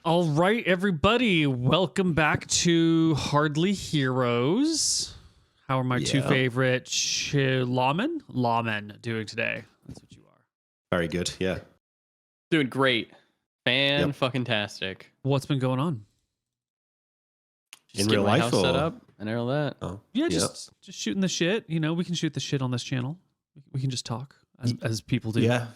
All right, everybody, welcome back to Hardly Heroes. How are my two favorite lawmen doing today? That's what you are. Very good, yeah. Doing great. Fan-fucking-tastic. What's been going on? In real life, house set up and all that. Oh, yeah, just shooting the shit. You know, we can shoot the shit on this channel. We can just talk as people do. Yeah.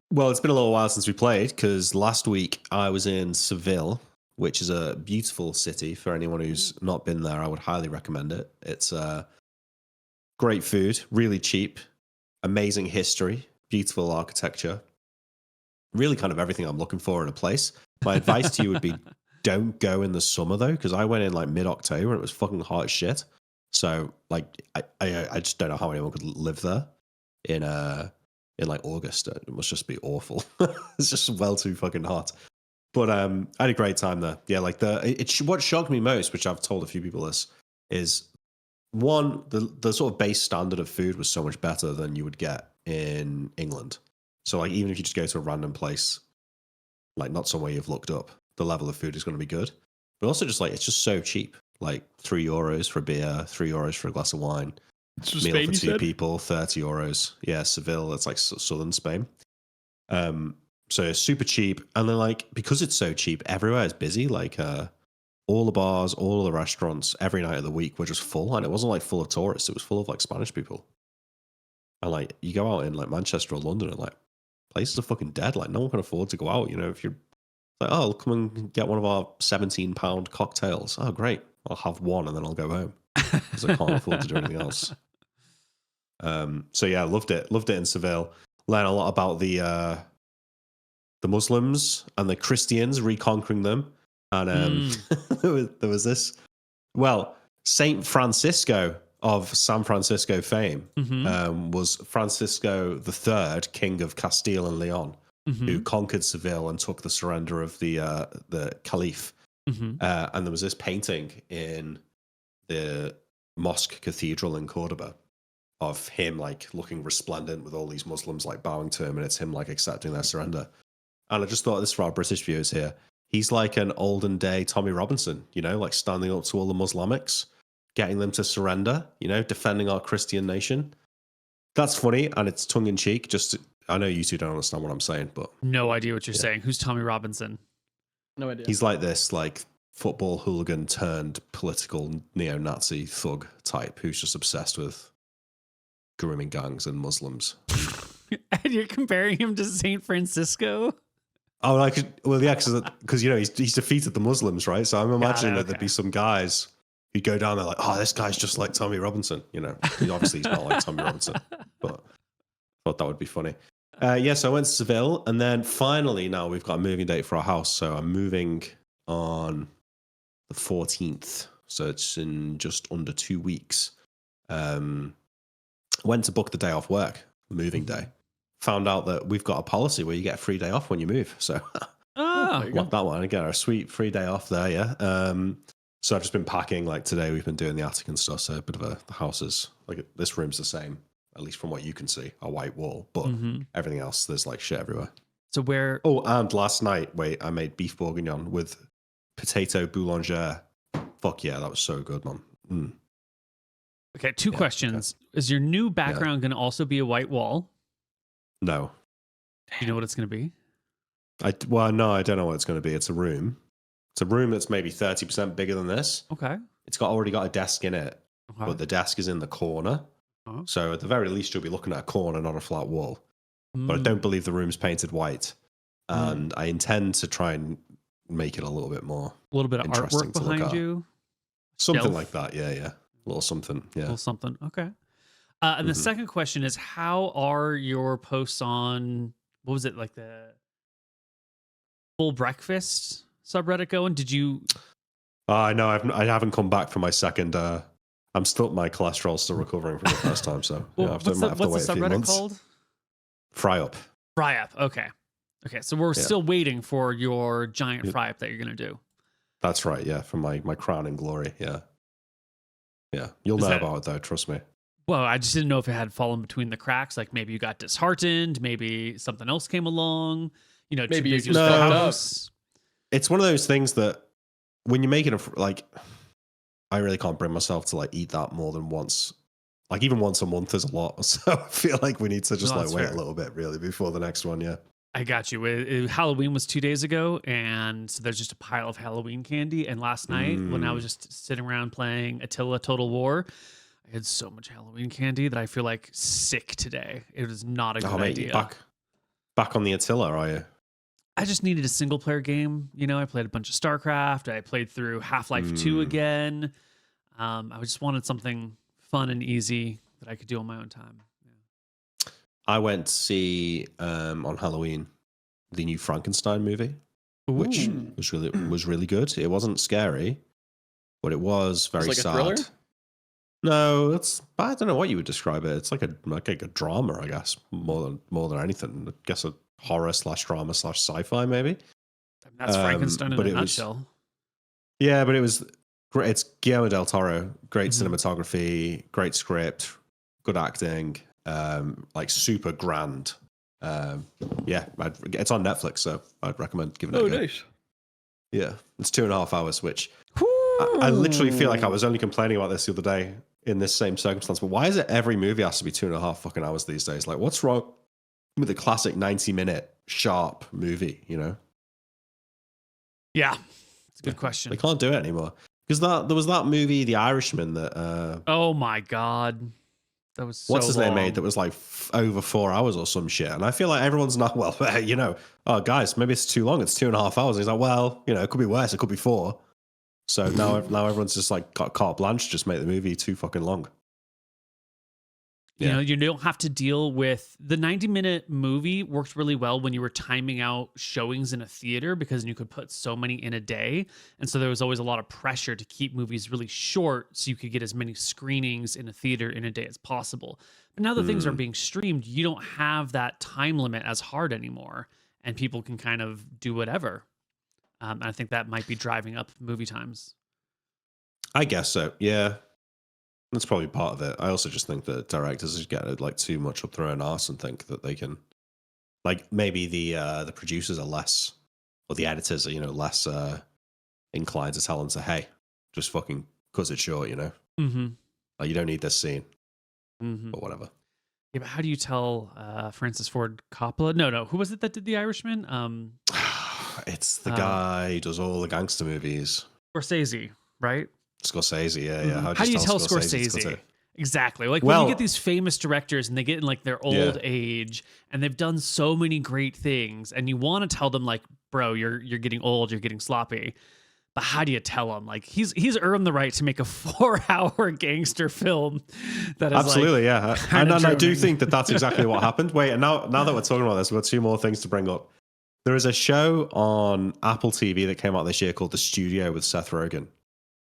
Well, it's been a little while since we played because last week I was in Seville, which is a beautiful city. For anyone who's not been there, I would highly recommend it. It's great food, really cheap, amazing history, beautiful architecture, really kind of everything I'm looking for in a place. My advice to you would be don't go in the summer though, because I went in like mid-October and it was fucking hot as shit. So like I just don't know how anyone could live there in like August. It must just be awful. It's just well too fucking hot. But I had a great time there. Yeah, like what shocked me most, which I've told a few people this, is one, the sort of base standard of food was so much better than you would get in England. So like even if you just go to a random place, like not somewhere you've looked up, the level of food is going to be good. But also just like it's just so cheap. Like €3 for a beer, €3 for a glass of wine. Meal Spain, for two people, €30. Yeah, Seville, that's like southern Spain. So it's super cheap. And then like, because it's so cheap, everywhere is busy. Like all the bars, all the restaurants, every night of the week were just full. And it wasn't like full of tourists. It was full of like Spanish people. And like, you go out in like Manchester or London and like places are fucking dead. Like no one can afford to go out. You know, if you're like, oh, come and get one of our £17 cocktails. Oh, great. I'll have one and then I'll go home because I can't afford to do anything else. So yeah, loved it in Seville. Learned a lot about the Muslims and the Christians, reconquering them. And there was this, well, Saint Francisco of San Francisco fame was Francisco III, King of Castile and Leon, who conquered Seville and took the surrender of the Caliph. And there was this painting in the mosque cathedral in Cordoba of him like looking resplendent with all these Muslims like bowing to him, and it's him like accepting their surrender. And I just thought this for our British viewers here. He's like an olden day Tommy Robinson, you know, like standing up to all the Muslimics, getting them to surrender, you know, defending our Christian nation. That's funny, and it's tongue in cheek. I know you two don't understand what I'm saying, but no idea what you're saying. Who's Tommy Robinson? No idea. He's like this, like football hooligan turned political neo-Nazi thug type who's just obsessed with grooming gangs and Muslims. And you're comparing him to Saint Francisco? Oh, like, well, yeah, because you know he's defeated the Muslims, right? So I'm imagining that there'd be some guys who'd go down there like, oh, this guy's just like Tommy Robinson, you know. Obviously, he's not like Tommy Robinson, but I thought that would be funny. So I went to Seville, and then finally now we've got a moving date for our house. So I'm moving on the 14th, so it's in just under 2 weeks. Went to book the day off work, moving day. Found out that we've got a policy where you get a free day off when you move. So lock that one. I get a sweet free day off there, yeah. So I've just been packing. Like today, we've been doing the attic and stuff. So a bit of the house is like this room's the same, at least from what you can see, a white wall. But everything else, there's like shit everywhere. So where? Oh, and last night, I made beef bourguignon with potato boulanger. Fuck yeah, that was so good, man. Okay, two questions. Okay. Is your new background going to also be a white wall? No. Do you know what it's going to be? No, I don't know what it's going to be. It's a room. It's a room that's maybe 30% bigger than this. Okay. It's already got a desk in it, but the desk is in the corner. So at the very least, you'll be looking at a corner, not a flat wall. But I don't believe the room's painted white. And I intend to try and make it a little bit more a little bit of artwork behind you? Something like that, yeah. A little something, yeah. A little something, okay. And the second question is, how are your posts on, what was it, like the Full Breakfast subreddit going? Did you... No, I haven't come back from my second... my cholesterol's still recovering from the first time, so well, what's the subreddit called? Fry Up. Fry Up, okay. Okay, so we're still waiting for your giant fry up that you're going to do. That's right, yeah, for my crown and glory, yeah. Yeah, you'll know about it though, trust me. Well, I just didn't know if it had fallen between the cracks. Like maybe you got disheartened. Maybe something else came along. You know, maybe you just fucked up. it's one of those things that when you're making like, I really can't bring myself to like eat that more than once. Like even once a month is a lot. So I feel like we need to just like wait a little bit really before the next one. Yeah. I got you. Halloween was 2 days ago, and so there's just a pile of Halloween candy. And last night, when I was just sitting around playing Attila Total War, I had so much Halloween candy that I feel like sick today. It was not a good idea. Back on the Attila, are you? I just needed a single player game. You know, I played a bunch of StarCraft. I played through Half-Life 2 again. I just wanted something fun and easy that I could do on my own time. Yeah. I went to see on Halloween the new Frankenstein movie, which was really good. It wasn't scary, but it was very sad. A thriller? No, I don't know what you would describe it. It's like a drama, I guess, more than anything. I guess a horror / drama / sci-fi maybe. That's Frankenstein in a nutshell. Yeah, but it was great. It's Guillermo del Toro. Great cinematography, great script, good acting, like super grand. Yeah, it's on Netflix, so I'd recommend giving it a go. Nice. Yeah, it's 2.5 hours, which I literally feel like I was only complaining about this the other day in this same circumstance. But why is it every movie has to be 2.5 fucking hours these days? Like, what's wrong with a classic 90-minute sharp movie? You know? Yeah, it's a good question. They can't do it anymore because there was that movie, The Irishman, that. Oh my god. That was so what's his long. name made that was like over 4 hours or some shit. And I feel like everyone's not, well, you know, oh guys, maybe it's too long. It's 2.5 hours. And he's like, well, you know, it could be worse. It could be 4. So now everyone's just like got carte blanche, just make the movie too fucking long. You know, you don't have to deal with the 90-minute movie worked really well when you were timing out showings in a theater because you could put so many in a day. And so there was always a lot of pressure to keep movies really short so you could get as many screenings in a theater in a day as possible. But now that things are being streamed, you don't have that time limit as hard anymore and people can kind of do whatever. I think that might be driving up movie times. I guess so. Yeah. That's probably part of it. I also just think that directors just get like too much up their own arse and think that they can, like maybe the producers are less, or the editors are, you know, less inclined to tell them to, hey, just fucking cut it short, you know? Mm-hmm. Like you don't need this scene, or whatever. Yeah, but how do you tell Francis Ford Coppola? No, who was it that did The Irishman? It's the guy who does all the gangster movies. Scorsese, right? Scorsese, yeah. How do you tell Scorsese? Exactly. Like when you get these famous directors and they get in like their old age and they've done so many great things and you want to tell them like, bro, you're getting old, you're getting sloppy. But how do you tell him? Like he's earned the right to make a 4-hour gangster film that is absolutely, yeah. And I do think that that's exactly what happened. Wait, and now that we're talking about this, we've got 2 more things to bring up. There is a show on Apple TV that came out this year called The Studio with Seth Rogen.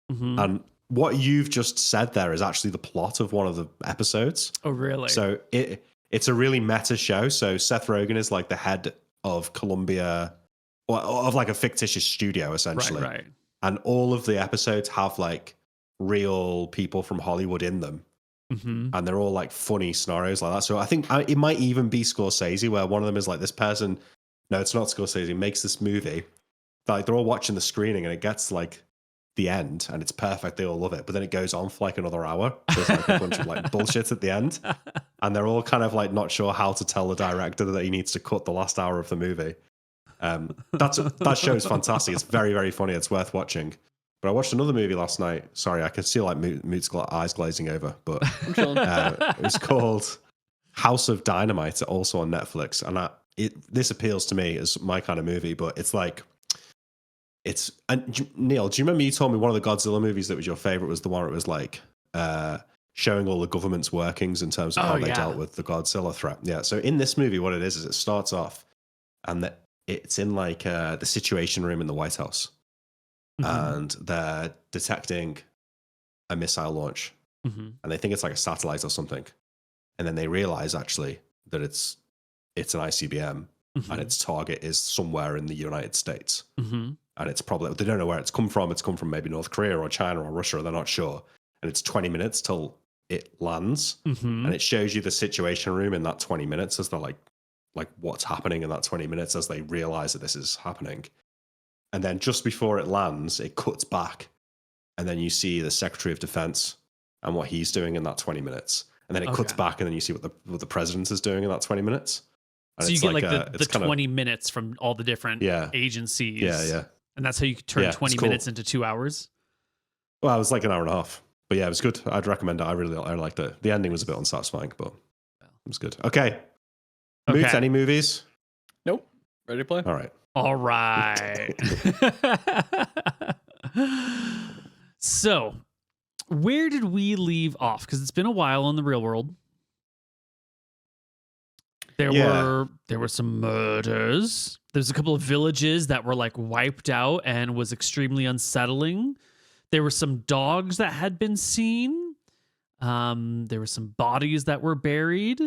And what you've just said there is actually the plot of one of the episodes. Oh, really? So it's a really meta show. So Seth Rogen is like the head of Columbia, or of like a fictitious studio, essentially. Right. And all of the episodes have like real people from Hollywood in them. And they're all like funny scenarios like that. So I think it might even be Scorsese, where one of them is like this person. No, it's not Scorsese. Makes this movie. Like they're all watching the screening and it gets like the end and it's perfect. They all love it. But then it goes on for like another hour. There's like a bunch of like bullshit at the end. And they're all kind of like not sure how to tell the director that he needs to cut the last hour of the movie. That show is fantastic. It's very, very funny. It's worth watching. But I watched another movie last night. Sorry, I could see like Moot's eyes glazing over. But it was called House of Dynamite, also on Netflix. And this appeals to me as my kind of movie, but it's like, and Neil, do you remember you told me one of the Godzilla movies that was your favorite was the one where it was like showing all the government's workings in terms of how they dealt with the Godzilla threat? Yeah. So in this movie, what it is it starts off and it's in like the Situation Room in the White House, and they're detecting a missile launch, and they think it's like a satellite or something, and then they realize actually that it's an ICBM, and its target is somewhere in the United States. And it's probably, they don't know where it's come from. It's come from maybe North Korea or China or Russia, they're not sure. And it's 20 minutes till it lands. And it shows you the Situation Room in that 20 minutes as they're like what's happening in that 20 minutes as they realize that this is happening. And then just before it lands, it cuts back. And then you see the Secretary of Defense and what he's doing in that 20 minutes. And then it cuts back, and then you see what the president is doing in that 20 minutes. And so you get like the 20 minutes from all the different agencies. Yeah. And that's how you turn 20 minutes into 2 hours. Well, it was like an hour and a half. But yeah, it was good. I'd recommend it. I liked it. The ending was a bit unsatisfying, but it was good. Okay. Moots, any movies? Nope. Ready to play? All right. So, where did we leave off? Because it's been a while in the real world. There were some murders. There's a couple of villages that were like wiped out and was extremely unsettling. There were some dogs that had been seen. There were some bodies that were buried.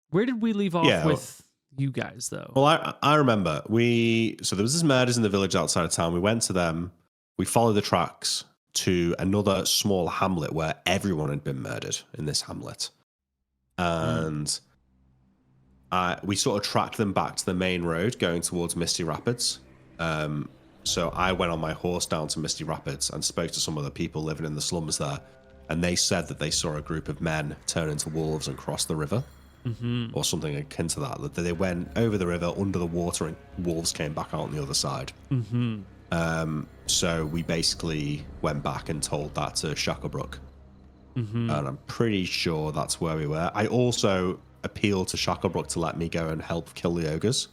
Where did we leave off with you guys, though? Well, I remember so there was this murders in the village outside of town. We went to them. We followed the tracks to another small hamlet where everyone had been murdered in this hamlet. And we sort of tracked them back to the main road going towards Misty Rapids. So I went on my horse down to Misty Rapids and spoke to some of the people living in the slums there. And they said that they saw a group of men turn into wolves and cross the river. Or something akin to that. That they went over the river under the water and wolves came back out on the other side. So we basically went back and told that to Shacklebrook. And I'm pretty sure that's where we were. I also appealed to Shacklebrook to let me go and help kill the ogres.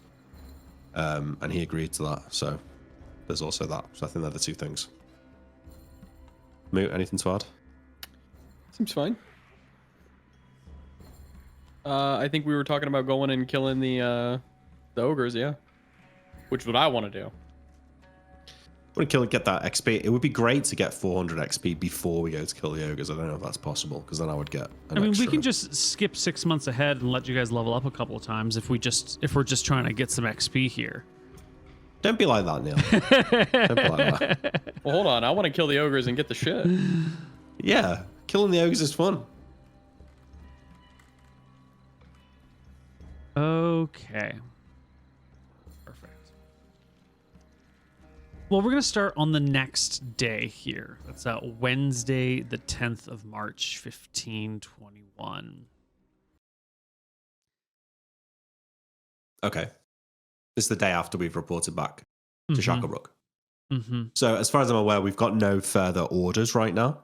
And he agreed to that. So there's also that. So I think they're the two things. Moot, anything to add? Seems fine. I think we were talking about going and killing the ogres, which is what I want to do. I want to get that XP. It would be great to get 400 XP before we go to kill the ogres. I don't know if that's possible, because then I would get we can just skip 6 months ahead and let you guys level up a couple of times if we're just trying to get some XP here. Don't be like that, Neil. Don't be like that. Well, hold on. I want to kill the ogres and get the shit. Yeah, killing the ogres is fun. Okay. Perfect. Well, we're going to start on the next day here. That's Wednesday, the 10th of March, 1521. Okay. This is the day after we've reported back to Shacklebrook. So as far as I'm aware, we've got no further orders right now.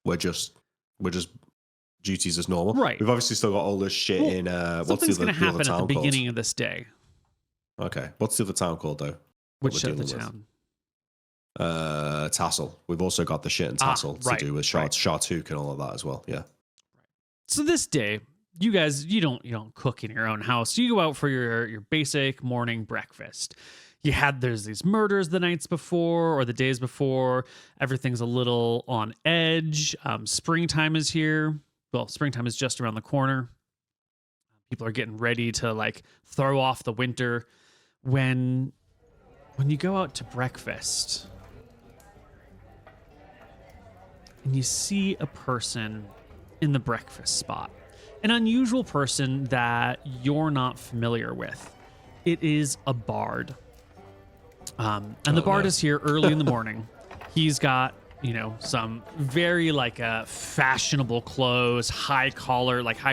We're just duties as normal. Right. We've obviously still got all this shit in something's going to happen at the beginning of this day. Okay. What's the other town called, though? Which other town? Tassel. We've also got the shit in Tassel to do with Shartook and all of that as well. Yeah. So this day, you guys, you don't cook in your own house. You go out for your basic morning breakfast. There's these murders the nights before or the days before. Everything's a little on edge. Springtime is here. Well, springtime is just around the corner. People are getting ready to like throw off the winter. When you go out to breakfast and you see a person in the breakfast spot, an unusual person that you're not familiar with. It is a bard. And the bard is here early in the morning. He's got, some very fashionable clothes, high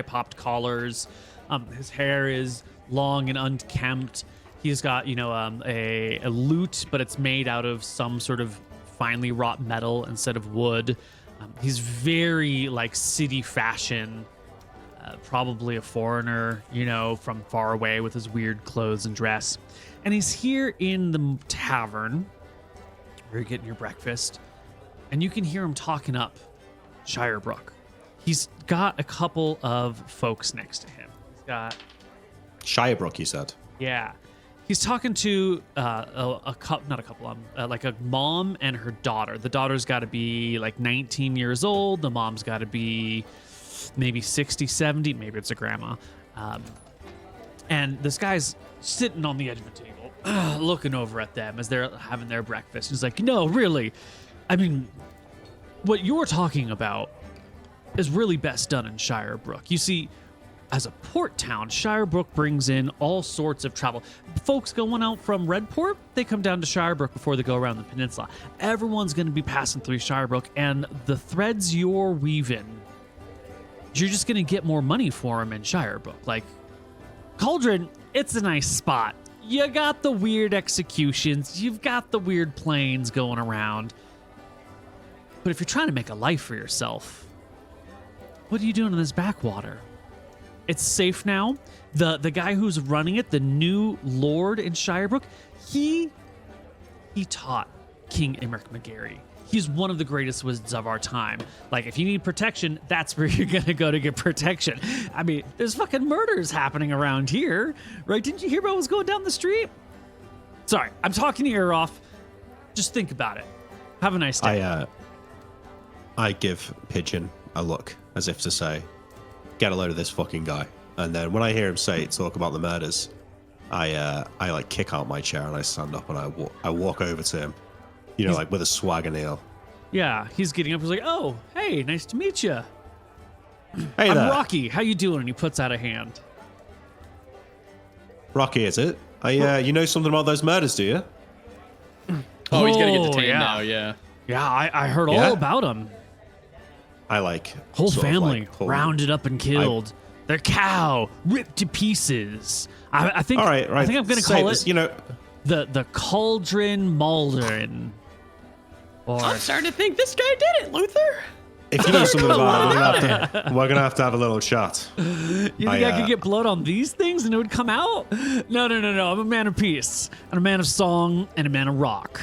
popped collars. His hair is long and unkempt. He's got, a lute, but it's made out of some sort of finely wrought metal instead of wood. He's very city fashion, probably a foreigner, from far away with his weird clothes and dress. And he's here in the tavern where you're getting your breakfast, and you can hear him talking up Shirebrook. He's got a couple of folks next to him. He's got Shirebrook, you said? Yeah. He's talking to a mom and her daughter. The daughter's got to be 19 years old. The mom's got to be maybe 60, 70. Maybe it's a grandma. And this guy's sitting on the edge of the table, looking over at them as they're having their breakfast. He's like, no, really. I mean, what you're talking about is really best done in Shirebrook. You see, as a port town, Shirebrook brings in all sorts of travel. Folks going out from Redport, they come down to Shirebrook before they go around the peninsula. Everyone's going to be passing through Shirebrook, and the threads you're weaving, you're just going to get more money for them in Shirebrook. Like, Cauldron, it's a nice spot. You got the weird executions. You've got the weird planes going around. But if you're trying to make a life for yourself, what are you doing in this backwater? It's safe now. The guy who's running it, the new lord in Shirebrook, he taught King Imric McGarry. He's one of the greatest wizards of our time. Like, if you need protection, that's where you're gonna go to get protection. I mean, there's fucking murders happening around here, right? Didn't you hear about what's going down the street? Sorry, I'm talking your ear off. Just think about it. Have a nice day. I give Pigeon a look as if to say, get a load of this fucking guy. And then when I hear him talk about the murders, I like kick out my chair and I stand up and I walk over to him, you know, like with a swagger nail. Yeah, he's getting up. He's like, "Oh, hey, nice to meet you. Hey I'm there. Rocky. How you doing?" And he puts out a hand. Rocky, is it? You know something about those murders, do you? Oh, he's gonna get Oh, detained yeah. now. Yeah. Yeah, I heard Yeah? all about him. I like Whole sort of, family like, pull- rounded up and killed. Their cow ripped to pieces. I think. All right, right. I think I'm gonna Say call this, it you know, the Cauldron Maldron. Or I'm starting to think this guy did it, Luther. if you know something about it, we're gonna have to have a little chat. you think I could get blood on these things and it would come out? No. I'm a man of peace and a man of song and a man of rock.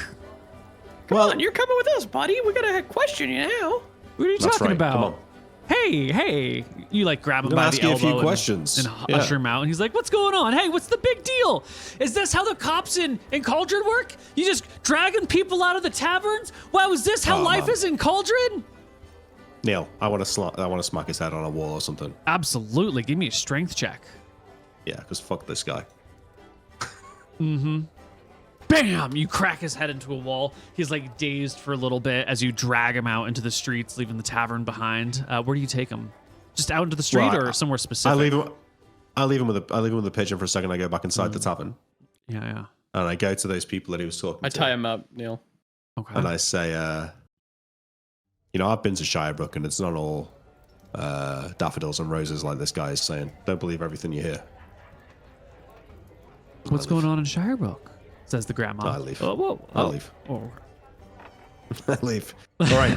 Come on, you're coming with us, buddy. We gotta question you now. What are you That's talking right, come about? on. Hey, you like grab him I'm by gonna the ask you a elbow few and- questions. and Yeah. usher him out. And he's like, "What's going on? Hey, what's the big deal? Is this how the cops in Cauldron work? You just dragging people out of the taverns? Wow, is this how Oh, life man. is in Cauldron?" Neil, I want to smack his head on a wall or something. Absolutely. Give me a strength check. Yeah, because fuck this guy. Bam! You crack his head into a wall. He's like dazed for a little bit as you drag him out into the streets, leaving the tavern behind. Where do you take him? Just out into the street Well, or somewhere specific? I leave him with the pigeon for a second. I go back inside the tavern Yeah. and I go to those people that he was talking I to. tie him up, Neil. Okay. And I say, you know, I've been to Shirebrook and it's not all daffodils and roses like this guy is saying. Don't believe everything you hear. What's going on in Shirebrook? Says the grandma. I leave. Oh, whoa. I leave. Oh. I leave. All right.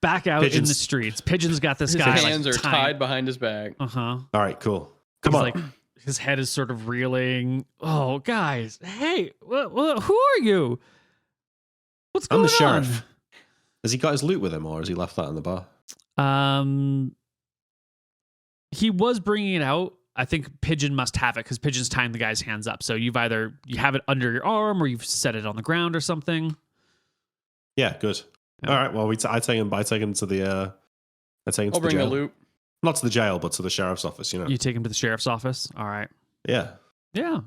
Back out in Pigeons. the streets. Pigeon's got this His guy hands like are tied behind his back. Uh-huh. All right, cool. Come on. Like, his head is sort of reeling. Oh, guys. Hey, who are you? What's going I'm on? the sheriff. Has he got his loot with him or has he left that in the bar? He was bringing it out. I think Pigeon must have it because Pigeon's tying the guy's hands up. So you have it under your arm or you've set it on the ground or something. Yeah, good. Yeah. All right. Well, I take him to the I'll bring the jail. loot. Not to the jail, but to the sheriff's office. You know. You take him to the sheriff's office. All right. Yeah. Yeah.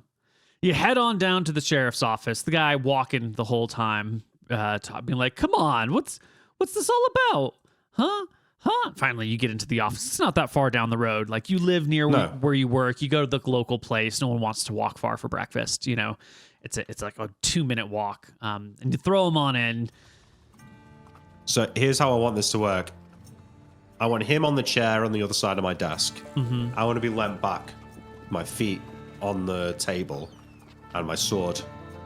You head on down to the sheriff's office. The guy walking the whole time, being like, "Come on, what's this all about? Huh? Finally, you get into the office. It's not that far down the road. Like, you live near where you work. You go to the local place. No one wants to walk far for breakfast. You know, it's like a 2-minute walk. And you throw him on in. So here's how I want this to work. I want him on the chair on the other side of my desk. Mm-hmm. I want to be leant back, my feet on the table, and my sword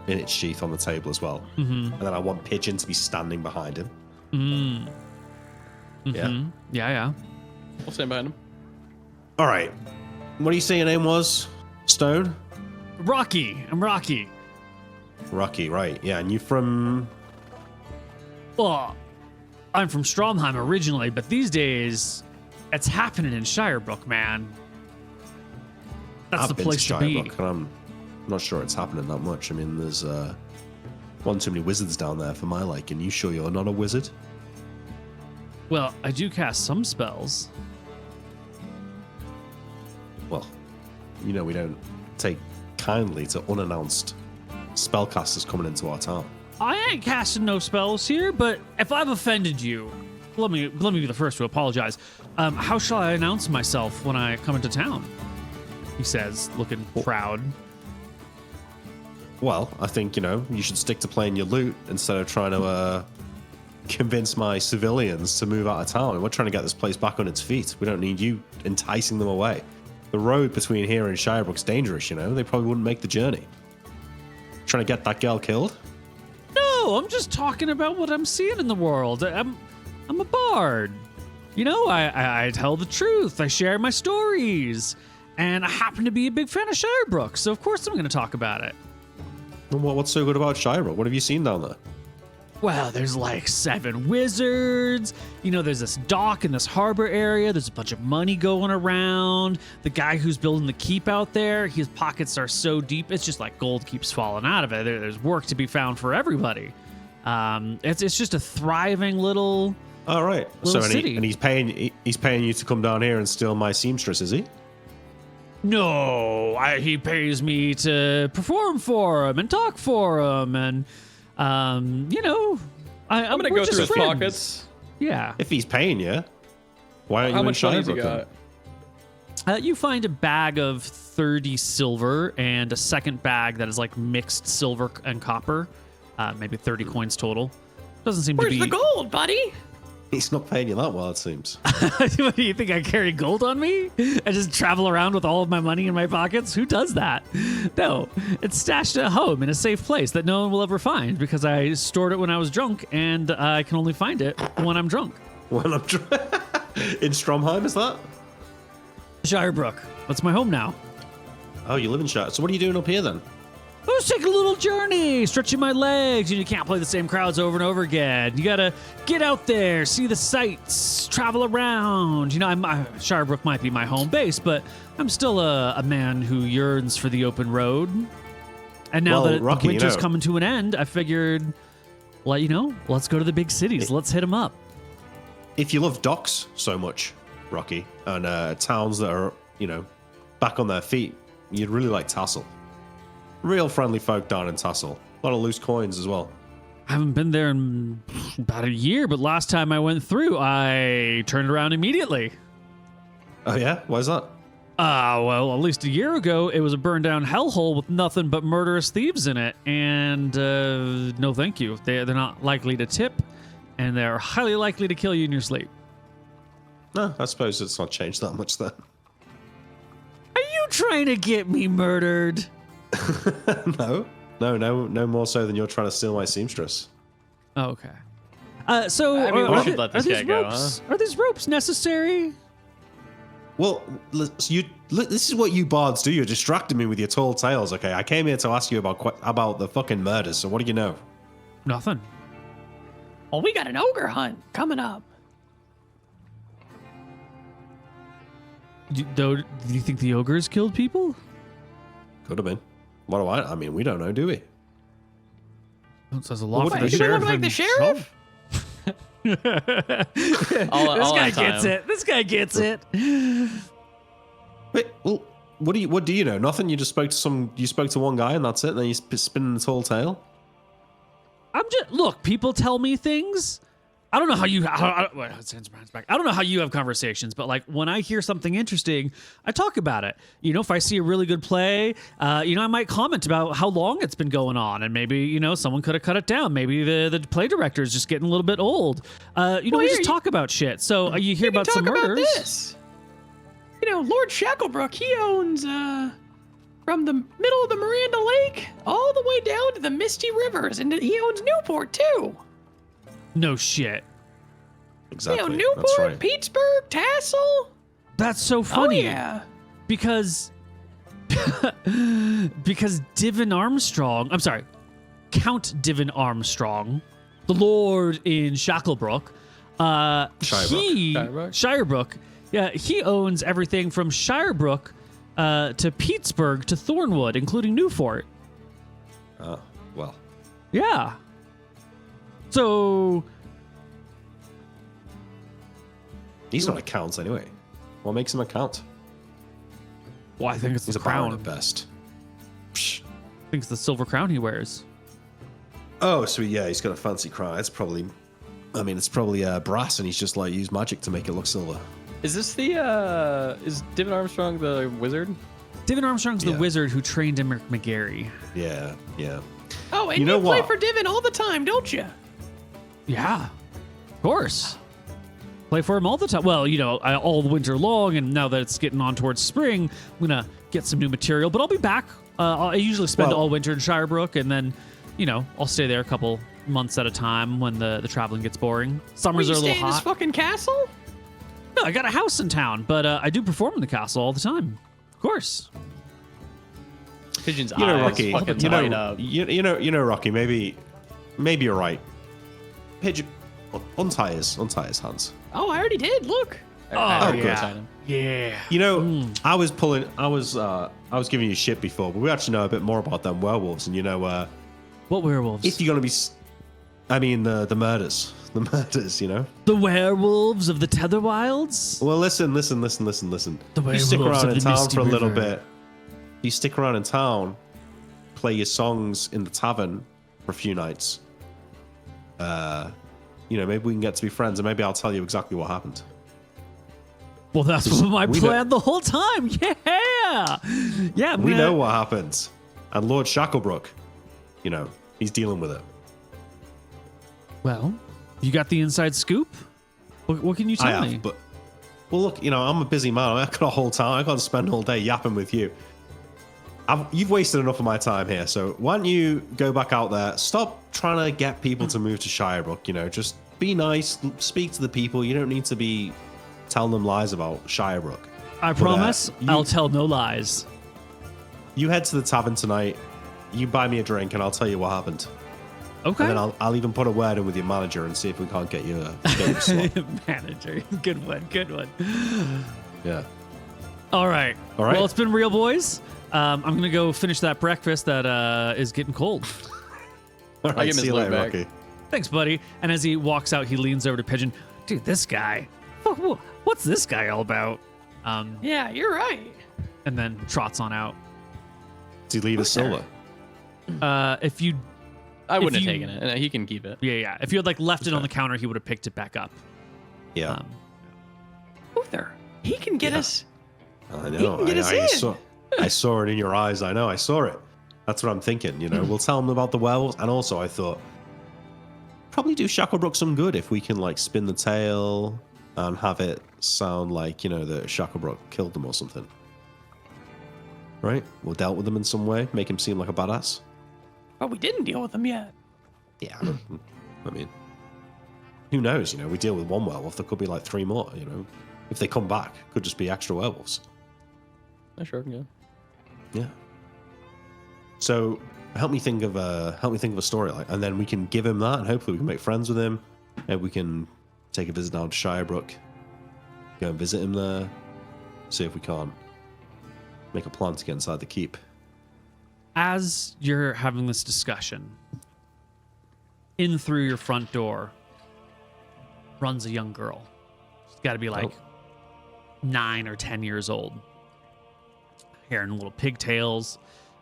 in its sheath on the table as well. Mm-hmm. And then I want Pigeon to be standing behind him. Mm. Mm-hmm. Yeah. I'll stand behind him. All right. What do you say your name was? Stone? Rocky. I'm Rocky. Rocky, right. Yeah, and you from... Well, I'm from Stromheim originally, but these days, it's happening in Shirebrook, man. That's I've the been place to be. Shirebrook, and I'm not sure it's happening that much. I mean, there's one too many wizards down there for my liking. You sure you're not a wizard? Well, I do cast some spells. Well, you know we don't take kindly to unannounced spellcasters coming into our town. I ain't casting no spells here, but if I've offended you, let me be the first to apologize. How shall I announce myself when I come into town? He says, looking proud. Well, I think, you should stick to playing your loot instead of trying to convince my civilians to move out of town. We're trying to get this place back on its feet. We don't need you enticing them away. The road between here and Shirebrook's dangerous, They probably wouldn't make the journey. Trying to get that girl killed? No, I'm just talking about what I'm seeing in the world. I'm a bard. I tell the truth. I share my stories. And I happen to be a big fan of Shirebrook, so of course I'm going to talk about it. What's so good about Shirebrook? What have you seen down there? Well, there's like 7 wizards. There's this dock in this harbor area. There's a bunch of money going around. The guy who's building the keep out there, his pockets are so deep, it's just like gold keeps falling out of it. There's work to be found for everybody. It's just a thriving little. All right. Little city. And he's paying you to come down here and steal my seamstress, is he? No, he pays me to perform for him and talk for him, and I'm gonna go through his pockets. Yeah. If he's paying you, why aren't you How in much money has he Shirebrook then? got? You find a bag of 30 silver and a second bag that is like mixed silver and copper, maybe 30 coins total. Doesn't seem Where's to be. the gold, buddy? He's not paying you that well, it seems. What do you think? I carry gold on me? I just travel around with all of my money in my pockets? Who does that? No, it's stashed at home in a safe place that no one will ever find because I stored it when I was drunk and I can only find it when I'm drunk. When I'm in Stromheim, is that? Shirebrook. That's my home now. Oh, you live in Shire. So what are you doing up here then? Let's take a little journey, stretching my legs. You can't play the same crowds over and over again. You gotta get out there, see the sights, travel around. Shirebrook might be my home base, but I'm still a man who yearns for the open road. And now that Rocky, winter's coming to an end, I figured, let's go to the big cities. Let's hit them up. If you love docks so much, Rocky, and towns that are, back on their feet, you'd really like Tassel. Real friendly folk down in Tassel. A lot of loose coins as well. I haven't been there in about a year, but last time I went through, I turned around immediately. Oh yeah? Why is that? Well, at least a year ago, it was a burned down hellhole with nothing but murderous thieves in it. And no thank you. They're not likely to tip, and they're highly likely to kill you in your sleep. No, I suppose it's not changed that much then. Are you trying to get me murdered? No more so than you're trying to steal my seamstress. Okay. So I mean, we should let this these guy go, ropes, Are these ropes necessary? Well, this is what you bards do. You're distracting me with your tall tales, okay? I came here to ask you about the fucking murders, so what do you know? Nothing. Well, we got an ogre hunt coming up. Do you think the ogres killed people? Could have been. What do I mean, we don't know, do we? That says a lot What for do the you sheriff. look like the and sheriff? This guy gets it. This guy gets it. Wait, well, what do you know? Nothing. You just spoke to one guy and that's it. And then you spinning the tall tale. Look. People tell me things. I don't know how you. I don't know how you have conversations, but like when I hear something interesting, I talk about it. If I see a really good play, I might comment about how long it's been going on, and maybe someone could have cut it down. Maybe the play director is just getting a little bit old. We just talk about shit. So you hear about some murders. About this. Lord Shacklebrook, he owns from the middle of the Miranda Lake all the way down to the Misty Rivers, and he owns Newport too. No shit. Exactly. Newport, That's right. Pittsburgh, Tassel. That's so funny. Oh yeah. Because Divin Armstrong, I'm sorry, Count Divin Armstrong, the Lord in Shacklebrook, Shirebrook, yeah, he owns everything from Shirebrook to Pittsburgh to Thornwood, including Newport. Oh, well. Yeah. So He's not a count anyway. What makes him a count? well, I think it's He's the a baron crown. at best. Psh. I think it's the silver crown he wears. Oh, so yeah, he's got a fancy crown. It's probably I mean, it's probably brass, and he's just like used magic to make it look silver. Is this the is David Armstrong the wizard? David Armstrong's the Yeah. wizard who trained Emmerich McGarry. Yeah, yeah. Oh, and You you, know play what? for Divin all the time, don't you? Yeah, of course. Play for him all the time. Well, all winter long, and now that it's getting on towards spring, I'm gonna get some new material. But I'll be back. I usually spend Well- all winter in Shirebrook, and then, I'll stay there a couple months at a time when the traveling gets boring. Summers you are a stay little in this hot. fucking castle? No, I got a house in town, but I do perform in the castle all the time. Of course. Pigeon's You know, eyes Rocky. fucking You light know, up. you know, Rocky. Maybe you're right. Pigeon, untie his hands. Oh, I already did. Look. I good. co-sign him. Yeah. You know, I was giving you shit before, but we actually know a bit more about them werewolves, and What werewolves? if you're gonna be, the murders, The werewolves of the Tether Wilds? Well, listen. The You stick werewolves around of in the town Misty for a little River. bit. You stick around in town, play your songs in the tavern for a few nights. Maybe we can get to be friends, and maybe I'll tell you exactly what happened. Well, that's my we plan the whole time. Yeah. Yeah. We know what happened, and Lord Shacklebrook, he's dealing with it. Well, you got the inside scoop? What can you I tell have, me? but look, I'm a busy man. I got a whole time. I got to spend all day yapping with you. You've wasted enough of my time here, so why don't you go back out there? Stop trying to get people to move to Shirebrook. Just be nice, speak to the people. You don't need to be telling them lies about Shirebrook. I promise you- I'll tell no lies. You head to the tavern tonight. You buy me a drink, and I'll tell you what happened. Okay. And then I'll even put a word in with your manager and see if we can't get you a slot. Manager. Good one. Yeah. All right. All right. Well, it's been real, boys. I'm going to go finish that breakfast that is getting cold. All give right. him See his you load later, back. Rocky. Thanks, buddy. And as he walks out, he leans over to Pigeon. Dude, this guy. What's this guy all about? Yeah, you're right. And then trots on out. Does he leave his silver? If you I wouldn't If have you- taken it. And he can keep it. Yeah. If you had left it on Okay. the counter, he would have picked it back up. Yeah. Uther, he can get Yeah. us. I He know. can get us in. I saw it in your eyes. I know. I saw it. That's what I'm thinking. We'll tell them about the werewolves. And also, I thought probably do Shacklebrook some good if we can spin the tale and have it sound like that Shacklebrook killed them or something. Right? We'll dealt with them in some way, make him seem like a badass. But we didn't deal with them yet. Yeah. I mean, who knows? We deal with one werewolf. There could be 3 more. If they come back, could just be extra werewolves. I sure can go. Yeah. So help me think of a story, and then we can give him that, and hopefully we can make friends with him. Maybe we can take a visit down to Shirebrook, go and visit him there, see if we can't make a plan to get inside the keep. As you're having this discussion, in through your front door runs a young girl. She's got to be 9 or 10 years old. Hair in little pigtails,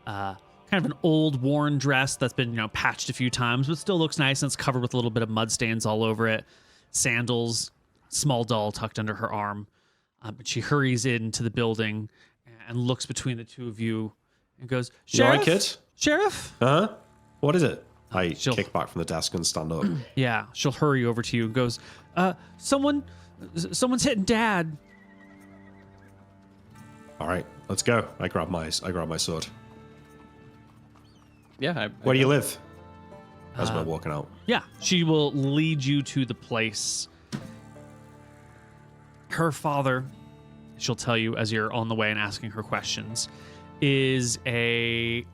kind of an old worn dress that's been patched a few times, but still looks nice, and it's covered with a little bit of mud stains all over it. Sandals, small doll tucked under her arm. But she hurries into the building and looks between the two of you and goes, You all right, "Sheriff? kid? Sheriff?" Huh? What is it? I she'll- kick back from the desk and stand up. Yeah, she'll hurry over to you and goes, someone's hitting Dad." All right, let's go. I grab my sword. Yeah. Where do you live? As we're walking out. Yeah, she will lead you to the place. Her father, she'll tell you as you're on the way and asking her questions, is a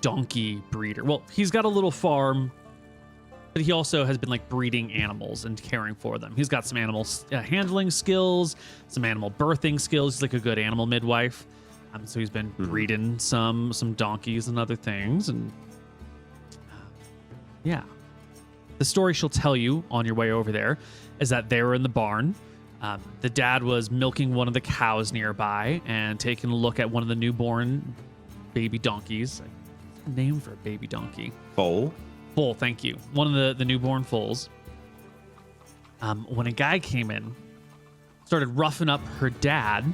donkey breeder. Well, he's got a little farm, but he also has been breeding animals and caring for them. He's got some animal handling skills, some animal birthing skills. He's a good animal midwife. So he's been breeding some donkeys and other things. And yeah, the story she'll tell you on your way over there is that they were in the barn. The dad was milking one of the cows nearby and taking a look at one of the newborn baby donkeys. Name for a baby donkey. Bowl. Foal, thank you. One of the newborn foals. when a guy came in, started roughing up her dad,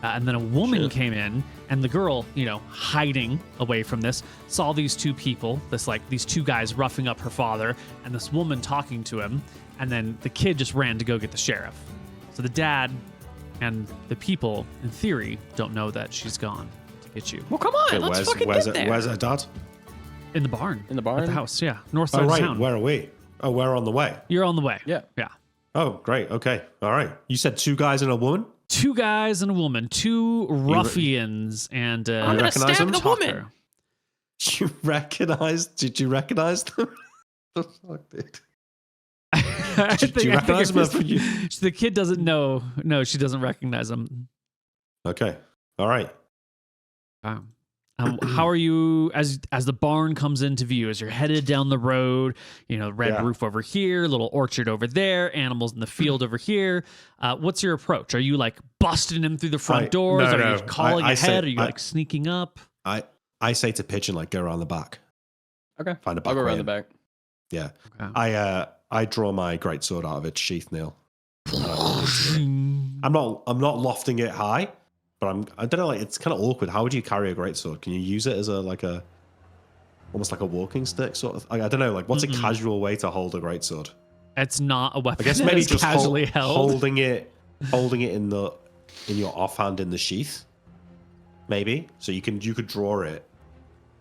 and then a woman came in, and the girl, hiding away from this, saw these two people, these two guys roughing up her father, and this woman talking to him, and then the kid just ran to go get the sheriff. So the dad and the people, in theory, don't know that she's gone to get you. Well, come on, let's fucking get there. Where's her dad? In the barn. In the barn? At the house, yeah. North side Oh, of right. town. Where are we? Oh, we're on the way. You're on the way. Yeah. Yeah. Oh, great. Okay. All right. You said 2 guys and a woman? 2 guys and a woman, 2 ruffians, and I'm gonna recognize stab him? the woman. Did you recognize them? The fuck, dude? Did you recognize them? The kid doesn't know. No, she doesn't recognize him. Okay. All right. How are you as the barn comes into view, as you're headed down the road, red roof over here, little orchard over there, animals in the field over here. What's your approach? Are you like busting in through the front doors? Are you calling ahead? Are you like sneaking up? I say to Pigeon, like, go around the back. Okay. Find a back I'll go way around the in. back. Yeah. Okay. I draw my greatsword out of its sheath, Neil. I'm not lofting it high, but I don't know, like, it's kind of awkward. How would you carry a greatsword? Can you use it as almost like a walking stick sort of? I don't know, like, what's a casual way to hold a greatsword? It's not a weapon. I guess maybe just casually held. holding it in your offhand in the sheath, maybe. So you could draw it,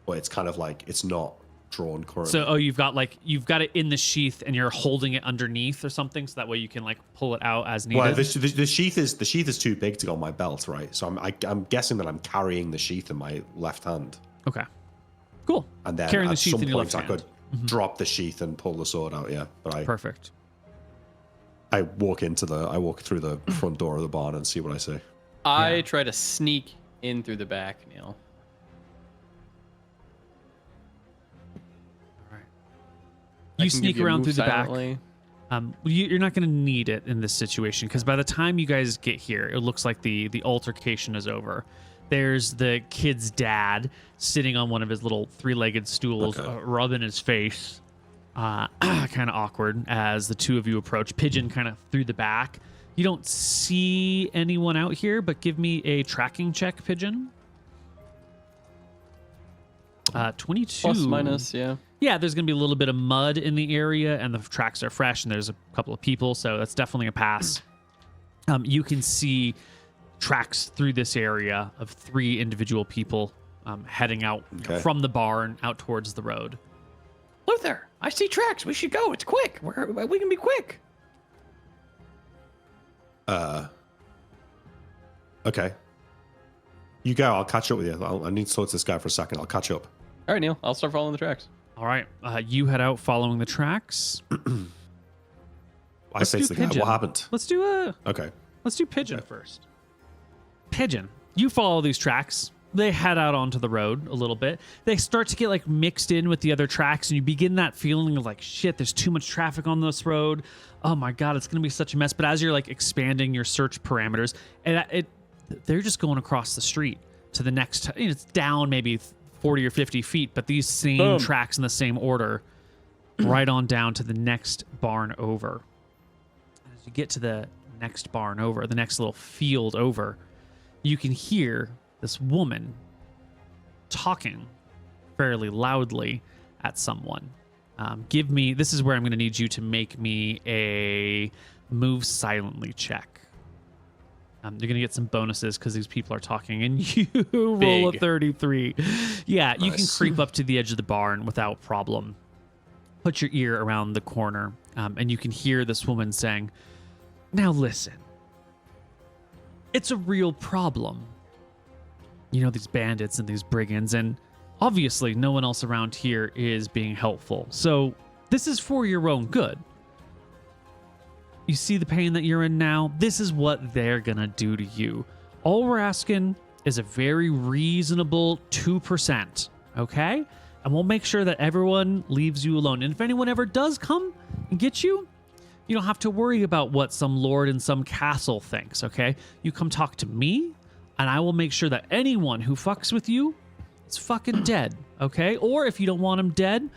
but it's kind of like it's not drawn currently. So you've got it in the sheath and you're holding it underneath or something, so that way you can like pull it out as needed. Well, the sheath is too big to go on my belt, right? So I'm guessing that I'm carrying the sheath in my left hand. Okay, cool. And then carrying the at sheath some in your point left I hand. could drop the sheath and pull the sword out. Yeah, but Perfect. I walk through the front door of the barn and see what I see. I try to sneak in through the back, Neil. You sneak around through the back. silently. You're not going to need it in this situation, because by the time you guys get here, it looks like the altercation is over. There's the kid's dad sitting on one of his little 3-legged stools, rubbing his face. Kind of awkward as the two of you approach. Pigeon kind of through the back. You don't see anyone out here, but give me a tracking check, Pigeon. 22. Plus, minus, yeah. Yeah, there's going to be a little bit of mud in the area, and the tracks are fresh, and there's a couple of people, so that's definitely a pass. You can see tracks through this area of 3 individual people heading out from the barn out towards the road. Luther, I see tracks. We should go. It's quick. We can be quick. Okay. You go. I'll catch up with you. I need to talk to this guy for a second. I'll catch up. All right, Neil. I'll start following the tracks. All right, you head out following the tracks. I say to the guy, what happened? Let's do Pigeon first. Pigeon, you follow these tracks. They head out onto the road a little bit. They start to get like mixed in with the other tracks, and you begin that feeling of like, shit, there's too much traffic on this road. Oh my God, it's going to be such a mess. But as you're like expanding your search parameters, and they're just going across the street to the next, it's down maybe 40 or 50 feet, but these same tracks in the same order, right on down to the next barn over. As you get to the next barn over, the next little field over, you can hear this woman talking fairly loudly at someone. This is where I'm going to need you to make me a move silently check. You're going to get some bonuses because these people are talking, and you roll a 33. Yeah, nice. You can creep up to the edge of the barn without problem. Put your ear around the corner, and you can hear this woman saying, "Now listen, it's a real problem. These bandits and these brigands, and obviously no one else around here is being helpful. So this is for your own good. You see the pain that you're in now? This is what they're gonna do to you. All we're asking is a very reasonable 2%, okay? And we'll make sure that everyone leaves you alone. And if anyone ever does come and get you, you don't have to worry about what some lord in some castle thinks, okay? You come talk to me, and I will make sure that anyone who fucks with you is fucking dead, okay? Or if you don't want them dead,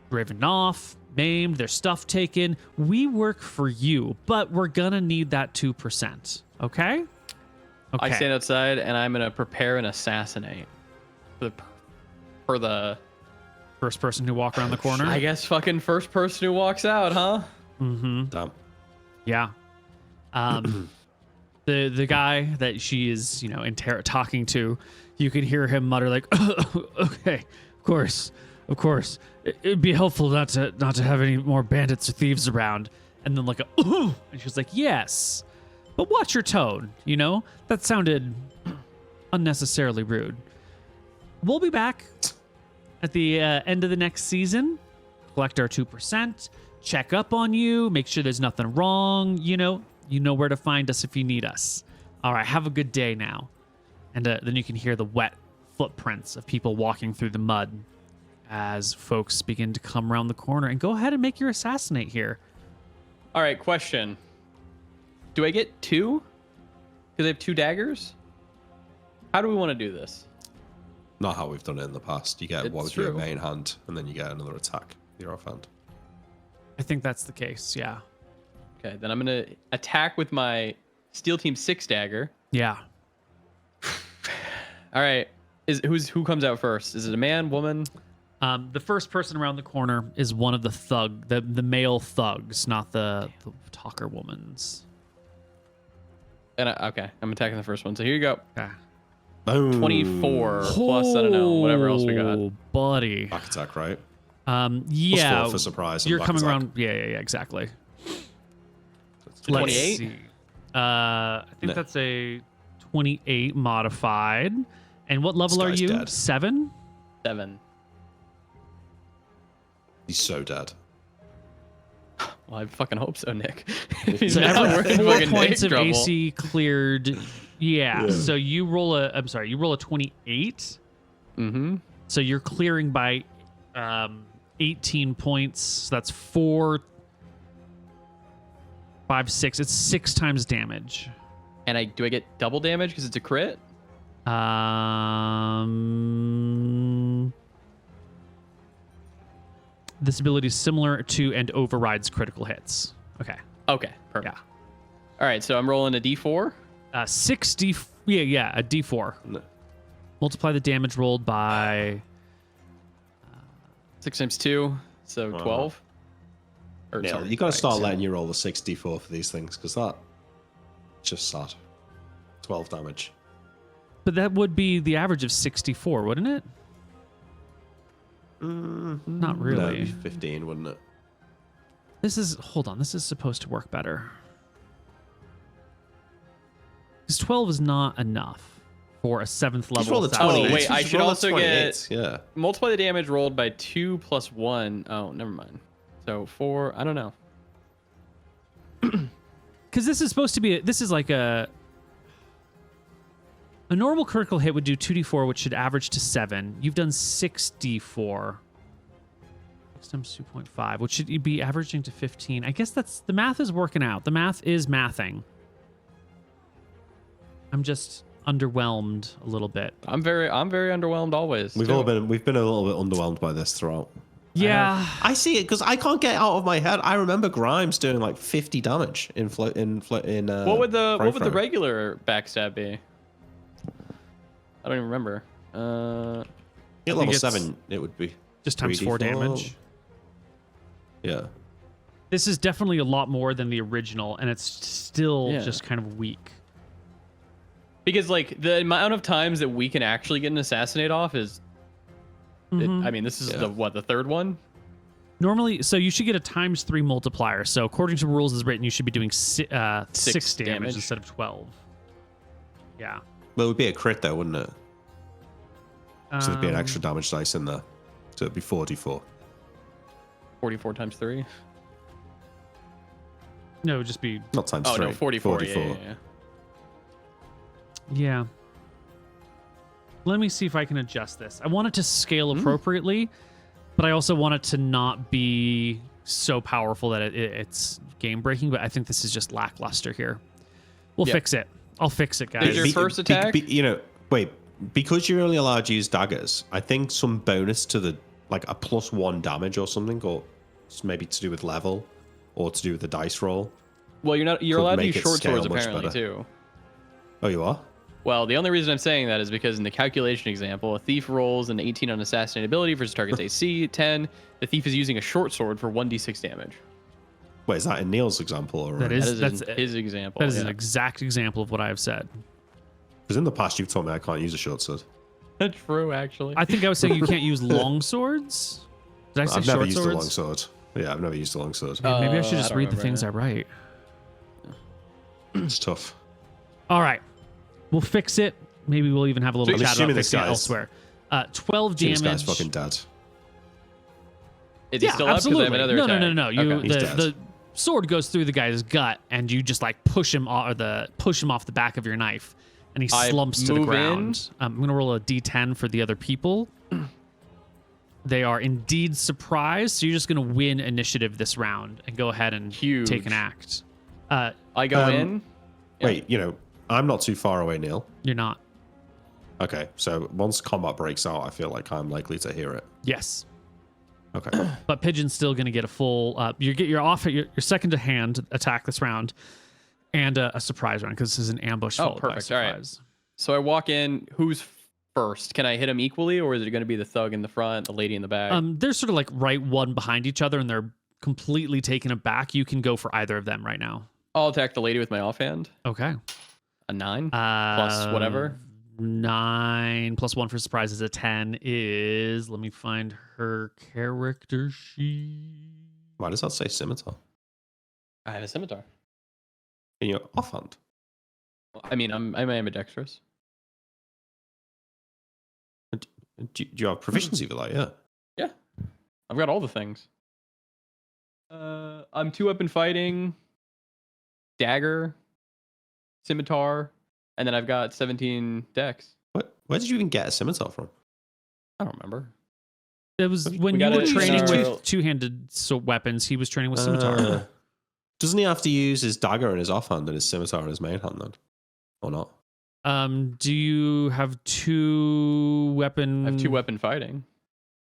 driven off, maimed, their stuff taken. We work for you, but we're gonna need that 2%. Okay? I stand outside and I'm gonna prepare and assassinate. For the First person who walk around the corner. I guess fucking first person who walks out, huh? Mm-hmm. Damn. Yeah. The guy that she is, talking to, you can hear him mutter like, "Okay, of course. It'd be helpful not to have any more bandits or thieves around." And then like and she's like, "Yes, but watch your tone. That sounded unnecessarily rude." We'll be back at the end of the next season. Collect our 2%. Check up on you. Make sure there's nothing wrong. You know where to find us if you need us. All right, have a good day now. And then you can hear the wet footprints of people walking through the mud as folks begin to come around the corner. And go ahead and make your assassinate here. All right, question. Do I get 2? Because I have 2 daggers? How do we want to do this? Not how we've done it in the past. You get It's one with your true. main hand, and then you get another attack with your offhand. I think that's the case, yeah. Okay, then I'm going to attack with my Steel Team 6 dagger. Yeah. All right. Who comes out first? Is it a man, woman? The first person around the corner is one of the male thugs, not the talker womans. And okay, I'm attacking the first one. So here you go. Okay. Boom. 24 plus, I don't know, whatever else we got. Oh, buddy. Back attack, right? Yeah. Plus 4 for surprise. and You're back coming attack. around. Yeah, exactly. That's Let's 28? see. I think No. that's a 28 modified. And what level This are guy's you? dead. 7? 7. He's so dead. Well, I fucking hope so, Nick. So Now we're every in 4 fucking points big of trouble. AC cleared. Yeah. So you roll a 28. Mm-hmm. So you're clearing by 18 points. So that's 4, 5, 6. It's 6 times damage. And do I get double damage because it's a crit? This ability is similar to and overrides critical hits. Okay. Okay, perfect. Yeah. All right, so I'm rolling a d4. 60. Yeah, a D4. No. Multiply the damage rolled by 6 times 2, so Wow. 12. Or, Neil, sorry, you got to start 5, letting you roll the 64 for these things, because that just sad. 12 damage. But that would be the average of 64, wouldn't it? Not really. No, it'd be 15, wouldn't it? Hold on, this is supposed to work better. Because 12 is not enough for a 7th level. roll the assassin. 20. Oh, wait, I Just should roll a also 28, get... Yeah. Multiply the damage rolled by 2 plus 1. Oh, never mind. So 4, I don't know. Because this is supposed to be, this is like a normal critical hit would do 2d4, which should average to 7. You've done 6d4. 6 times 2.5, which should be averaging to 15. I guess the math is working out. The math is mathing. I'm just underwhelmed a little bit. I'm very underwhelmed always. We've too. been a little bit underwhelmed by this throughout. Yeah. I see it because I can't get it out of my head. I remember Grimes doing like 50 damage in What would the Frame. regular backstab be? I don't even remember. At level it's 7, it would be Just times 4 3d4. damage. Yeah. This is definitely a lot more than the original, and it's still Yeah. just kind of weak. Because like the amount of times that we can actually get an assassinate off is, I mean, this is Yeah. the third one. Normally, so you should get a ×3 multiplier. So according to rules as written, you should be doing 6 damage damage. instead of 12. Yeah. Well, it would be a crit though, wouldn't it? So there'd be an Um, extra damage dice in there. So it'd be 44. 44 times 3. No, it would just be Not times Oh 3. no, 44. Yeah. yeah. Let me see if I can adjust this. I want it to scale appropriately, but I also want it to not be so powerful that it's game breaking. But I think this is just lackluster here. We'll Yep. fix it. I'll fix it, guys. Is your first attack? Wait, because you're only allowed to use daggers, I think some bonus to the, like a +1 damage or something, or It's maybe to do with level or to do with the dice roll. Well, you're Could allowed to make use it short scale swords much apparently better. too. Oh, you are? Well, the only reason I'm saying that is because in the calculation example, a thief rolls an 18 on assassinability versus target's AC 10. The thief is using a short sword for 1d6 damage. Wait, is that in Neil's example? Or That is- That is that's in his example. That is yeah. an exact example of what I have said. Because in the past you've told me I can't use a short sword. True, actually. I think I was saying you can't use long swords. Did I say I've never short used swords? a long sword. Yeah, I've never used a long sword. Maybe I should I just don't read the remember things that. I write. It's tough. All right, we'll fix it. Maybe we'll even have a little I'm chat about assuming this fixing it guy's- elsewhere. 12 This damage. guy's fucking dead. Is he Yeah, still up? 'Cause I have absolutely. another No, attack. no. You Okay. He's dead. the sword goes through the guy's gut, and you just like push him off the back of your knife, and he I slumps to the move in. ground. I'm gonna roll a d10 for the other people. They are indeed surprised, so you're just gonna win initiative this round and go ahead and Huge. take an act. I go in. Yeah. Wait, I'm not too far away, Neil. You're not. Okay, so once combat breaks out, I feel like I'm likely to hear it. Yes. Okay. But Pigeon's still going to get a full. You get your second to hand attack this round, and a surprise round because this is an ambush. Oh, followed by a perfect. All right. surprise. So I walk in. Who's first? Can I hit them equally, or is it going to be the thug in the front, the lady in the back? They're sort of like right one behind each other, and they're completely taken aback. You can go for either of them right now. I'll attack the lady with my offhand. Okay. A 9 plus whatever. 9 plus 1 for surprise is a 10. Let me find her character sheet. Why does that say scimitar? I have a scimitar. In your offhand? I mean, I'm ambidextrous. Do you have proficiency for that? Yeah. Yeah, I've got all the things. I'm 2-weapon fighting, dagger, scimitar, and then I've got 17 dex. Where did you even get a scimitar from? I don't remember. It was We when you got were it in training our- with two-handed weapons. He was training with scimitar. Doesn't he have to use his dagger in his offhand and his scimitar in his main hand then? Or not? Do you have two weapon? I have 2-weapon fighting.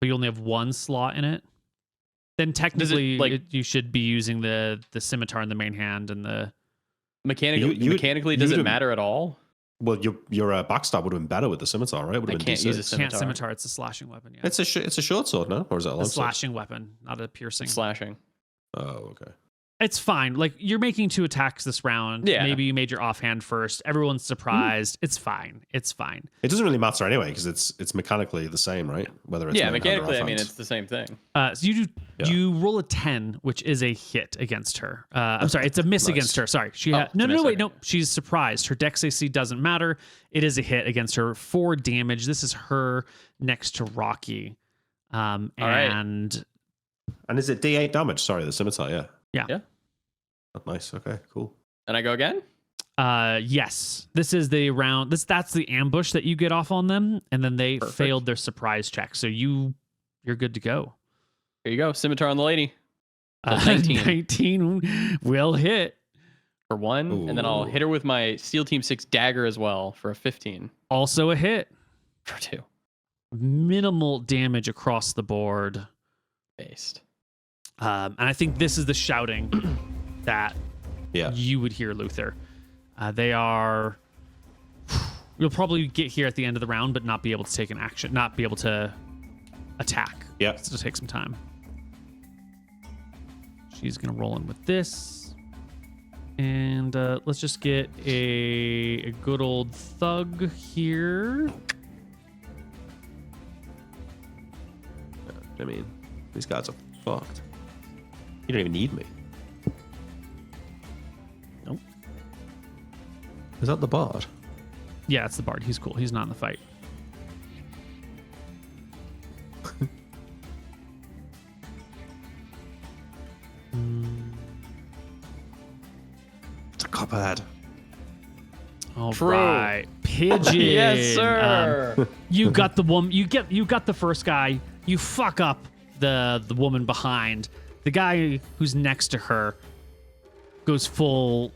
but you only have one slot in it. Then technically, like- you should be using the scimitar in the main hand and the. Mechanically, does it wouldn't- matter at all? Well, your backstab would have been better with the scimitar, right? Would I have been can't use a D6. Can't Scimitar. scimitar. It's a slashing weapon. Yeah, It's a short sword, no? Or is it a a long sword? slashing weapon, not a piercing. Slashing. Oh, okay. It's fine. Like you're making 2 attacks this round. Yeah. Maybe you made your offhand first. Everyone's surprised. It's fine. It's fine. It doesn't really matter anyway because it's mechanically the same, right? Whether it's Yeah, main hand or mechanically, I mean, offhand. it's the same thing. So you roll a 10, which is a hit against her. I'm sorry, it's a miss Nice. against her. Sorry, she Oh, had it's a no, miss, wait, okay. no. She's surprised. Her Dex AC doesn't matter. It is a hit against her. 4 damage. This is her next to Rocky. right. And And is it D8 damage? Sorry, the scimitar, yeah. Yeah. Oh, nice. Okay, cool. And I go again? yes, this is the round. That's the ambush that you get off on them, and then they Perfect. failed their surprise check. So you're good to go. Here you go. Scimitar on the lady. So 19. 19 will hit. For 1. And then I'll Ooh. hit her with my Steel Team 6 dagger as well for a 15. Also a hit. For 2. Minimal damage across the board. Based. And I think this is the shouting that Yeah. you would hear, Luther. They are. You'll probably get here at the end of the round, but not be able to take an action, not be able to attack. Yeah. It's going to take some time. She's going to roll in with this. And let's just get a good old thug here. I mean, these guys are fucked. You don't even need me. Nope. Is that the bard? Yeah, it's the bard. He's cool. He's not in the fight. It's a copperhead. All True. right, Pigeon. Yes, sir. You got the woman. You got the first guy. You fuck up the woman behind. The guy who's next to her goes full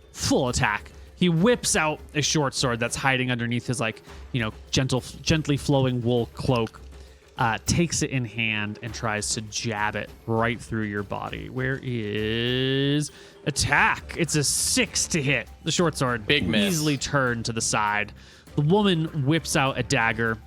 attack. He whips out a short sword that's hiding underneath his gently flowing wool cloak. takes it in hand and tries to jab it right through your body. Where is attack? It's a 6 to hit. The short sword Big miss. easily turned to the side. The woman whips out a dagger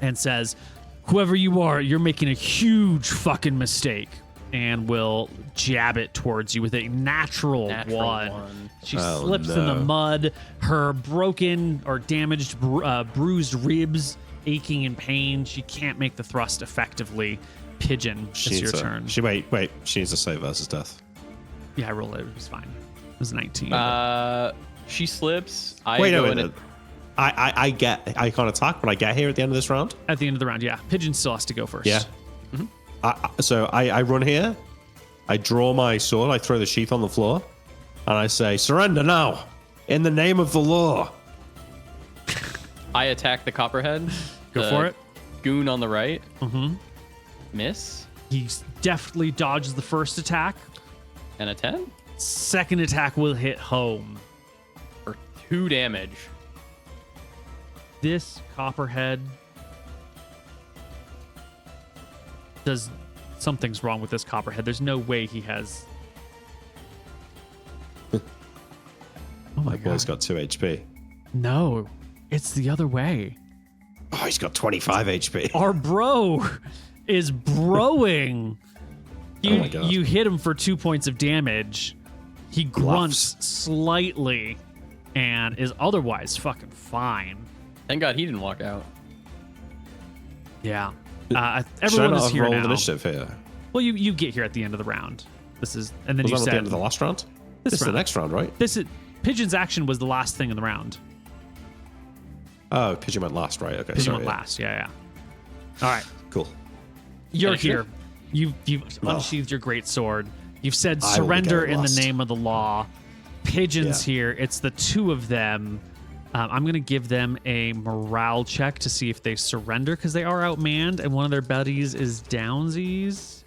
and says, "Whoever you are, you're making a huge fucking mistake," and will jab it towards you with a natural one. She slips in the mud. Her broken or damaged, bruised ribs aching in pain. She can't make the thrust effectively. Pigeon, it's your turn. Wait. She needs to save versus death. Yeah, I rolled it. It was fine. It was 19. She slips. I can't attack, but I get here at the end of this round. At the end of the round, yeah. Pigeon still has to go first. Yeah. So I run here. I draw my sword. I throw the sheath on the floor, and I say, "Surrender now, in the name of the law." I attack the copperhead. Go for it. Goon on the right. Mm-hmm. Miss. He deftly dodges the first attack. And a 10? Second attack will hit home. For 2 damage. This copperhead does... Something's wrong with this copperhead. There's no way he has... Oh my God. Boy's got 2 HP. No, it's the other way. Oh, he's got 25 HP. Our bro is broing. Oh my God. You hit him for 2 points of damage. He grunts slightly and is otherwise fucking fine. Thank God he didn't walk out. Yeah. Should Everyone I is not here roll now. initiative here? Well, you get here at the end of the round. This is, and then Was you that at said the end of the last round? This is the round. next round, right? This is Pigeon's action was the last thing in the round. Oh, Pigeon went last, right? Okay, Pigeon sorry. went last. Yeah. All right. Cool. You're Initiative? here. You've unsheathed your great sword. You've said I will surrender get in the lost. name of the law. Pigeon's here. It's the 2 of them. I'm going to give them a morale check to see if they surrender because they are outmanned and one of their buddies is downsies.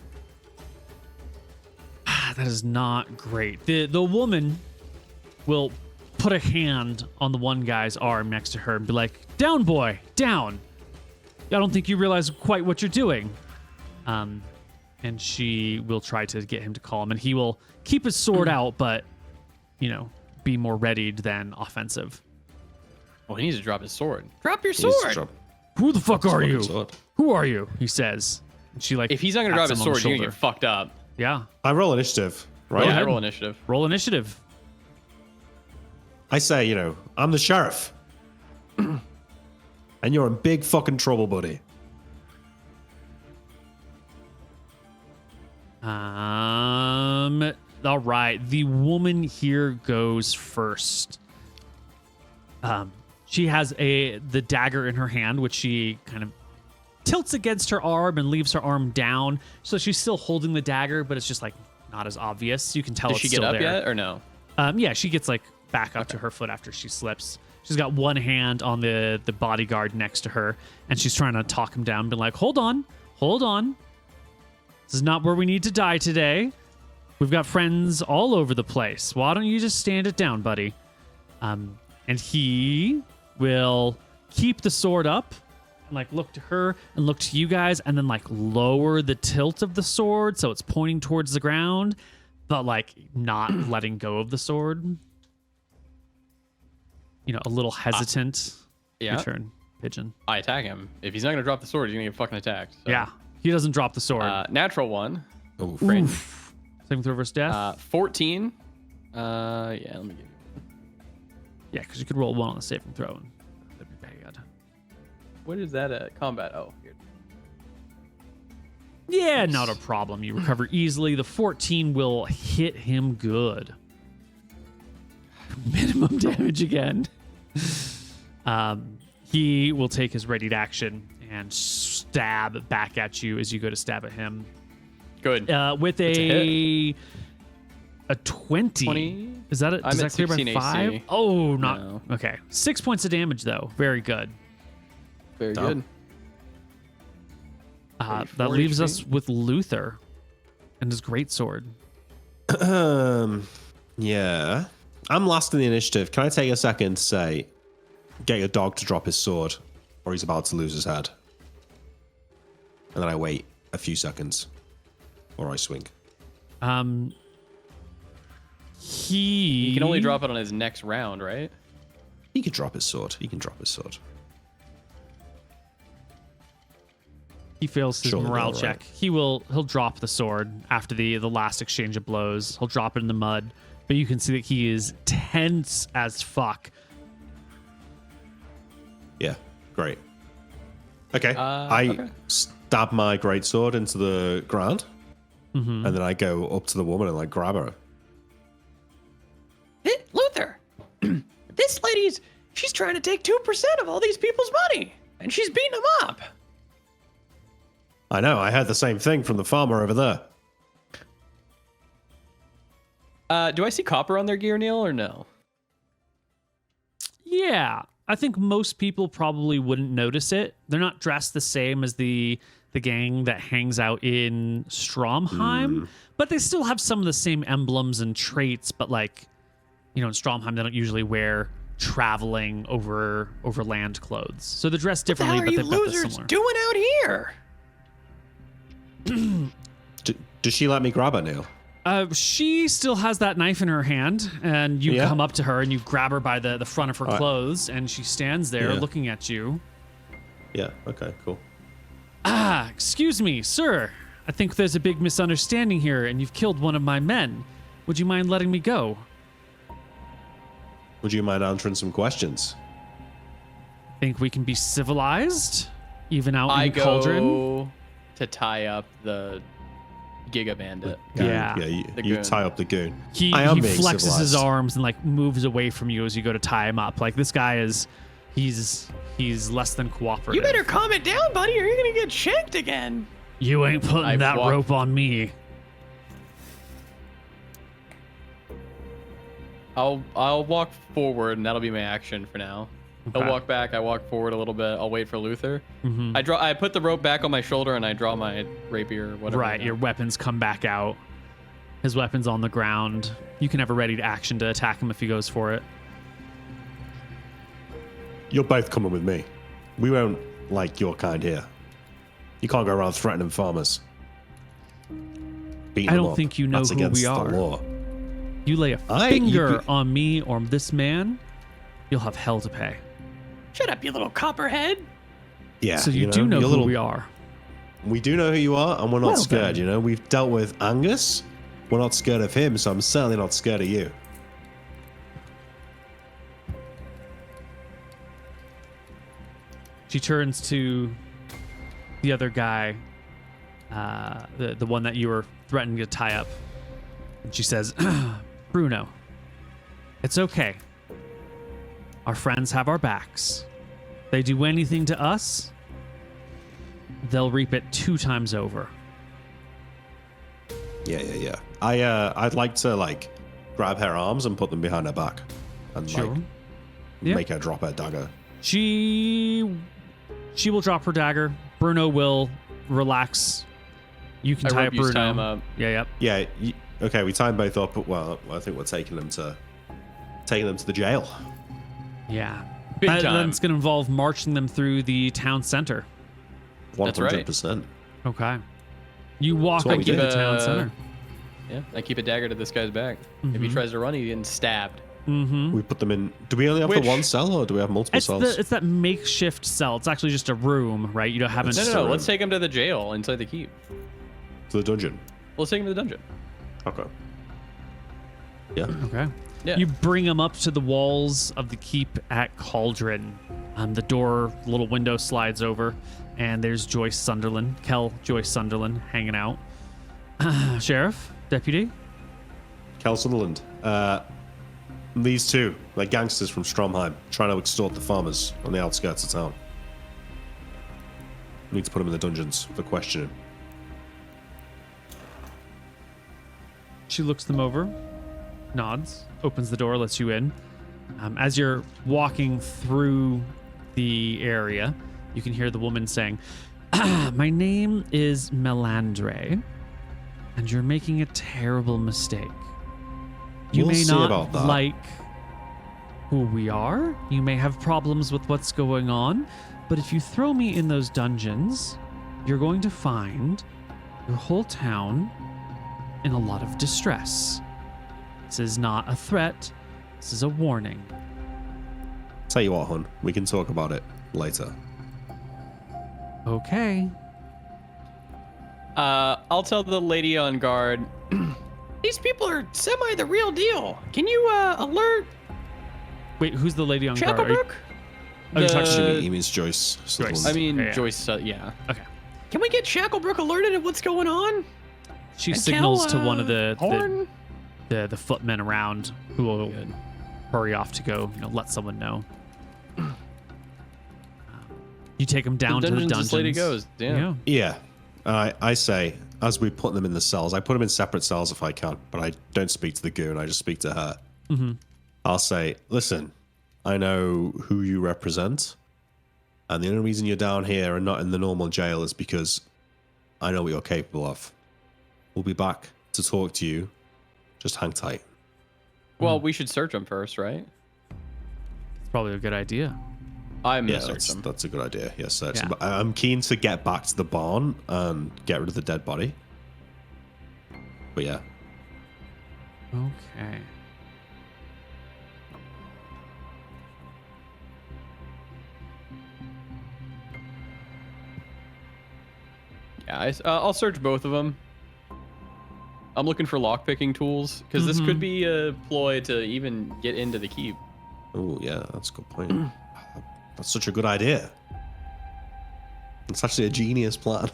That is not great. The woman will put a hand on the one guy's arm next to her and be like, "Down, boy, down. I don't think you realize quite what you're doing." And she will try to get him to calm, and he will keep his sword out, but, be more readied than offensive. Well, he needs to drop his sword. Drop your He needs to sword. drop "Who the fuck his are fucking you? sword. Who are you?" he says. And she If he's not going to drop pats his him on the sword, you're going shoulder. to get fucked up. Yeah. I roll initiative, right? Yeah, I ahead. roll initiative. Roll initiative. I say, I'm the sheriff. And you're in big fucking trouble, buddy. All right. The woman here goes first. She has the dagger in her hand, which she kind of tilts against her arm and leaves her arm down. So she's still holding the dagger, but it's just like not as obvious. You can tell Does it's she get still up there. yet or no? Yeah, she gets like back up to her foot after she slips. She's got one hand on the bodyguard next to her, and she's trying to talk him down, being like, hold on. This is not where we need to die today. We've got friends all over the place. Why don't you just stand it down, buddy? And he will keep the sword up and like look to her and look to you guys and then like lower the tilt of the sword so it's pointing towards the ground, but like not letting go of the sword. A little hesitant. Yeah. Your turn, Pigeon. I attack him. If he's not going to drop the sword, he's going to get fucking attacked. So. Yeah. He doesn't drop the sword. Natural 1. Oof. Great. Saving throw versus death. 14. Yeah, let me give you. Yeah, because you could roll 1 on the saving throw. And that'd be bad. What is that at combat? Oh, here. Yeah, not a problem. You recover easily. The 14 will hit him good. Minimum damage again. He will take his readied action and stab back at you as you go to stab at him. Good. With a 20. 20? Is that it? I'm Does at that clear by 16 5? AC. Oh, not No. okay. 6 points of damage though. Very good. Very Dumb. good. That 34 leaves HP. us with Luther and his greatsword. Yeah. I'm last in the initiative. Can I take a second to say, get your dog to drop his sword, or he's about to lose his head? and then I wait a few seconds, or I swing. He can only drop it on his next round, right? He can drop his sword. He can drop his sword. He fails his Surely morale they're check. right. He'll drop the sword after the last exchange of blows. He'll drop it in the mud, but you can see that he is tense as fuck. Yeah, great. Okay, I okay. stab my greatsword into the ground, and then I go up to the woman and like grab her. Luther, this she's trying to take 2% of all these people's money, and she's beating them up. I know. I heard the same thing from the farmer over there. Do I see copper on their gear, Neil, or no? Yeah, I think most people probably wouldn't notice it. They're not dressed the same as the gang that hangs out in Stromheim, but they still have some of the same emblems and traits. But like, in Stromheim, they don't usually wear traveling overland clothes, so they're dressed What the differently. hell are But you they've got this losers similar. doing out here? Does she let me grab her, Neil? She still has that knife in her hand, and you Yeah. come up to her and you grab her by the front of her clothes, and she stands there Yeah. looking at you. Yeah. Okay. Cool. Excuse me, sir. I think there's a big misunderstanding here, and you've killed one of my men. Would you mind letting me go? Would you mind answering some questions? Think we can be civilized, even out I in go Cauldron? to tie up the Giga Bandit. Yeah. Yeah. The You goon. tie up the goon. He I am he being flexes his civilized. arms and like moves away from you as you go to tie him up. Like this guy he's less than cooperative. You better calm it down, buddy, or you're gonna get shanked again. You ain't putting I've that walked- rope on me. I'll walk forward, and that'll be my action for now. Okay. He'll walk back. I walk forward a little bit. I'll wait for Luther. Mhm. I put the rope back on my shoulder, and I draw my rapier or whatever. Right, your weapons come back out. His weapon's on the ground. You can have a ready to action to attack him if he goes for it. You're both coming with me. We won't like your kind here. You can't go around threatening farmers. Beating I them don't up. think you know That's who against we the are. law. You lay a you'd finger be- on me or this man, you'll have hell to pay. Shut up, you little copperhead. Yeah. So you do know you're who little- we are. We do know who you are, and we're not Well, scared. then. We've dealt with Angus. We're not scared of him, so I'm certainly not scared of you. She turns to the other guy, the one that you were threatening to tie up. And she says, Bruno, it's okay. Our friends have our backs. They do anything to us, they'll reap it 2 times over. Yeah. I'd like to grab her arms and put them behind her back, and Sure. Yeah. make her drop her dagger. She will drop her dagger. Bruno will relax. You can I tie rope up use Bruno. tie him up. Yeah, yep. Yeah. Okay. We tie them both up. But, well, I think we're taking them to the jail. Yeah. Big Then time. it's going to involve marching them through the town center. That's right. 100%. Okay. You walk That's what into we the did. town center. Yeah, I keep a dagger to this guy's back. If he tries to run, he's getting stabbed. We put them in. Do we only have Which- the one cell, or do we have multiple cells? It's that makeshift cell. It's actually just a room, right? You don't have It's an No, just no, a no. Let's room. take him to the jail inside the keep. To the dungeon. Let's take him to the dungeon. Okay. Yeah. Okay. Yeah. You bring him up to the walls of the keep at Cauldron. The door, little window slides over, and there's Joyce Sunderland, Joyce Sunderland, hanging out. Sheriff, deputy. Kel Sunderland. These two, they're gangsters from Stromheim, trying to extort the farmers on the outskirts of town. We need to put them in the dungeons for questioning. She looks them over, nods, opens the door, lets you in. As you're walking through the area, you can hear the woman saying, my name is Melandre, and you're making a terrible mistake. You We'll may see not about that. like who we are. You may have problems with what's going on. But if you throw me in those dungeons, you're going to find your whole town in a lot of distress. This is not a threat. This is a warning. Tell you what, hon, we can talk about it later. Okay. I'll tell the lady on guard. These people are semi the real deal. Can you alert Wait, who's the lady on guard? Are you- Shacklebrook? Oh, you're talking to He means Joyce. Sutherland. I mean, Yeah. Joyce, yeah. Okay. Can we get Shacklebrook alerted at what's going on? She And signals tell, to one of Horn? the footmen around who will Good. hurry off to go, let someone know. You take them down to the dungeons. This lady goes. Yeah. Yeah. I say, as we put them in the cells, I put them in separate cells if I can, but I don't speak to the goon. I just speak to her. Mm-hmm. I'll say, listen, I know who you represent, and the only reason you're down here and not in the normal jail is because I know what you're capable of. We'll be back to talk to you. Just hang tight. Well, we should search them first, right? It's probably a good idea. I'm Yeah, gonna search them. that's a good idea. Yes, search them. Yeah. But I'm keen to get back to the barn and get rid of the dead body. But yeah. Okay. Yeah, I'll search both of them. I'm looking for lockpicking tools because this could be a ploy to even get into the keep. Oh, yeah, that's a good point. That's such a good idea. It's actually a genius plan.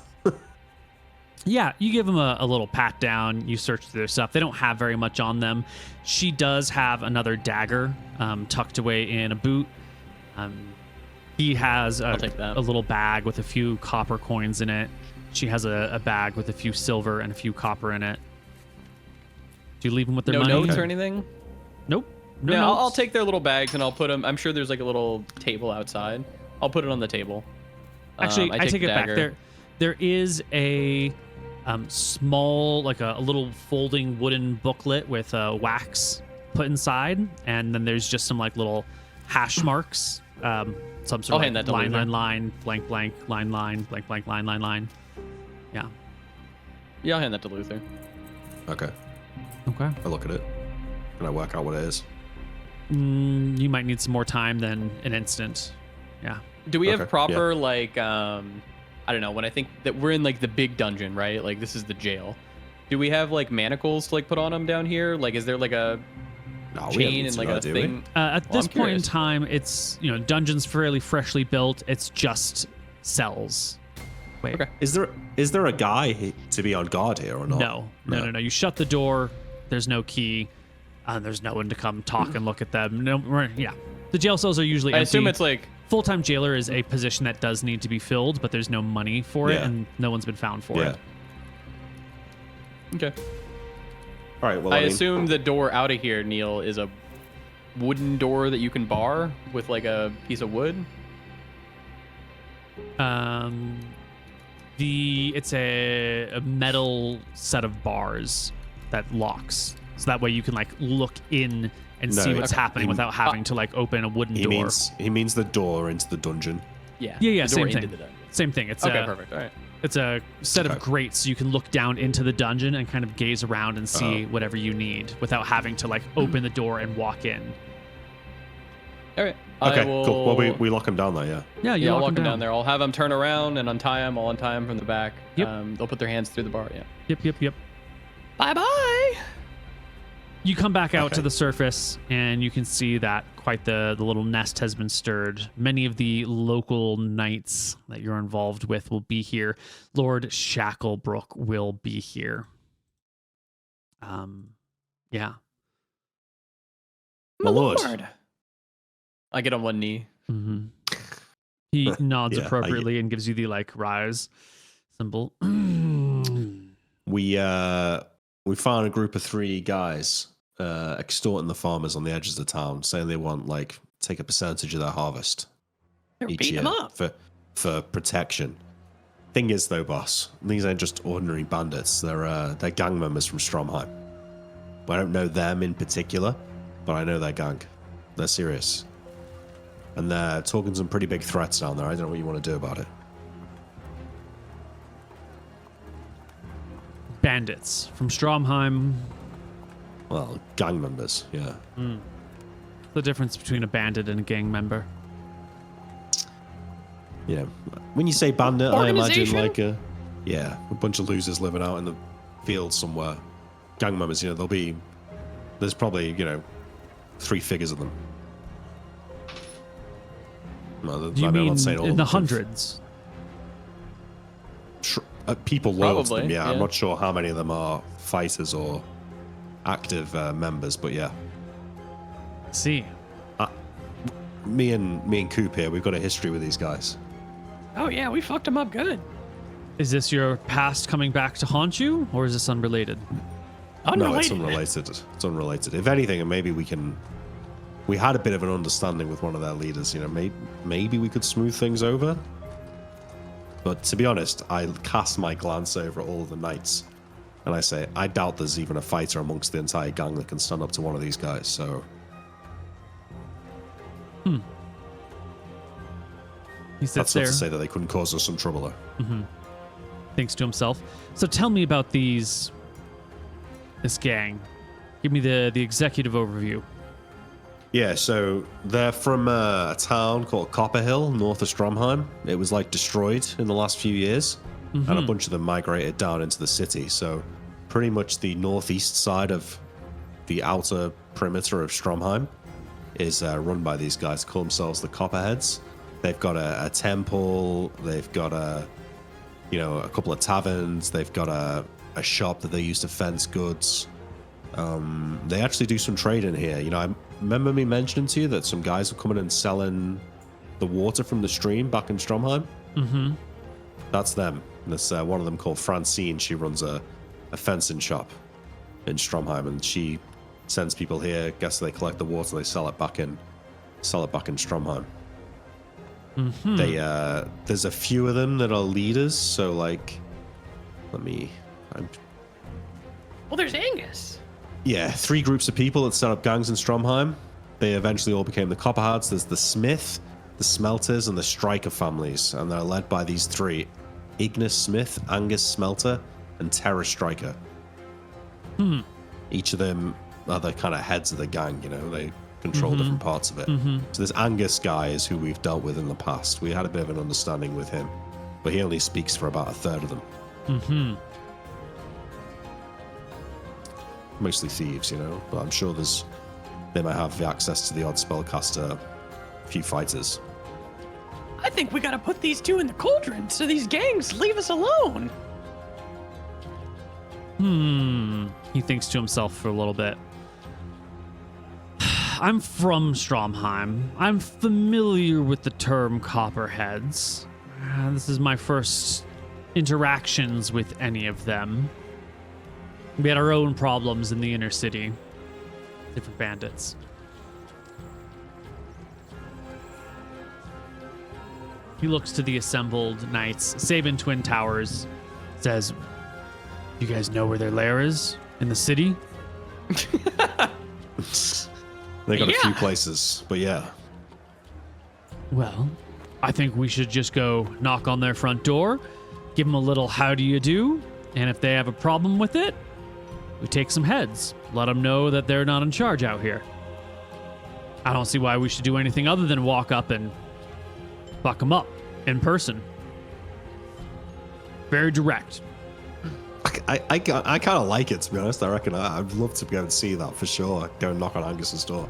Yeah, you give them a little pat down. You search through their stuff. They don't have very much on them. She does have another dagger tucked away in a boot. He has I'll take that. a little bag with a few copper coins in it. She has a bag with a few silver and a few copper in it. Do you leave them with their No money? notes or anything? Nope. No No, notes. I'll take their little bags and I'll put them. I'm sure there's like a little table outside. I'll put it on the table. Actually, I take the it back. dagger. There is a small, like a little folding wooden booklet with wax put inside, and then there's just some like little hash marks. Some sort I'll of hand like that to line, Luther. line, line, blank, blank, line, line, blank, blank, line, line, line. Yeah. Yeah, I'll hand that to Luther. Okay, Okay. I look at it. And I work out what it is. You might need some more time than an instant. Yeah. Do we have Okay, proper like I don't know, when I think that we're in like the big dungeon, right? Like this is the jail. Do we have like manacles to like put on them down here? Like is there like a No, we chain haven't and seen like that, a do we? thing? At Well, this I'm point in curious. time, it's, dungeon's fairly freshly built. It's just cells. Wait. Okay. Is there a guy to be on guard here or not? No. You shut the door. There's no key. There's no one to come talk and look at them. Yeah. The jail cells are usually I empty. assume it's like Full-time jailer is a position that does need to be filled, but there's no money for it, Yeah. and no one's been found for Yeah. it. okay. All right. Well, I I mean, assume the door out of here, Neil, is a wooden door that you can bar with like a piece of wood. It's a metal set of bars that locks, so that way you can like look in and No, see what's okay. happening without having to like open a wooden he door. means the door into the dungeon. Yeah. Yeah, the door same into thing. the dungeon. Same thing. It's Okay, perfect. All right. It's a set of Okay. grates, so you can look down into the dungeon and kind of gaze around and see Oh. whatever you need without having to like open the door and walk in. All right. Okay, I will, cool. Well, we lock him down there. Yeah. Yeah, you Yeah, I'll lock walk them them down there. I'll have them turn around and untie them. I'll untie them from the back. Yep. They'll put their hands through the bar. Yeah. Yep. Bye bye. You come back out to Okay. the surface, and you can see that quite the little nest has been stirred. Many of the local knights that you're involved with will be here. Lord Shacklebrook will be here. Yeah. My lord. I get on one knee. hmm He nods Yeah, I appropriately and gives you the like rise symbol. We found a group of 3 guys extorting the farmers on the edges of the town, saying they want like take a percentage of their harvest They're each beating year them up. for protection. Thing is, though, boss, these ain't just ordinary bandits. They're gang members from Stromheim. I don't know them in particular, but I know their gang. They're serious, and they're talking some pretty big threats down there. I don't know what you want to do about it. bandits from Stromheim. Well, gang members, yeah. The difference between a bandit and a gang member. Yeah. When you say bandit, I imagine Organization? like a bunch of losers living out in the field somewhere. Gang members, there's probably, 3 figures of them. Well, Do you I'm mean not saying all in of the them. hundreds? People loyal to them, Probably, yeah. yeah. I'm not sure how many of them are fighters or active members, but yeah. See. Me and Coop here, we've got a history with these guys. Oh yeah, we fucked him up good. Is this your past coming back to haunt you, or is this unrelated? No, it's Unrelated. unrelated. It's unrelated. If anything, and maybe we had a bit of an understanding with one of their leaders, maybe we could smooth things over. But to be honest, I cast my glance over all of the knights, and I say, I doubt there's even a fighter amongst the entire gang that can stand up to one of these guys, so... He sits That's not there, to say that they couldn't cause us some trouble, though. thinks to himself. So tell me about this gang. Give me the executive overview. Yeah, so they're from a town called Copperhill, north of Stromheim. It was destroyed in the last few years, and a bunch of them migrated down into the city. So pretty much the northeast side of the outer perimeter of Stromheim is run by these guys. They call themselves the Copperheads. They've got a temple. They've got a couple of taverns. They've got a shop that they use to fence goods. They actually do some trade in here. I remember me mentioning to you that some guys were coming and selling the water from the stream back in Stromheim. Mm-hmm. That's them. There's one of them called Francine. She runs a fencing shop in Stromheim, and she sends people here. Guess they collect the water, they sell it back in Stromheim. Mm-hmm. There's a few of them that are leaders. So Well, there's Angus. yeah, 3 groups of people that set up gangs in Stromheim. They eventually all became the Copperheads. There's the Smith, the Smelters, and the Striker families, and they're led by these 3: Ignis Smith, Angus Smelter, and Terror Striker. Each of them are the kind of heads of the gang. They control different parts of it. So this Angus guy is who we've dealt with in the past. We had a bit of an understanding with him, but he only speaks for about a third of them. Mm-hmm. Mostly thieves, but I'm sure they might have the access to the odd spellcaster, a few fighters. I think we gotta put these 2 in the cauldron so these gangs leave us alone. He thinks to himself for a little bit. I'm from Stromheim. I'm familiar with the term Copperheads. This is my first interactions with any of them. We had our own problems in the inner city. Different bandits. He looks to the assembled knights. Sabin Twin Towers says, "You guys know where their lair is? In the city?" They got a few Yeah. places, but yeah. Well, I think we should just go knock on their front door, give them a little how do you do, and if they have a problem with it, we take some heads. Let them know that they're not in charge out here. I don't see why we should do anything other than walk up and fuck them up in person. Very direct. I kind of like it, to be honest. I reckon I'd love to be able to see that for sure. Go and knock on Angus's door.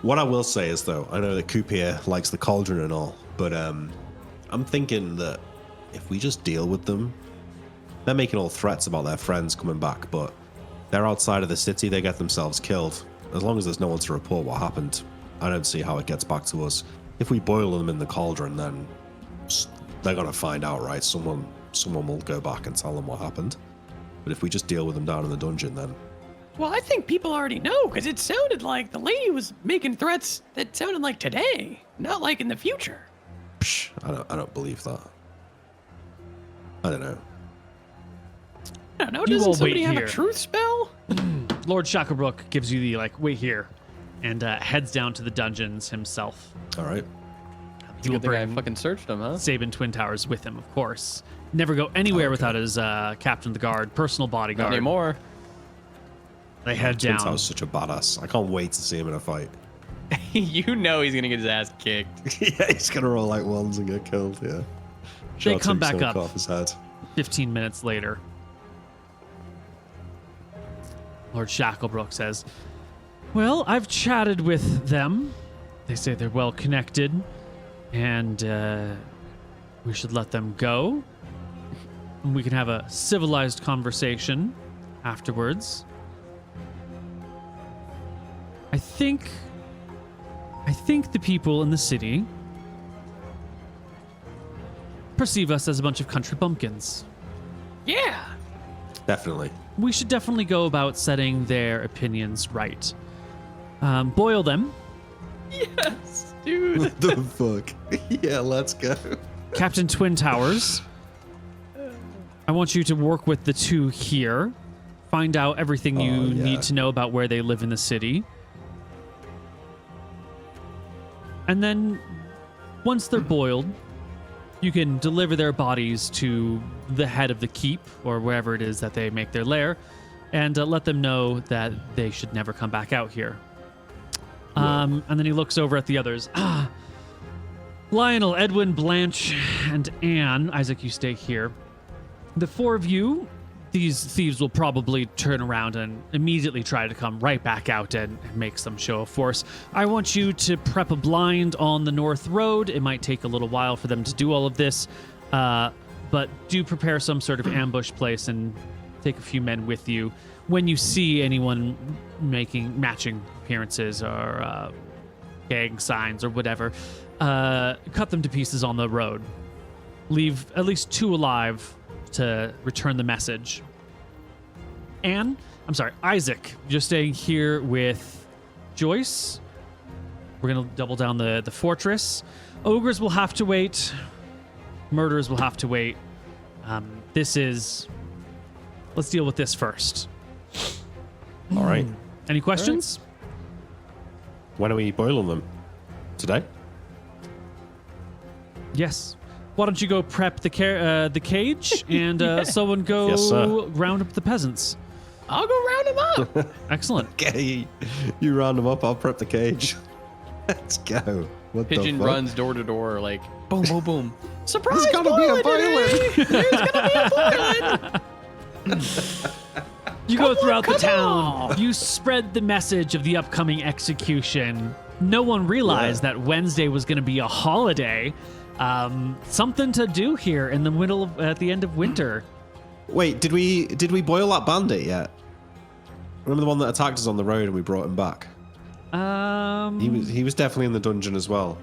What I will say is, though, I know that Coop here likes the cauldron and all, but I'm thinking that if we just deal with them, they're making all threats about their friends coming back, but they're outside of the city, they get themselves killed. As long as there's no one to report what happened, I don't see how it gets back to us. If we boil them in the cauldron, then they're going to find out, right? Someone will go back and tell them what happened. But if we just deal with them down in the dungeon, then... Well, I think people already know, because it sounded like the lady was making threats that sounded like today, not like in the future. Psh, I don't believe that. I don't know. I don't know, You all doesn't somebody wait have here. a truth spell? Lord Shacklebrook gives you the, wait here, and heads down to the dungeons himself. All right. He will Good thing I bring fucking searched him, huh? Sabin Twin Towers with him, of course. Never go anywhere without his captain of the guard, personal Not bodyguard. anymore. They head Twin down. Tower's such a badass. I can't wait to see him in a fight. You know he's gonna get his ass kicked. Yeah, he's gonna roll like ones and get killed. Yeah. They Shot come him, back silk up. off his head. 15 minutes later, Lord Shacklebrook says, well, I've chatted with them. They say they're well connected, and we should let them go. And we can have a civilized conversation afterwards. I think the people in the city perceive us as a bunch of country bumpkins. Yeah. Definitely. We should definitely go about setting their opinions right. Boil them. Yes, dude. What the fuck? Yeah, let's go. Captain Twin Towers, I want you to work with the two here. Find out everything you yeah. need to know about where they live in the city. And then, once they're boiled, you can deliver their bodies to the head of the keep, or wherever it is that they make their lair, and let them know that they should never come back out here. And then he looks over at the others. Lionel, Edwin, Blanche, and Anne. Isaac, you stay here. The four of you, these thieves will probably turn around and immediately try to come right back out and make some show of force. I want you to prep a blind on the North Road. It might take a little while for them to do all of this, but do prepare some sort of ambush place and take a few men with you. When you see anyone making matching appearances or gang signs or whatever, cut them to pieces on the road. Leave at least two alive to return the message. Isaac, you're staying here with Joyce. We're going to double down the fortress. Ogres will have to wait. Murderers will have to wait. Let's deal with this first. All right. Any questions? When are we boiling them? Today? Yes. Why don't you go prep the cage and someone go Yes, sir. round up the peasants? I'll go round him up. Excellent. Okay. You round them up, I'll prep the cage. Let's go. What Pigeon the fuck? runs door to door, like boom, boom, boom. Surprise! There's gotta be a boiling boiling. There's gonna be a boiling. You go throughout the come town. on. You spread the message of the upcoming execution. No one realized that Wednesday was going to be a holiday. Something to do here in the middle of, at the end of winter. Wait, did we boil that bandit yet? Remember the one that attacked us on the road and we brought him back? He was definitely in the dungeon as well.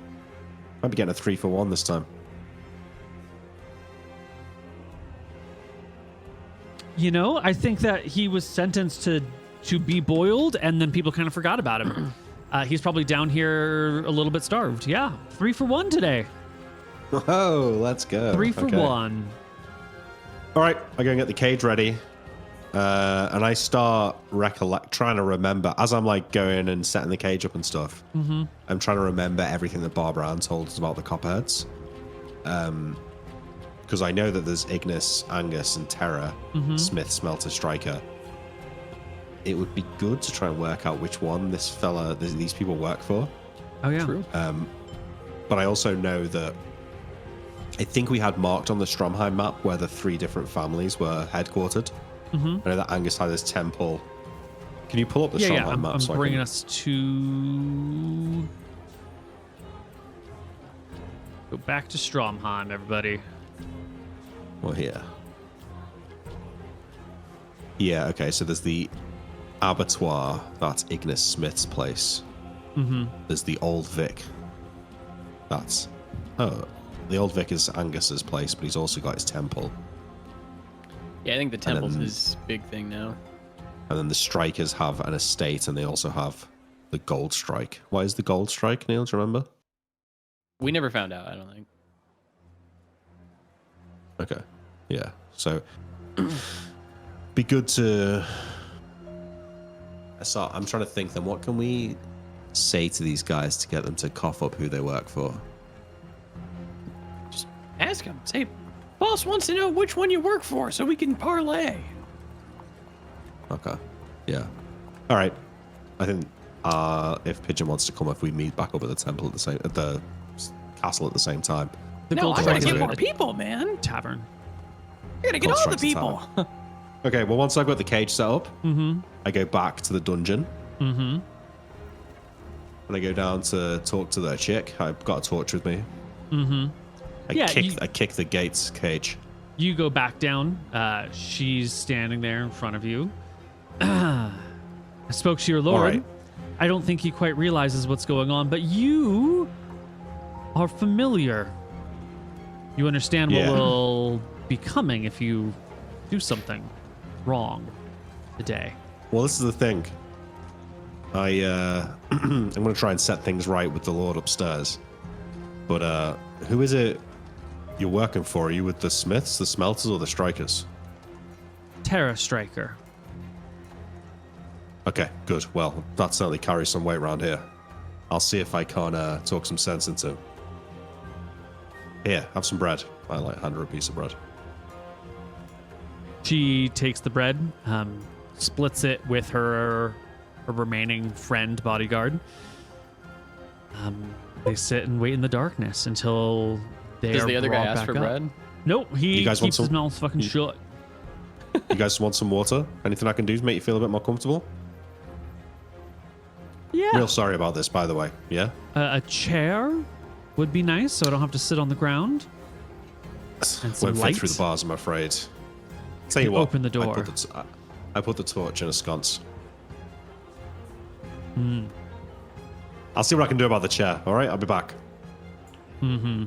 Might be getting a 3-for-1 this time. You know, I think that he was sentenced to be boiled, and then people kind of forgot about him. He's probably down here a little bit starved. Yeah, 3-for-1 today. Oh, let's go. 3-for-1. All right, I go and get the cage ready. And I start trying to remember as I'm like going and setting the cage up and stuff. Mm-hmm. I'm trying to remember everything that Barbara Ann told us about the copperheads. Because I know that there's Ignis, Angus, and Terra, Smith, Smelter, Striker. It would be good to try and work out which one these people work for. Oh, yeah. True. But I also know that I think we had marked on the Stromheim map where the 3 different families were headquartered. I know that Angus had his temple. Can you pull up the Stromheim map? I'm bringing us to... Go back to Stromheim, everybody. Well, here. Yeah, okay, so there's the abattoir. That's Ignis Smith's place. There's the Old Vic. That's... Oh, the Old Vic is Angus's place, but he's also got his temple. Yeah, I think the temple's then- his big thing now. And then the Strikers have an estate, and they also have the Gold Strike. Why is the Gold Strike, Neil? Do you remember? We never found out, I don't think. Okay. Yeah. So, be good to... I'm trying to think then, what can we say to these guys to get them to cough up who they work for? Ask him. Say, boss wants to know which one you work for so we can parlay. Okay. Yeah. All right. I think if Pigeon wants to come, if we meet back up at the temple at the castle at the same time. The No, gold I gotta strike get more is people, man. a tavern. I gotta get Gold all the strike's a people. Okay. Well, once I've got the cage set up, I go back to the dungeon. Mm-hmm. And I go down to talk to that chick. I've got a torch with me. Mm-hmm. I kick the gates cage. You go back down. She's standing there in front of you. I spoke to your lord. All right. I don't think he quite realizes what's going on, but you are familiar. You understand what Yeah. will be coming if you do something wrong today. Well, this is the thing. I'm going to try and set things right with the Lord upstairs. But who is it you're working for? Are you with the Smiths, the Smelters, or the Strikers? Terra Striker. Okay, good. Well, that certainly carries some weight around here. I'll see if I can talk some sense into him. Here, have some bread. I hand her a piece of bread. She takes the bread, splits it with her remaining friend bodyguard. They sit and wait in the darkness until they Does are the other guy brought ask back for up. bread? Nope, he You guys want keeps his some? mouth fucking shut. You guys want some water? Anything I can do to make you feel a bit more comfortable? Yeah, Real sorry about this, by the way. Yeah? a chair would be nice, so I don't have to sit on the ground. And some Won't fit through light. the bars, I'm afraid. Tell you You what. open the door. I put the torch in a sconce. Hmm. I'll see what I can do about the chair. All right, I'll be back. Mm-hmm.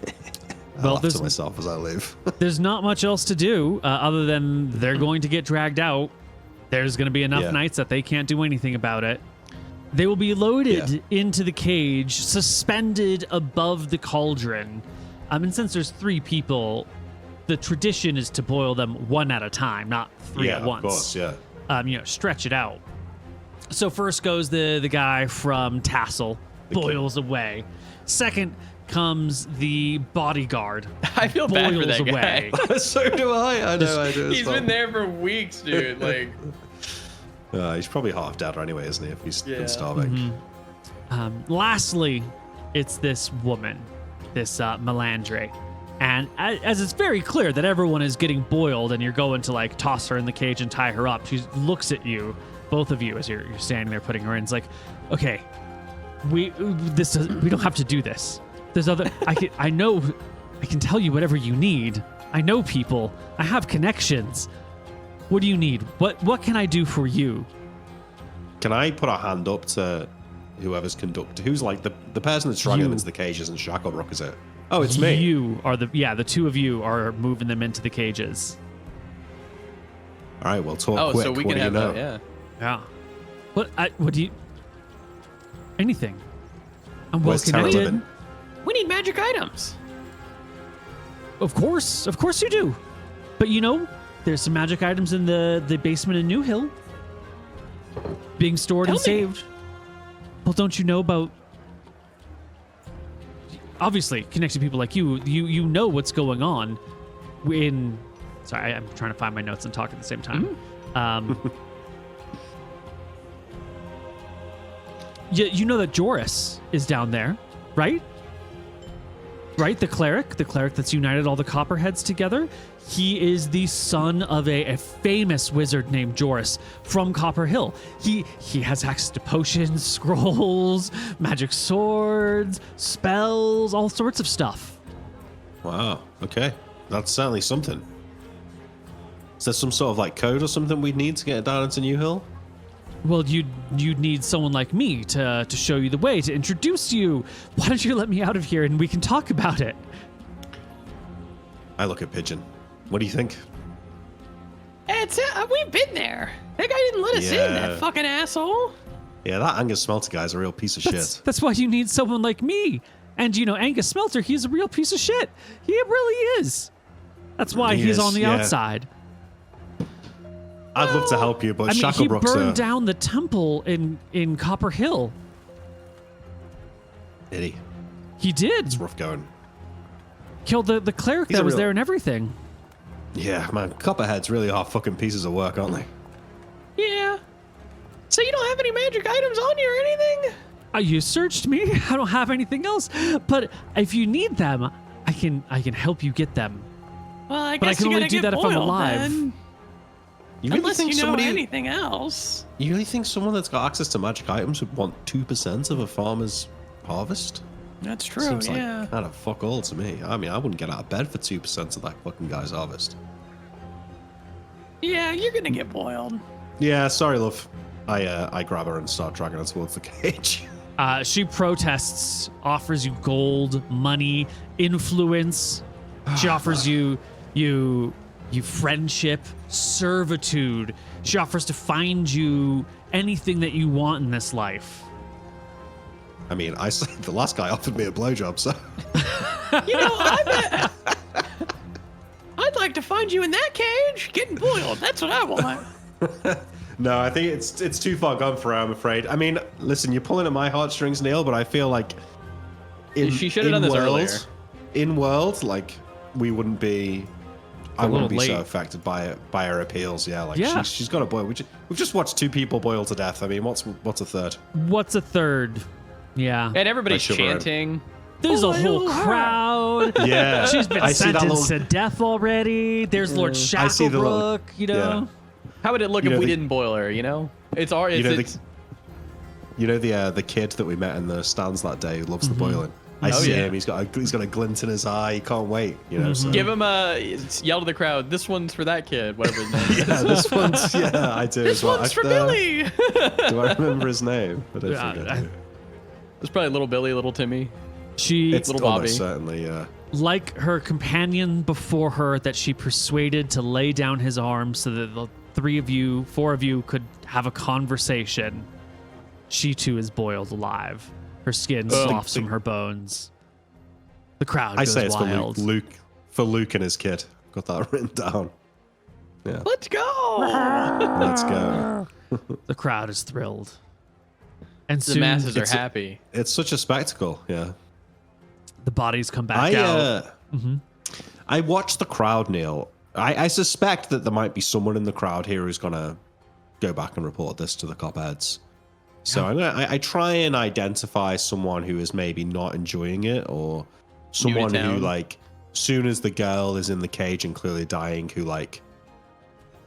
I Well, laugh there's- to myself as I leave. There's not much else to do other than they're going to get dragged out. There's going to be enough Yeah. nights that they can't do anything about it. They will be loaded into the cage, suspended above the cauldron. And since there's 3 people, the tradition is to boil them one at a time, not 3 yeah, at once. of course, yeah. Stretch it out. So first goes the guy from Tassel, boils away. Second comes the bodyguard. I feel bad for boils that guy. away. So do I. I know I do. He's been there for weeks, dude. Like, He's probably half dead anyway, isn't he? If he's Yeah. been starving. Lastly, it's this woman, this Melandre. And as it's very clear that everyone is getting boiled and you're going to like toss her in the cage and tie her up, she looks at you, both of you, as you're standing there putting her in. It's like, okay, we don't have to do this. There's other, I know, I can tell you whatever you need. I know people. I have connections. What do you need? What can I do for you? Can I put a hand up to whoever's who's like the person that's dragging You. them into the cage isn't Shacklebrook, is it? Oh, it's me. You are the 2 of you are moving them into the cages. All right, well, talk oh, quick. so we What can do have you know? that. Yeah. Yeah. What do you? Anything. I'm well Where's Tara connected. living? We need magic items. Of course you do. But there's some magic items in the basement in New Hill, being stored and Tell me. saved. Well, don't you know about? Obviously, connected people like you know what's going on. Sorry, I'm trying to find my notes and talk at the same time. You know that Joris is down there, right? Right, the cleric that's united all the Copperheads together. He is the son of a famous wizard named Joris from Copper Hill. He has access to potions, scrolls, magic swords, spells, all sorts of stuff. Wow. Okay, that's certainly something. Is there some sort of like code or something we'd need to get down into New Hill? Well, you'd need someone like me to show you the way, to introduce you. Why don't you let me out of here and we can talk about it? I look at Pigeon. What do you think? We've been there. That guy didn't let us in, Yeah. that fucking asshole. Yeah, that Angus Smelter guy's a real piece of shit. That's why you need someone like me. And Angus Smelter, he's a real piece of shit. He really is. That's why He he's is, on the yeah. outside. I'd love to help you, but I mean, he Shacklebrook's burned down the temple in Copper Hill. Did he? He did. It's rough going. Killed the cleric He's that a was real- there and everything. Yeah, man, copperheads really are fucking pieces of work, aren't they? Yeah. So you don't have any magic items on you or anything? You searched me. I don't have anything else. But if you need them, I can help you get them. Well, I But I guess can you only gotta do get that if I'm boiled alive. then. You really Unless think you know somebody? anything else. You really think someone that's got access to magic items would want 2% of a farmer's harvest? That's true, Seems yeah. like kind of fuck all to me. I mean, I wouldn't get out of bed for 2% of that fucking guy's harvest. Yeah, you're gonna get boiled. Yeah, sorry, love. I grab her and start dragging her towards the cage. She protests, offers you gold, money, influence. She offers you friendship, servitude. She offers to find you anything that you want in this life. I mean, I said the last guy offered me a blowjob, so You know, I'd like to find you in that cage, getting boiled. That's what I want. no, I think it's too far gone for her, I'm afraid. I mean, listen, you're pulling at my heartstrings, Neil, but I feel like She should have done this earlier. In world, like we wouldn't be. I little wouldn't be so late. affected by her appeals. Yeah, like Yeah. she's got a boil. We've just watched two people boil to death. I mean, what's a third? What's a third? Yeah. And everybody's I should have read. chanting. There's a Boil whole her. crowd. Yeah, She's been I see that sentenced little- to death already. There's Lord I see the little- Shacklebrook, you know. yeah. How would it look You if know we the- didn't boil her? You know, it's our. It's, You know it's, the kid that we met in the stands that day who loves Mm-hmm. the boiling. I Oh, see yeah. him. He's got a glint in his eye. He can't wait. You know. So. give him a yell to the crowd. This one's for that kid. Whatever his name is. Yeah, this one's. Yeah, I do. This as well. one's for I- Billy. Do I remember his name? I don't Yeah, think I do. It's probably little Billy, little Timmy. She, It's Little almost Bobby. certainly. Yeah. like her companion before her, that she persuaded to lay down his arms so that the four of you could have a conversation. She too is boiled alive. Her skin sloughs from her bones. The crowd I goes say it's wild. for Luke and his kid. Got that written down. Yeah. Let's go. Let's go. The crowd is thrilled. And The soon masses are it's- happy. It's such a spectacle. Yeah. the bodies come back out. I watched the crowd, Neil. I suspect that there might be someone in the crowd here who's gonna go back and report this to the copheads. So I try and identify someone who is maybe not enjoying it, or someone who, town. like, soon as the girl is in the cage and clearly dying, who like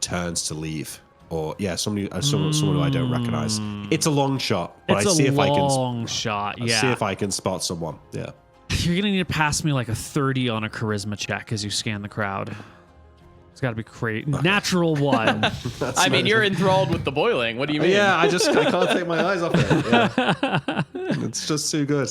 turns to leave, or someone who I don't recognize. It's a long shot, but It's I see a if I can long shot. I Yeah. see if I can spot someone. Yeah. You're going to need to pass me like a 30 on a charisma check as you scan the crowd. It's got to be great. Natural one. I mean, you're enthralled with the boiling. What do you mean? Yeah, I can't take my eyes off it. Yeah. It's just too good.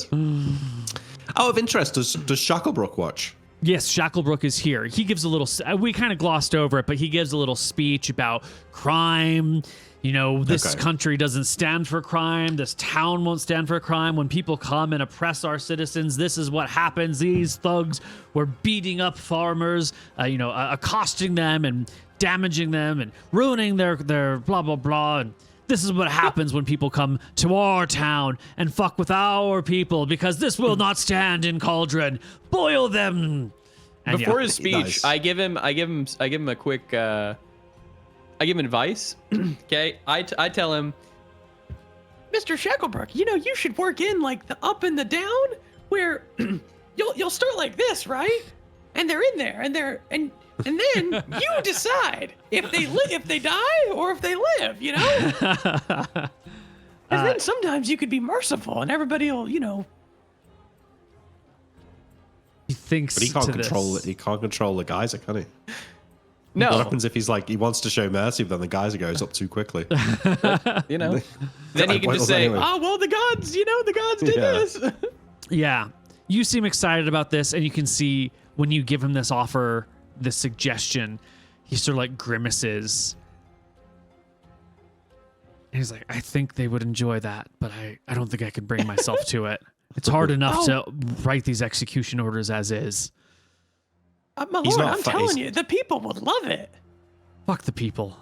Out of interest, does Shacklebrook watch? Yes, Shacklebrook is here. He gives a little, we kind of glossed over it, but he gives a little speech about crime. You know, this Okay. country doesn't stand for crime. This town won't stand for crime. When people come and oppress our citizens, this is what happens. These thugs were beating up farmers, accosting them and damaging them and ruining their blah, blah, blah. And this is what happens when people come to our town and fuck with our people, because this will not stand in Cauldron. Boil them. And Before yeah. his speech, Nice. I give him a quick. I give him advice. Okay, I tell him. Mr. Shacklebrook, you should work in like the up and the down, where you'll start like this, right? And they're in there, and then you decide if they die or if they live, And then sometimes you could be merciful, and everybody will, He thinks But he can't to control this. it. He can't control the geyser, can he? No, What happens if he wants to show mercy, but then the geyser goes up too quickly? you know. Then I he can boiled just say, anyway. oh, well, the gods did Yeah. this. Yeah. You seem excited about this, and you can see when you give him this offer, this suggestion, he sort of like grimaces. And he's like, I think they would enjoy that, but I don't think I could bring myself to it. It's hard enough to write these execution orders as is. My He's lord, not I'm fu- telling he's- you, the people would love it. Fuck the people.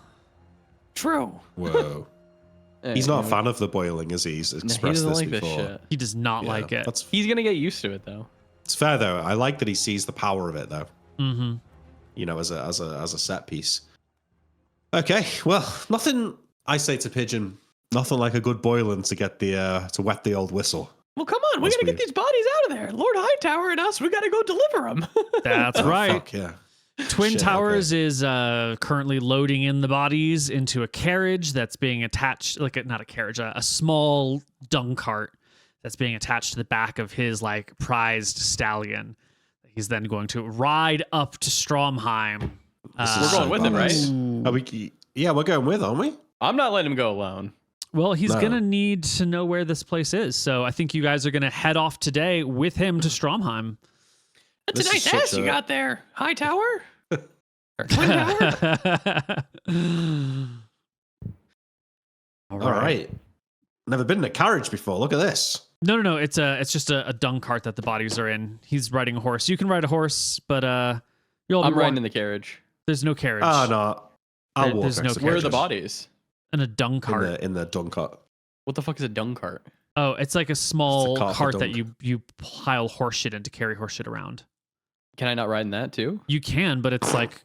True. Whoa. He's not a fan of the boiling, is he? He's No, he expressed doesn't this like before. this shit. He does not Yeah, like it. That's He's gonna get used to it though. It's fair though. I like that he sees the power of it though. Mm-hmm. You know, as a set piece. Okay, well, nothing. I say to Pigeon, nothing like a good boiling to get the to wet the old whistle. Well, come on. We got to get these bodies out of there. Lord Hightower and us, we got to go deliver them. That's right. Fuck yeah. Twin Shit, Towers is currently loading in the bodies into a carriage that's being attached, not a carriage, a small dung cart that's being attached to the back of his like prized stallion. He's then going to ride up to Stromheim. We're going with him, right? Are we? Yeah, we're going with, aren't we? I'm not letting him go alone. Well, he's going to need to know where this place is. So I think you guys are going to head off today with him to Stromheim. That's a nice ass you got there, Hightower. Twin Tower. All right. Never been in a carriage before. Look at this. No. It's just a dung cart that the bodies are in. He's riding a horse. You can ride a horse, but I'm riding in the carriage. There's no carriage. Oh no. I'll walk. There's no Where are the bodies? In a dung cart. In the dung cart. What the fuck is a dung cart? Oh, it's like a small cart that dung. you pile horse shit in to carry horse shit around. Can I not ride in that too? You can, but it's like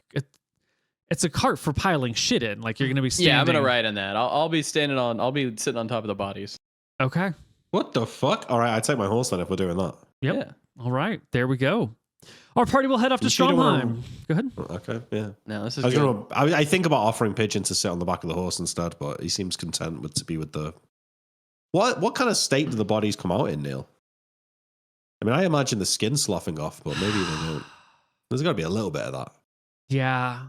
it's a cart for piling shit in. Like you're gonna be standing. Yeah, I'm gonna ride in that. I'll be sitting on top of the bodies. Okay. What the fuck? All right, I take my horse then if we're doing that. Yep. Yeah. All right. There we go. Our party will head off to You don't wanna- Stromheim. Go ahead. Okay, yeah. No, this is I, was good. I think about offering Pigeon to sit on the back of the horse instead, but he seems content to be with the. What kind of state do the bodies come out in, Neil? I mean, I imagine the skin sloughing off, but maybe they don't. There's got to be a little bit of that. Yeah.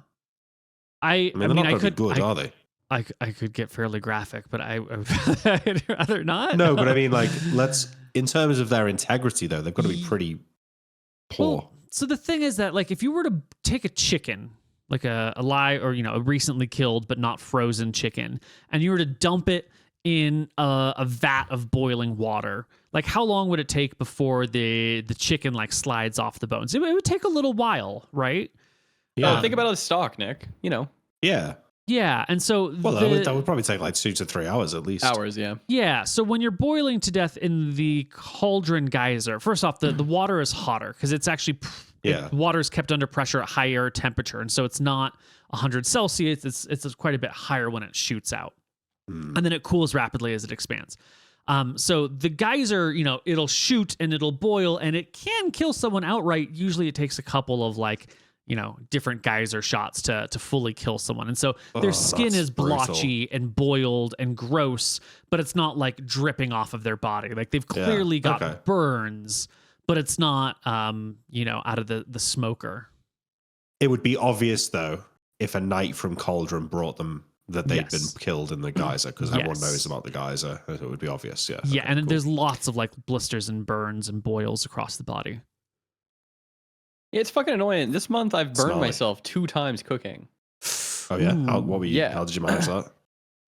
I mean, they're not going to be good, are they? I could get fairly graphic, but I'd rather not. No, but I mean, like, in terms of their integrity, though, they've got to be pretty poor. Well, so the thing is that, like, if you were to take a chicken, like a live or a recently killed but not frozen chicken, and you were to dump it in a vat of boiling water, like how long would it take before the chicken like slides off the bones? It would take a little while, right? Yeah. Think about the stock, Nick. Yeah. Yeah, and so Well, that would probably take like 2 to 3 hours at least. Hours, yeah. Yeah, so when you're boiling to death in the cauldron geyser, first off, the water is hotter because it's actually water is kept under pressure at higher temperature, and so it's not 100 Celsius. It's quite a bit higher when it shoots out, and then it cools rapidly as it expands. So the geyser, it'll shoot and it'll boil, and it can kill someone outright. Usually, it takes a couple of different geyser shots to fully kill someone. And so their skin is blotchy and boiled and gross, but it's not like dripping off of their body. Like they've clearly got burns, but it's not, out of the smoker. It would be obvious, though, if a knight from Cauldron brought them that they'd been killed in the geyser, because everyone knows about the geyser. It would be obvious, yeah. Yeah, Okay, and cool. there's lots of blisters and burns and boils across the body. Yeah, it's fucking annoying. This month I've burned Gnarly. myself 2 times cooking. Oh, yeah? How did you manage that?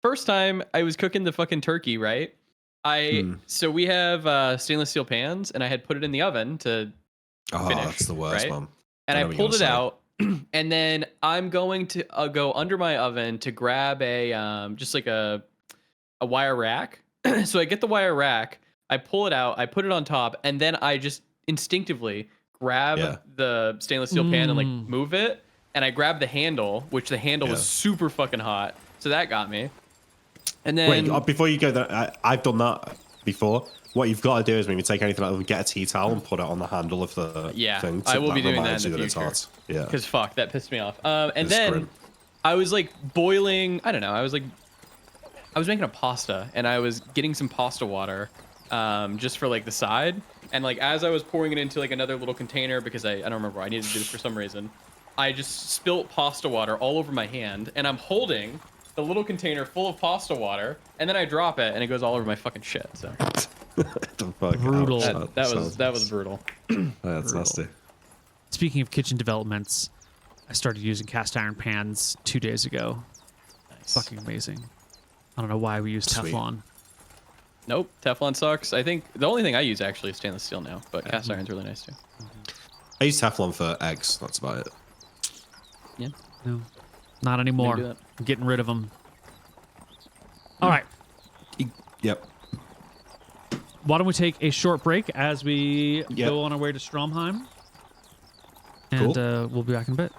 First time I was cooking the fucking turkey, right? So we have stainless steel pans, and I had put it in the oven to finish. That's the worst, right? man. And I know what pulled you're it gonna out, and then I'm going to go under my oven to grab a just like a wire rack. So I get the wire rack, I pull it out, I put it on top, and then I just instinctively grab the stainless steel pan and move it, and I grab the handle, which the handle was super fucking hot, so that got me. And then wait, before you go there, I've done that before. What you've got to do is when you take anything out of them, get a tea towel and put it on the handle of the thing. I will be doing that in the It's future. hot. Yeah, because fuck, that pissed me off. And It's then grim. I was like boiling. I don't know. I was making a pasta, and I was getting some pasta water, just for like the side. And like as I was pouring it into like another little container, because I don't remember, I needed to do this for some reason, I just spilt pasta water all over my hand, and I'm holding the little container full of pasta water, and then I drop it, and it goes all over my fucking shit. So The fuck? Brutal. Ouch. that was brutal. That's nasty. Speaking of kitchen developments, I started using cast iron pans 2 days ago. Nice. Fucking amazing. I don't know why we use Sweet. Teflon. Nope, Teflon sucks. I think the only thing I use actually is stainless steel now, but cast iron's really nice too. I use Teflon for eggs. That's about it. Yeah. No, not anymore. do that. I'm getting rid of them. All right. Yep. why don't we take a short break as we Yep. go on our way to Stromheim? And Cool. we'll be back in a bit.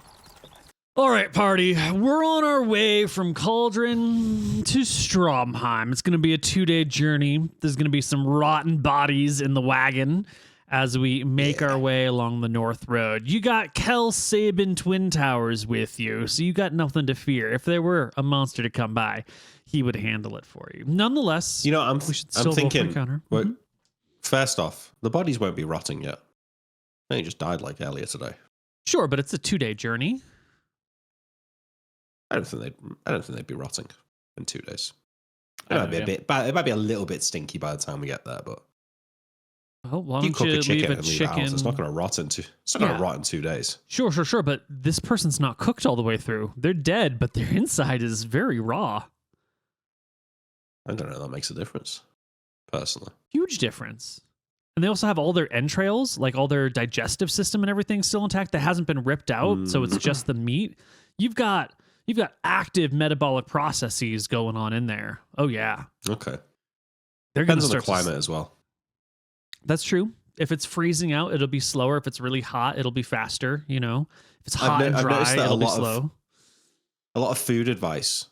All right, party. We're on our way from Cauldron to Stromheim. It's going to be a 2-day journey. There's going to be some rotten bodies in the wagon as we make our way along the North Road. You got Kel Sabin Twin Towers with you, so you got nothing to fear. If there were a monster to come by, he would handle it for you. Nonetheless, You know, I'm we should still roll for thinking. encounter. Well, Mhm. First off, the bodies won't be rotting yet. They just died like earlier today. Sure, but it's a 2-day journey. I don't think they'd be rotting in 2 days. It might be a bit. It might be a little bit stinky by the time we get there, but Well, why you don't cook you a chicken leave a and leave it out. chicken? It's not going to rot in It's not going Yeah. to rot in 2 days. Sure. But this person's not cooked all the way through. They're dead, but their inside is very raw. I don't know. That makes a difference, personally. Huge difference. And they also have all their entrails, like all their digestive system and everything still intact that hasn't been ripped out, so it's just the meat. You've got active metabolic processes going on in there. Oh yeah. Okay. They're going to Depends on the start climate as well. That's true. If it's freezing out, it'll be slower. If it's really hot, it'll be faster, you know. If it's hot and I've dry, noticed that it'll be slow. A lot of food advice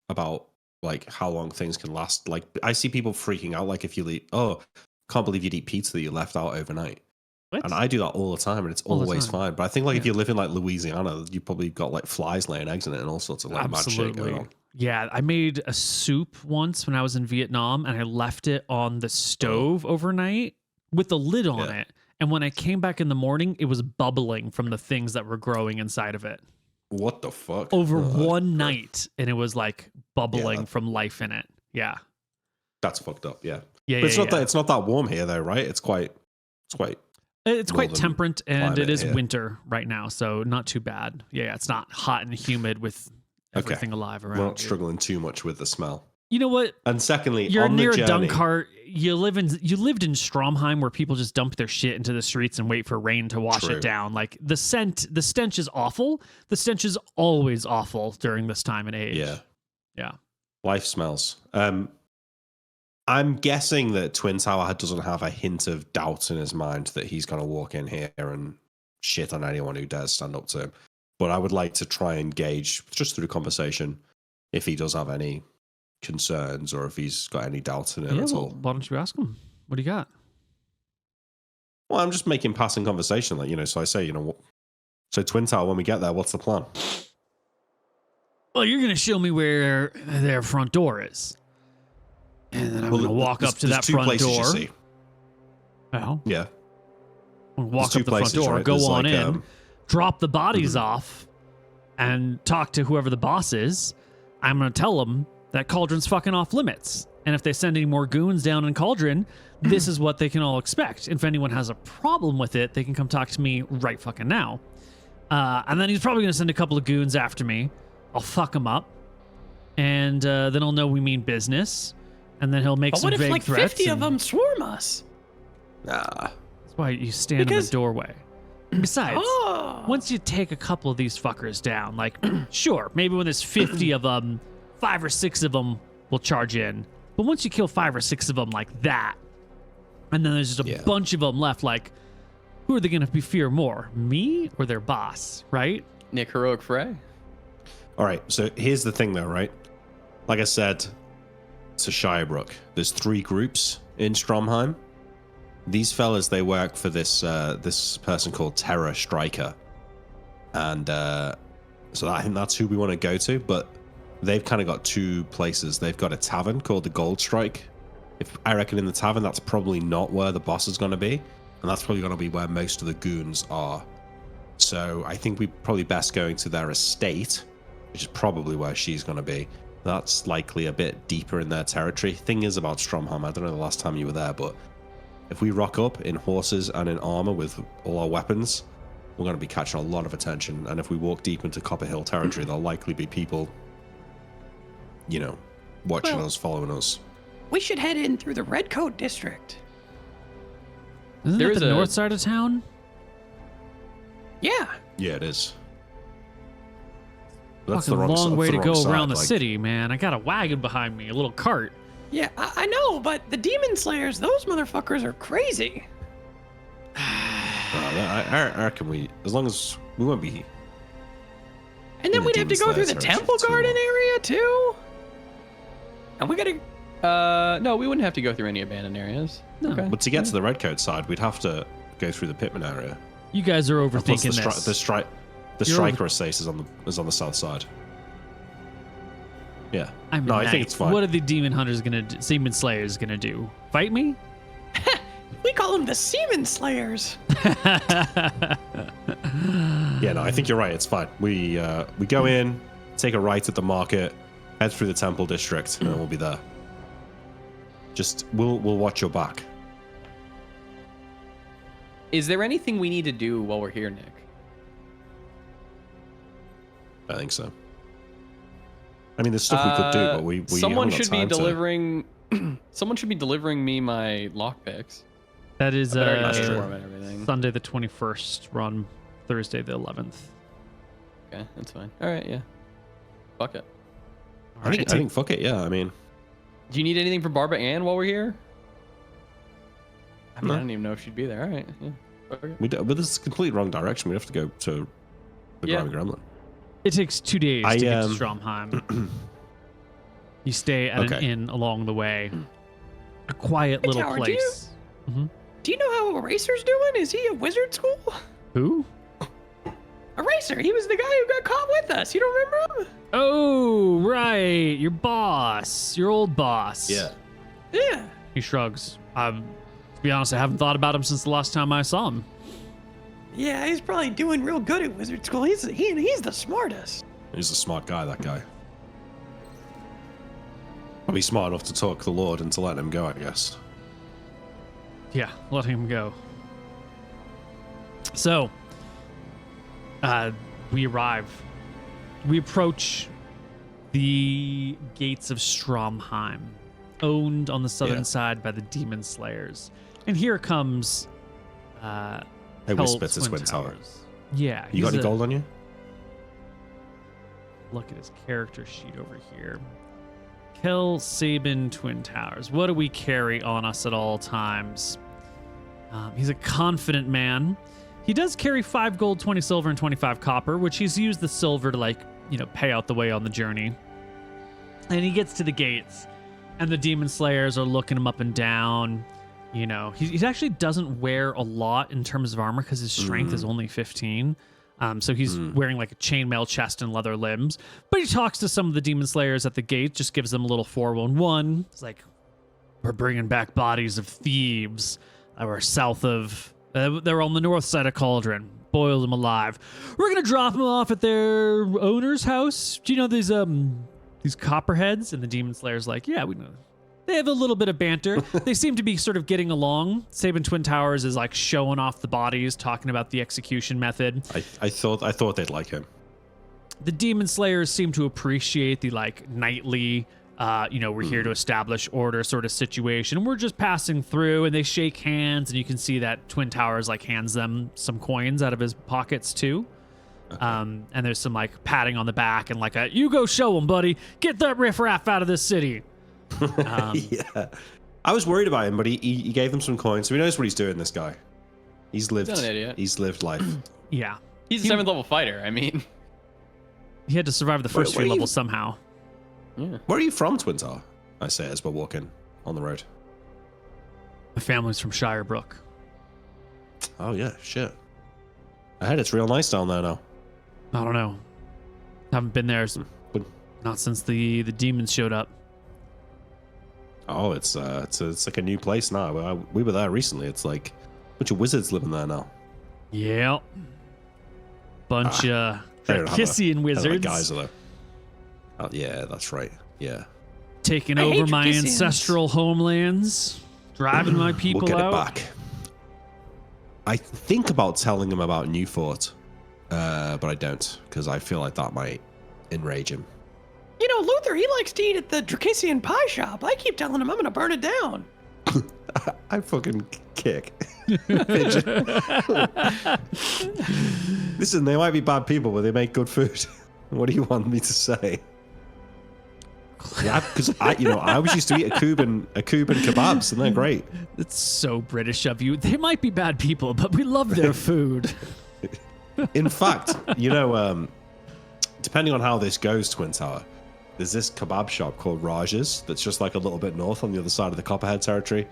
about like how long things can last. Like I see people freaking out, like if you eat, can't believe you'd eat pizza that you left out overnight. What? And I do that all the time, and it's All the always time. fine. But I think like if Yeah. you live in like Louisiana, you probably got like flies laying eggs in it and all sorts of like mad shit going Absolutely. on. Yeah, I made a soup once when I was in Vietnam and I left it on the stove overnight with the lid on Yeah. it. And when I came back in the morning, it was bubbling from the things that were growing inside of it What the fuck? over Oh, that's one gross. night. And it was like bubbling that- from life in it. Yeah. That's fucked up. Yeah, Yeah. but it's yeah, not yeah. that. It's not that warm here though, right? It's quite. It's quite northern temperate and it climate is here. winter right now. So not too bad. Yeah. It's not hot and humid with Okay. everything alive We're around. not you. struggling too much with the smell. You know what? And secondly, You're on near the a journey, dung cart. You lived in Stromheim where people just dump their shit into the streets and wait for rain to wash True. it down. Like the stench is awful. The stench is always awful during this time and age. Yeah. Yeah. Life smells. I'm guessing that Twin Tower doesn't have a hint of doubt in his mind that he's going to walk in here and shit on anyone who dares stand up to him. But I would like to try and gauge, just through conversation, if he does have any concerns or if he's got any doubts in it Yeah, at well, all. why don't you ask him? What do you got? Well, I'm just making passing conversation. Like, so I say, so Twin Tower, when we get there, what's the plan? Well, you're going to show me where their front door is. And then I'm going to walk up to that two front places door. You see. Well, Yeah. I'm gonna walk There's up two the front places, door, right? go There's on like, in, drop the bodies off, and talk to whoever the boss is. I'm going to tell them that Cauldron's fucking off limits. And if they send any more goons down in Cauldron, this is what they can all expect. If anyone has a problem with it, they can come talk to me right fucking now. And then he's probably going to send a couple of goons after me. I'll fuck him up. And then he'll know we mean business. And then he'll make But some what if vague like threats. 50 of and- them swarm us? Nah. That's why you stand in Because- the doorway. Besides, Oh. once you take a couple of these fuckers down, like, sure, maybe when there's 50 of them, 5 or 6 of them will charge in. But once you kill 5 or 6 of them like that, and then there's just a bunch of them left, like, who are they going to fear more, me or their boss, right? Nick Heroic Frey. All right. So here's the thing, though, right? Like I said to Shirebrook, there's 3 groups in Stromheim. These fellas, they work for this this person called Terror Striker, and so I think that's who we want to go to. But they've kind of got 2 places. They've got a tavern called the Gold Strike. If I reckon in the tavern, that's probably not where the boss is going to be, and that's probably going to be where most of the goons are. So I think we probably best going to their estate, which is probably where she's going to be. That's likely a bit deeper in their territory. Thing is about Stromheim, I don't know the last time you were there, but if we rock up in horses and in armor with all our weapons, we're going to be catching a lot of attention. And if we walk deep into Copper Hill territory, there'll likely be people, watching Well- us, following us. We should head in through the Redcoat district. Isn't There that is the a- north side of town? Yeah. Yeah, it is. Fucking wrong long side- way the to wrong go side, around the like- city, man. I got a wagon behind me, a little cart. Yeah, I know, but the demon slayers, those motherfuckers are crazy. I reckon as long as we won't be. And then the we'd have to demon go through slayers the are temple too garden long. area too. And we gotta. No, we wouldn't have to go through any abandoned areas. No. Okay. But to get to the redcoat side, we'd have to go through the Pitman area. You guys are Plus overthinking this. the You're striker estate is on the south side. Yeah. I'm No, a I think knight. it's fine. What are the demon hunters gonna do? Demon slayers gonna do? Fight me? We call them the semen slayers. Yeah, no, I think you're right. It's fine. We go in, take a right at the market, head through the temple district, and then we'll be there. Just we'll watch your back. Is there anything we need to do while we're here, Nick? I think so. I mean, there's stuff we could do, but we someone haven't got should be time to- delivering. Someone should be delivering me my lockpicks. That is I better get storm and everything. Sunday the 21st. Run Thursday the 11th. Okay, that's fine. All right, yeah. Fuck it. I think fuck it. Yeah, I mean, Do you need anything from Barbara Ann while we're here? I mean, No. I don't even know if she'd be there. All right, yeah. Fuck it. but this is completely wrong direction. We have to go to the Yeah. Grimy Gremlin. It takes 2 days I, to get to um, Stromheim. You stay at an Okay. inn along the way. A quiet Hey, little Tower, place. Do you know how Eraser's doing? Is he at wizard school? Who? Eraser, he was the guy who got caught with us. You don't remember him? Oh, right. Your boss. Your old boss. Yeah. Yeah. He shrugs. To be honest, I haven't thought about him since the last time I saw him. Yeah, he's probably doing real good at wizard school. He's the smartest. He's a smart guy, that guy. Probably smart enough to talk the Lord into letting him go, I guess. Yeah, letting him go. So, we arrive. We approach the gates of Stromheim, owned on the southern Yeah. side by the Demon Slayers. And here comes Hey, Kel Whisper, it's Twin Twin Tower. Towers. Yeah. You got he's any a- gold on you? Look at his character sheet over here. Kel Sabin Twin Towers. What do we carry on us at all times? He's a confident man. He does carry 5 gold, 20 silver, and 25 copper, which he's used the silver to, pay out the way on the journey. And he gets to the gates, and the Demon Slayers are looking him up and down. You know, he actually doesn't wear a lot in terms of armor because his strength is only 15. So he's wearing like a chainmail chest and leather limbs. But he talks to some of the Demon Slayers at the gate, just gives them a little 411. It's like, we're bringing back bodies of thieves that were south of... they're on the north side of Cauldron. Boiled them alive. We're going to drop them off at their owner's house. Do you know these copperheads? And the Demon Slayer's like, yeah, we know. They have a little bit of banter. They seem to be sort of getting along. Sabin Twin Towers is like showing off the bodies, talking about the execution method. I thought they'd like him. The Demon Slayers seem to appreciate the like nightly, we're here to establish order sort of situation. We're just passing through, and they shake hands, and you can see that Twin Towers like hands them some coins out of his pockets too. Okay. And there's some like patting on the back and like you go show them, buddy. Get that riffraff out of this city. Yeah. I was worried about him, but he gave them some coins, so he knows what he's doing, this guy. He's lived. He's not an idiot. He's lived life. Yeah. He's a 7th level fighter. I mean, He had to survive the first Where few are you- levels somehow. yeah. Where are you from, Twin Tower? I say as we're walking on the road. My family's from Shirebrook. Oh yeah, shit. I heard it's real nice down there now. I don't know. Haven't been there But- not since the demons showed up. Oh, it's like a new place now. We were there recently. It's like a bunch of wizards living there now. Yeah. Bunch of They don't have Kissian They're like wizards guys, though. Oh, yeah, that's right. Yeah, taking I hate over my Drakissians. ancestral homelands, driving my people we'll get out. it back. I think about telling him about Newfort, but I don't because I feel like that might enrage him. You know, Luther, he likes to eat at the Drakissian pie shop. I keep telling him I'm gonna burn it down. I fucking kick. Pigeon. Listen, they might be bad people, but they make good food. What do you want me to say? Yeah, because I was used to eat a Cuban kebabs, and they're great. It's so British of you. They might be bad people, but we love their food. In fact, depending on how this goes, Twin Tower, there's this kebab shop called Raj's that's just like a little bit north on the other side of the Copperhead territory.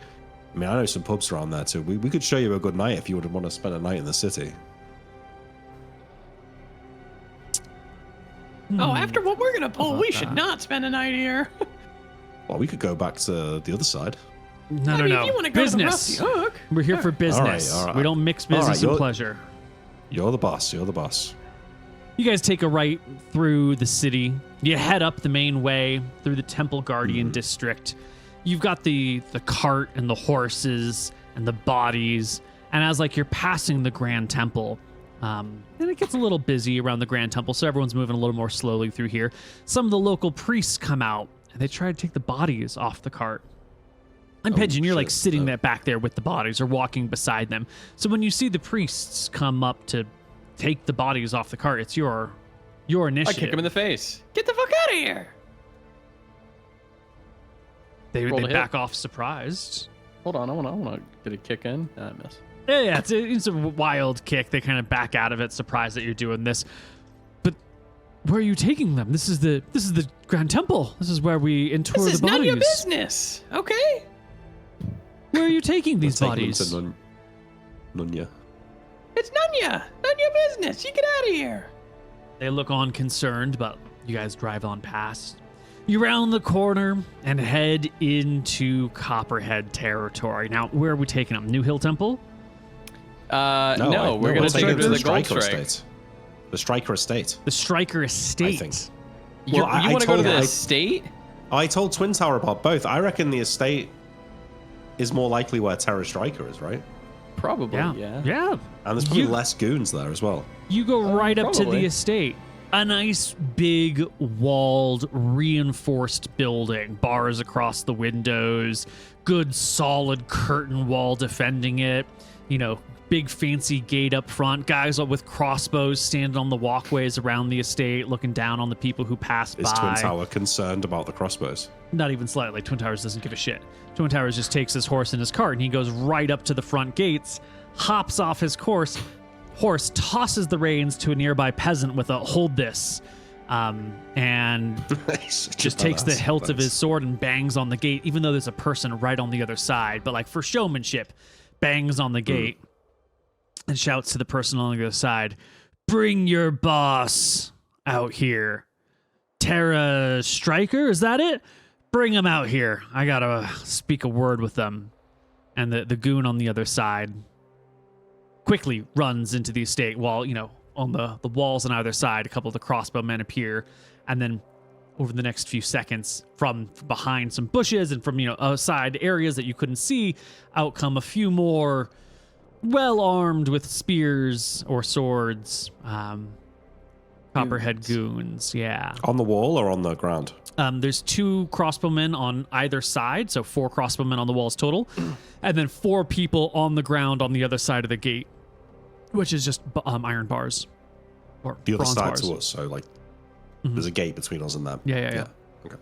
I mean, I know some pubs around there too. We could show you a good night if you would want to spend a night in the city. Oh, after what we're gonna pull, we should not spend a night here. Well, we could go back to the other side. No, I mean, no. if you want to go Business. to the Rusty Hook, We're here for business. all right. We don't mix All right, business and pleasure. You're the boss. You're the boss. You guys take a right through the city. You head up the main way through the Temple Guardian district. You've got the cart and the horses and the bodies. And as like you're passing the Grand Temple, and it gets a little busy around the Grand Temple, so everyone's moving a little more slowly through here. Some of the local priests come out and they try to take the bodies off the cart. And Pigeon, you're like sitting there back there with the bodies or walking beside them. So when you see the priests come up to take the bodies off the cart, it's your I initiative. kick him in the face. get the fuck out of here. They Roll to hit. back off surprised. Hold on, I wanna get a kick in. I miss. Yeah, it's a wild kick. They kind of back out of it, surprised that you're doing this. But where are you taking them? This is the Grand Temple. This is where we interwar This is the none of your bodies. business, okay? Where are you taking these We're taking bodies? them to Nunya. It's none your business. You get out of here. They look on concerned, but you guys drive on past. You round the corner and head into Copperhead territory. Now, where are we taking them? New Hill Temple? No, we're gonna take taking him to the Gold Striker Strike. Estate. The Striker Estate. The Striker Estate. I think. You Well, I want to go to told- the I- estate? I told Twin Tower about both. I reckon the estate is more likely where Terra Striker is, right? Probably, yeah. Yeah. And there's probably You- less goons there as well. You go right up to the probably. estate. A nice, big, walled, reinforced building. Bars across the windows. Good, solid curtain wall defending it. Big, fancy gate up front. Guys with crossbows standing on the walkways around the estate, looking down on the people who pass Is by. Twin Tower concerned about the crossbows? Not even slightly. Twin Towers doesn't give a shit. Twin Towers just takes his horse in his cart and he goes right up to the front gates, hops off his horse, tosses the reins to a nearby peasant with a "hold this," and just takes the hilt of his sword and bangs on the gate, even though there's a person right on the other side. But like for showmanship, bangs on the gate and shouts to the person on the other side, "Bring your boss out here. Terra Striker, is that it? Bring him out here. I gotta speak a word with them." And the goon on the other side quickly runs into the estate while, on the walls on either side, a couple of the crossbowmen appear. And then over the next few seconds, from behind some bushes and from, side areas that you couldn't see, out come a few more well armed with spears or swords. Copperhead goons, yeah. On the wall or on the ground? There's 2 crossbowmen on either side, so 4 crossbowmen on the walls total, and then 4 people on the ground on the other side of the gate, which is just iron bars or The other bronze side bars. to us, so like there's a gate between us and them. Yeah. Okay.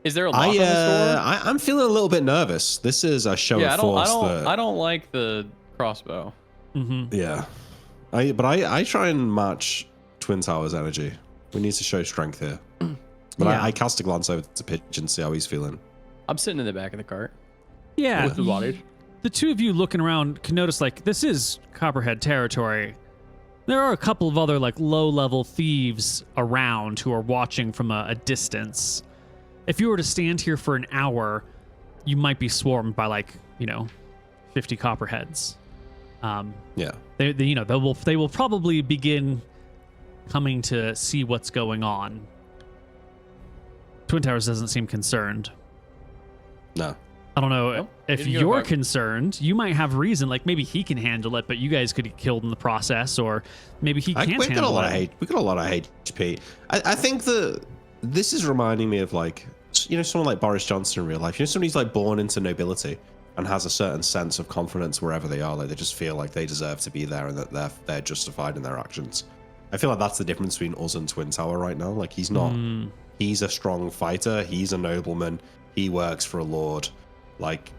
Is there a lock on the door? I'm feeling a little bit nervous. This is a show Yeah, of force. I don't like the crossbow. Yeah. I try and match Twin Towers' energy. We need to show strength here. But Yeah. I cast a glance over to Pigeon, see how he's feeling. I'm sitting in the back of the cart. Yeah. With the bodies. The 2 of you looking around can notice, like, this is Copperhead territory. There are a couple of other, like, low-level thieves around who are watching from a distance. If you were to stand here for an hour, you might be swarmed by, like, 50 Copperheads. Yeah. They will probably begin coming to see what's going on. Twin Towers doesn't seem concerned. No. I don't know Nope, if didn't go you're back. concerned. You might have reason, like maybe he can handle it, but you guys could get killed in the process, or maybe he can't We got a handle lot of it. hate. We got a lot of HP. I think that this is reminding me of like someone like Boris Johnson in real life. Somebody who's like born into nobility and has a certain sense of confidence wherever they are. Like they just feel like they deserve to be there and that they're justified in their actions. I feel like that's the difference between us and Twin Tower right now. Like he's not he's a strong fighter. He's a nobleman. He works for a lord. Like,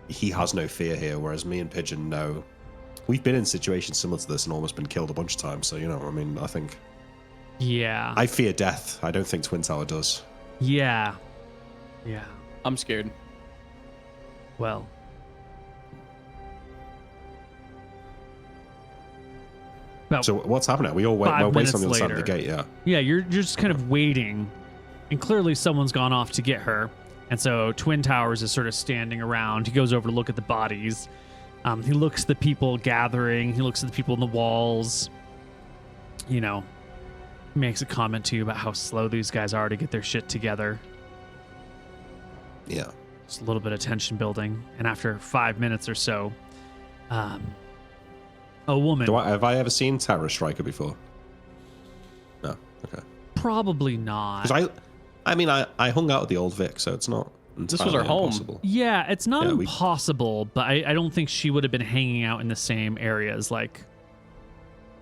he has no fear here, whereas me and Pigeon know. We've been in situations similar to this and almost been killed a bunch of times. So, I mean, I think... Yeah. I fear death. I don't think Twin Tower does. Yeah. Yeah. I'm scared. Well. About So what's happening? We all wait. 5 We're waiting on the minutes other side of the later. gate. Yeah. Yeah, you're just kind of waiting, and clearly someone's gone off to get her. And so Twin Towers is sort of standing around. He goes over to look at the bodies. He looks at the people gathering. He looks at the people in the walls. Makes a comment to you about how slow these guys are to get their shit together. Yeah. Just a little bit of tension building. And after 5 minutes or so, a woman... Have I ever seen Terror Striker before? No. Okay. Probably not. Because I hung out at the old Vic, so it's not This was entirely our home. impossible. Yeah, it's not Yeah, impossible, but I don't think she would have been hanging out in the same areas. Like,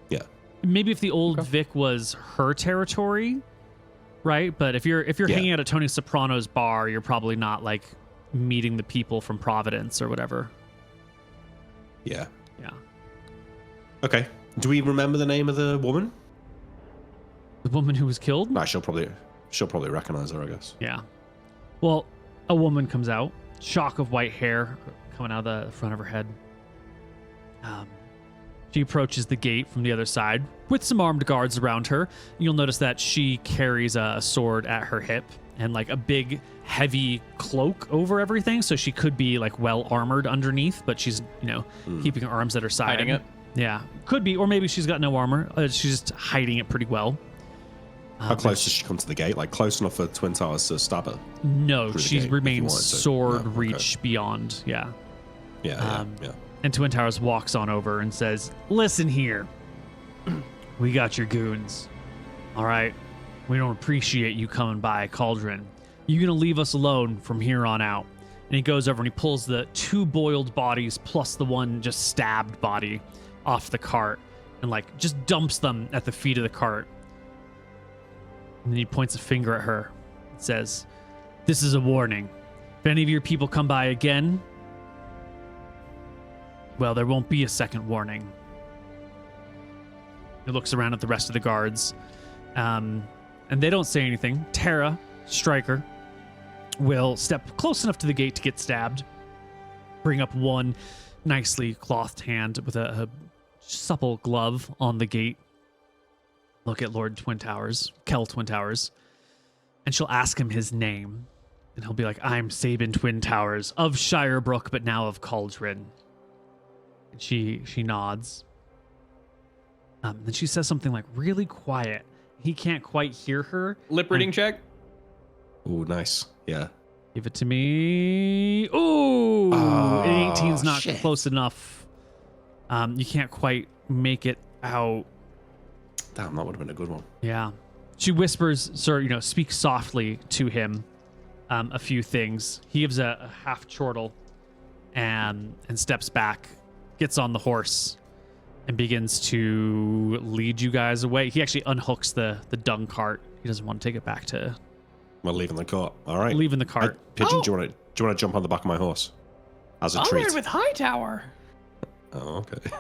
Yeah. maybe if the old Vic was her territory, right? But if you're Yeah. hanging out at Tony Soprano's bar, you're probably not like meeting the people from Providence or whatever. Yeah. Yeah. Okay. Do we remember the name of the woman? The woman who was killed? Nah, she'll probably recognize her, I guess. Yeah. Well, a woman comes out, shock of white hair coming out of the front of her head. She approaches the gate from the other side with some armed guards around her. You'll notice that she carries a sword at her hip and like a big, heavy cloak over everything. So she could be like well armored underneath, but she's, keeping her arms at her side. Hiding it? Yeah. Could be. Or maybe she's got no armor. She's just hiding it pretty well. How close does she come to the gate? Like close enough for Twin Towers to stab her? No, through the she gate if you remains wanted to. sword No, okay. reach beyond. Yeah. Yeah. And Twin Towers walks on over and says, "Listen here. We got your goons. All right? We don't appreciate you coming by Cauldron. You going to leave us alone from here on out." And he goes over and he pulls the 2 boiled bodies plus the one just stabbed body off the cart and like just dumps them at the feet of the cart. And then he points a finger at her and says, "This is a warning. If any of your people come by again, well, there won't be a second warning." He looks around at the rest of the guards, and they don't say anything. Tara, Stryker, will step close enough to the gate to get stabbed, bring up one nicely clothed hand with a supple glove on the gate, look at Lord Twin Towers, Kel Twin Towers, and she'll ask him his name. And he'll be like, "I'm Sabin Twin Towers of Shirebrook, but now of Cauldron." And she nods. Then she says something like really quiet. He can't quite hear her. Lip reading check. Oh, nice. Yeah. Give it to me. Ooh, an 18's not shit. close enough. You can't quite make it out. Damn, that would have been a good one. Yeah. She whispers, speaks softly to him a few things. He gives a half chortle and steps back, gets on the horse, and begins to lead you guys away. He actually unhooks the dung cart. He doesn't want to take it back to We're leaving the cart. All right. leaving the cart. Pigeon, do you want to jump on the back of my horse as a I'll treat? ride with Hightower. Oh, okay.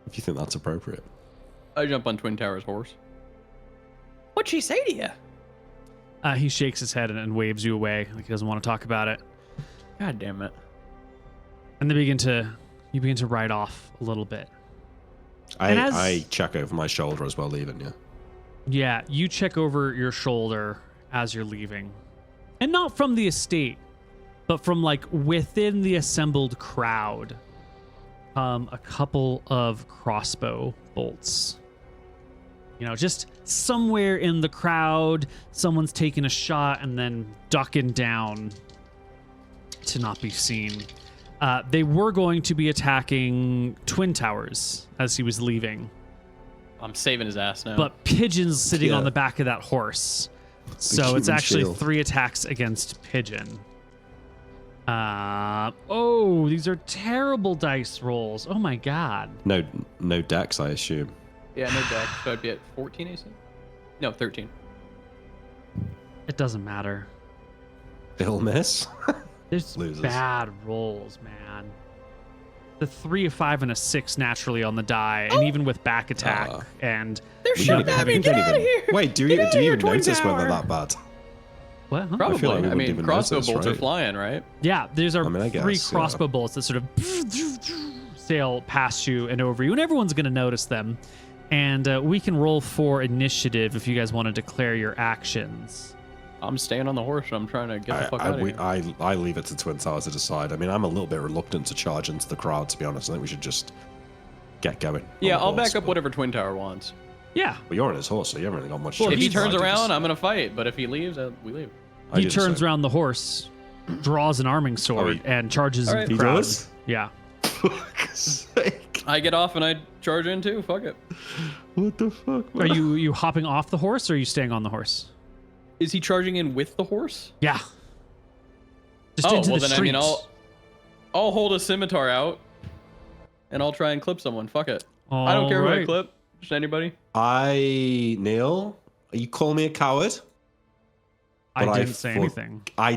If you think that's appropriate. I jump on Twin Towers' horse. What'd she say to you? He shakes his head and waves you away, like he doesn't want to talk about it. God damn it. And you begin to ride off a little bit. I check over my shoulder as well, leaving. Yeah. Yeah, you check over your shoulder as you're leaving. And not from the estate, but from like within the assembled crowd. A couple of crossbow bolts. Just somewhere in the crowd, someone's taking a shot and then ducking down to not be seen. They were going to be attacking Twin Towers as he was leaving. I'm saving his ass now. But Pigeon's sitting Yeah. on the back of that horse. So it's human actually shield. 3 attacks against Pigeon. These are terrible dice rolls. Oh my god. No dex, I assume. yeah, no deck. So I'd be at 14 AC? No, 13. It doesn't matter. They'll miss. There's Losers. bad rolls, man. The 3, a 5, and a 6 naturally on the die, and even with back attack and They're We shooting don't at me. even- Get don't out of even- here. Wait, do Get you out of here, even Twin notice when they're Tower. that bad? what? Huh? Probably. feel like we I wouldn't mean, even crossbow notice, bolts are right? flying, right? Yeah, there's our I mean, I 3 guess, crossbow bolts that sort of sail past you and over you, and everyone's going to notice them. And we can roll for initiative if you guys want to declare your actions. I'm staying on the horse. I'm trying to get the fuck out of here. I leave it to Twin Towers to decide. I mean, I'm a little bit reluctant to charge into the crowd, to be honest. I think we should just get going. on Yeah, the I'll horse, back up but- whatever Twin Tower wants. Yeah, But you're on his horse, so you haven't really got much. Well, If he choice. turns I around, just- I'm gonna fight. But if he leaves, we leave. I he do the turns same. around the horse, draws an arming sword, and charges Alright. into He the crowd. does? Yeah. Fuck's sake. I get off and I charge in too. Fuck it. What the fuck? Are you hopping off the horse or are you staying on the horse? Is he charging in with the horse? Yeah. Just Oh into well, the then I mean, streets. I'll hold a scimitar out, and I'll try and clip someone. Fuck it. I don't care who I Alright. clip. Just anybody. Neil, you call me a coward? I But didn't say anything. I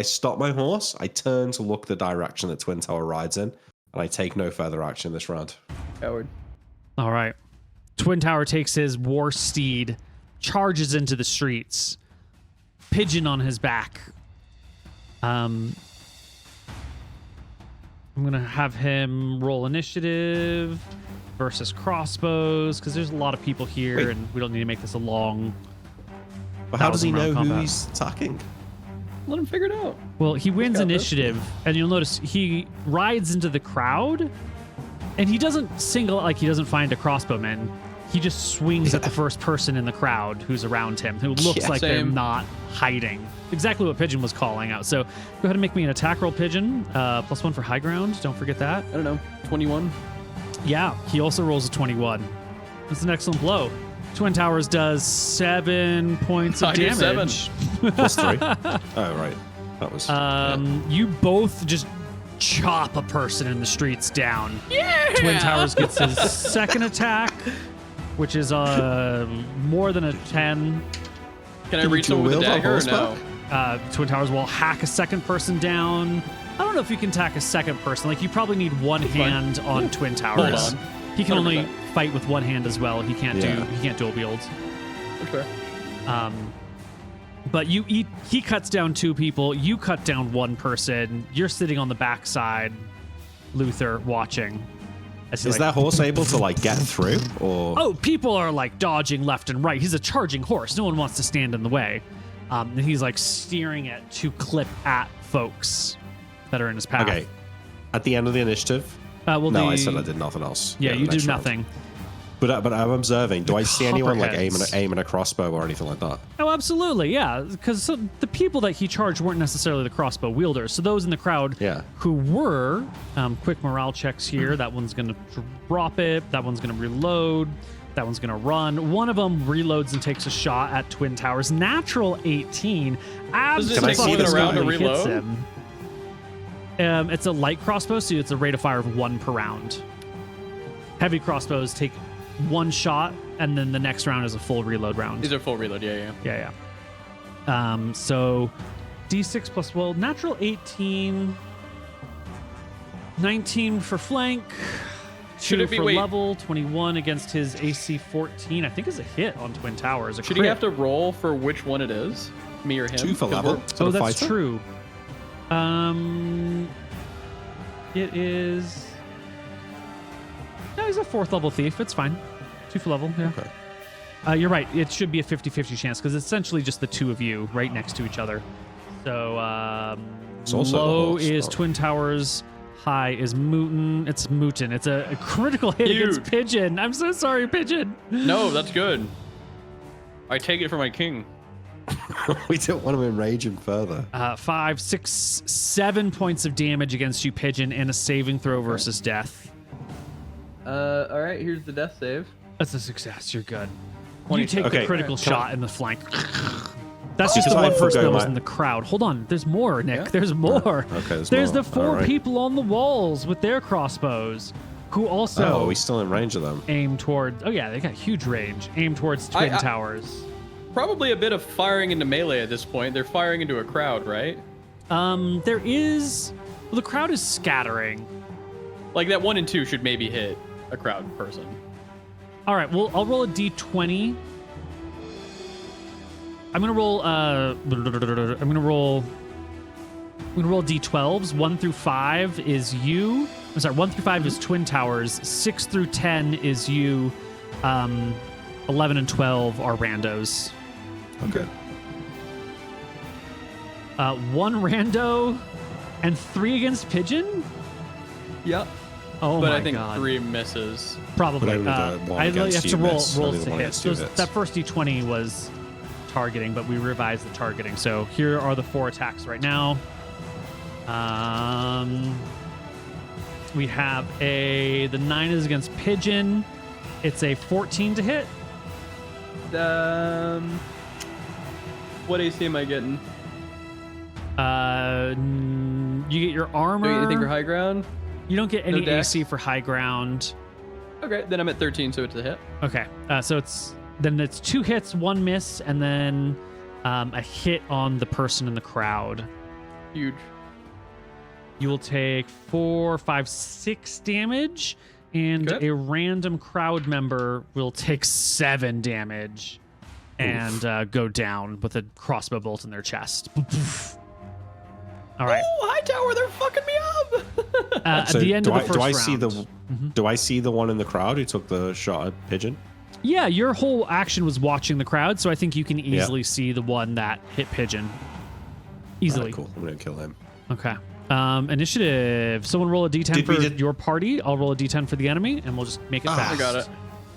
stop my horse. I turn to look the direction that Twin Tower rides in, and I take no further action this round. Coward. All right. Twin Tower takes his war steed, charges into the streets, pigeon on his back. I'm going to have him roll initiative versus crossbows because there's a lot of people here Wait. and we don't need to make this a long. But how does he 1,000 know round who combat. he's attacking? Let him figure it out. Well, he wins got this. initiative, and you'll notice he rides into the crowd, and he doesn't single like he doesn't find a crossbowman. He just swings at the first person in the crowd who's around him, who looks Yeah, like they're same. not hiding. Exactly what Pigeon was calling out. So go ahead and make me an attack roll, Pigeon. +1 for high ground. Don't forget that. I don't know. 21. Yeah, he also rolls a 21. That's an excellent blow. Twin Towers does 7 points of I do damage. 7. +3. Oh, right. That was. You both just chop a person in the streets down. Yeah. Twin Towers gets his second attack, which is more than a 10. Can I Can you reach someone with a dual wield on dagger or no? horseback? Twin Towers will hack a second person down. I don't know if you can attack a second person. Like you probably need one hand on Twin Towers. on. He can only 100%. fight with one hand as well. He can't Yeah. he can't dual wield. For sure. But he cuts down 2 people. You cut down 1 person. You're sitting on the backside, Luther, watching. As he, Is that horse able to like get through, or? Oh, people are like dodging left and right. He's a charging horse. No one wants to stand in the way. And he's like steering it to clip at folks that are in his path. Okay. At the end of the initiative. Well, No, I said I did nothing else. Yeah, you do next round. nothing. But I'm observing. Do I see anyone like Copperheads. aiming a crossbow or anything like that? Oh, absolutely, yeah. Because the people that he charged weren't necessarily the crossbow wielders. So those in the crowd Yeah. who were, quick morale checks here. That one's going to drop it. That one's going to reload. That one's going to run. One of them reloads and takes a shot at Twin Towers. Natural 18. Does it take more than a round to Absolutely hits reload? him. It's a light crossbow, so it's a rate of fire of 1 per round. Heavy crossbows take 1 shot, and then the next round is a full reload round. These are full reload. Yeah. Yeah. So D6 plus, well, natural 18, 19 for flank, Should 2 it be- for wait. level, 21 against his AC 14. I think is a hit on Twin Towers. A Should crit. he have to roll for which one it is? Me or him? 2 for 'Cause level. we're- Is that Oh, a that's fighter? true. It is. No, he's a 4th level thief. It's fine. 2 for level. Yeah. Okay. You're right. It should be a 50-50 chance because it's essentially just the 2 of you right next to each other. So It's also the low horse, is though. Twin Towers. High is Mooton. It's Mooton. It's a critical hit against Huge. Pigeon. I'm so sorry, Pigeon. No, that's good. I take it for my king. We don't want to enrage him further. 5, 6, 7 points of damage against you, Pigeon, and a saving throw versus death. All right. Here's the death save. That's a success. You're good. You 22. take the Okay, critical can I- shot in the flank. That's just the Because I one person forgo that was my- in the crowd. Hold on. There's more, Nick. Yeah? There's more. Okay, there's There's more. the 4 All right. people on the walls with their crossbows who also Oh, are we still in range of them? aim toward. Oh, yeah. They got huge range. Aim towards Twin I- Towers. probably a bit of firing into melee at this point. They're firing into a crowd, right? There is. Well, the crowd is scattering. Like that 1 and 2 should maybe hit a crowd person. All right. Well, I'll roll a d20. I'm gonna roll. I'm gonna roll d12s. 1 through 5 is you. I'm sorry. 1 through 5 is Twin Towers. 6 through 10 is you. 11 and 12 are randos. Okay. 1 rando and 3 against Pigeon. Yep. Oh But my I think god. 3 misses. Probably. But only the one I have against to you roll miss. rolls Only the to one hit. against you So hits. that first d20 was targeting, but we revised the targeting. So here are the 4 attacks right now. We have the 9 is against Pigeon. It's a 14 to hit. What AC am I getting? You get your armor. Anything for high ground? You don't get any No dex? AC for high ground. Okay, then I'm at 13, so it's a hit. Okay, so it's 2 hits, 1 miss, and then a hit on the person in the crowd. Huge. You will take 4, 5, 6 damage, and Okay. a random crowd member will take 7 damage and go down with a crossbow bolt in their chest. All right. Oh, Hightower, they're fucking me up. At So the end of the first do I round. see the do I see the one in the crowd who took the shot at Pigeon? Yeah, your whole action was watching the crowd, so I think you can easily see the one that hit Pigeon. Easily. Alright, cool. I'm gonna kill him. Okay. Initiative. Someone roll a d10 Did we for did- your party. I'll roll a d10 for the enemy, and we'll just make it Ah, fast. I got it.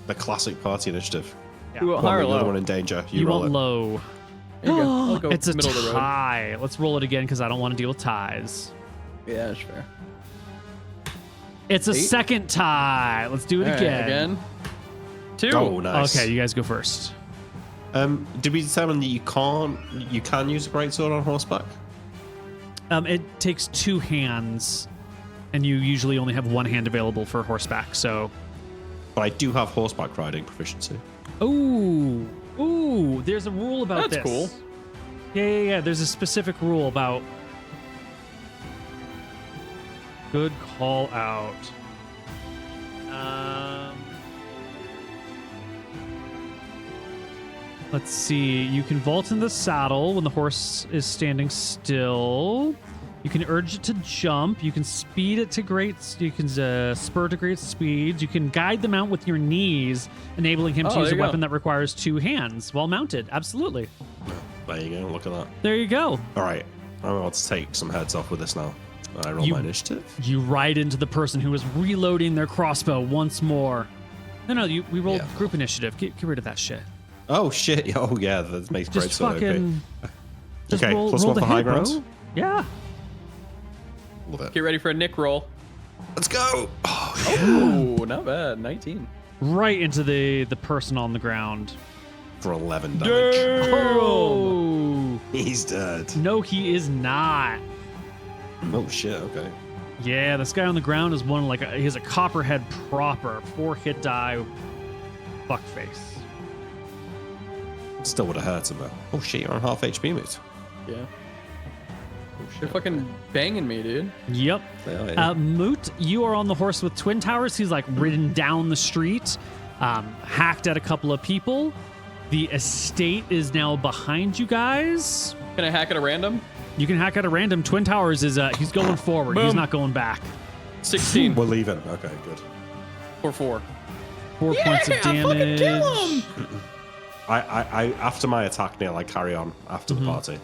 The classic party initiative. Yeah. You want One high or with the other low? one in danger. You, You roll want it. low. There you go. I'll go It's a middle of the road. tie. Let's roll it again because I don't want to deal with ties. Yeah, that's fair. It's a 8? second tie. Let's do it All right, again. 2. Oh, nice. Okay, you guys go first. Did we determine that you can use a greatsword on horseback? It takes 2 hands, and you usually only have 1 hand available for horseback. So, But I do have horseback riding proficiency. ooh, there's a rule about That's this. cool. Yeah. There's a specific rule about. Good call out. Let's see. You can vault in the saddle when the horse is standing still. You can urge it to jump. You can speed it to You can spur to great speeds. You can guide the mount with your knees, enabling him to Oh, use a there you go. weapon that requires 2 hands while mounted. Absolutely. There you go. Look at that. There you go. All right. I'm about to take some heads off with this now. I roll You- my initiative. You ride into the person who is reloading their crossbow once more. No, we rolled Yeah. group initiative. Get rid of that shit. Oh shit! Oh yeah, that makes great Just sword. fucking. Just Okay, roll, plus roll 1 the for high hit, bro. ground. Yeah. Love it. Get ready for a Nick roll. Let's go. Oh, Oh, not bad. 19. Right into the person on the ground. for 11 damage. Oh. He's dead. No, he is not. Oh shit. Okay. Yeah, this guy on the ground is he has a copperhead proper. 4 hit die. Fuckface. Still would have hurt him though. Oh shit! You're on half HP, mate. Yeah. Oh They're shit. fucking banging me, dude. Yep. They are, yeah. Moot, you are on the horse with Twin Towers. He's like ridden down the street, hacked at a couple of people. The estate is now behind you guys. Can I hack at a random? You can hack at a random. Twin Towers is he's going forward. He's Boom. not going back. 16 We're leaving. Okay, good. for 4. 4 points of Yeah, fucking damage. kill him! I after my attack, Neil, I carry on after the party.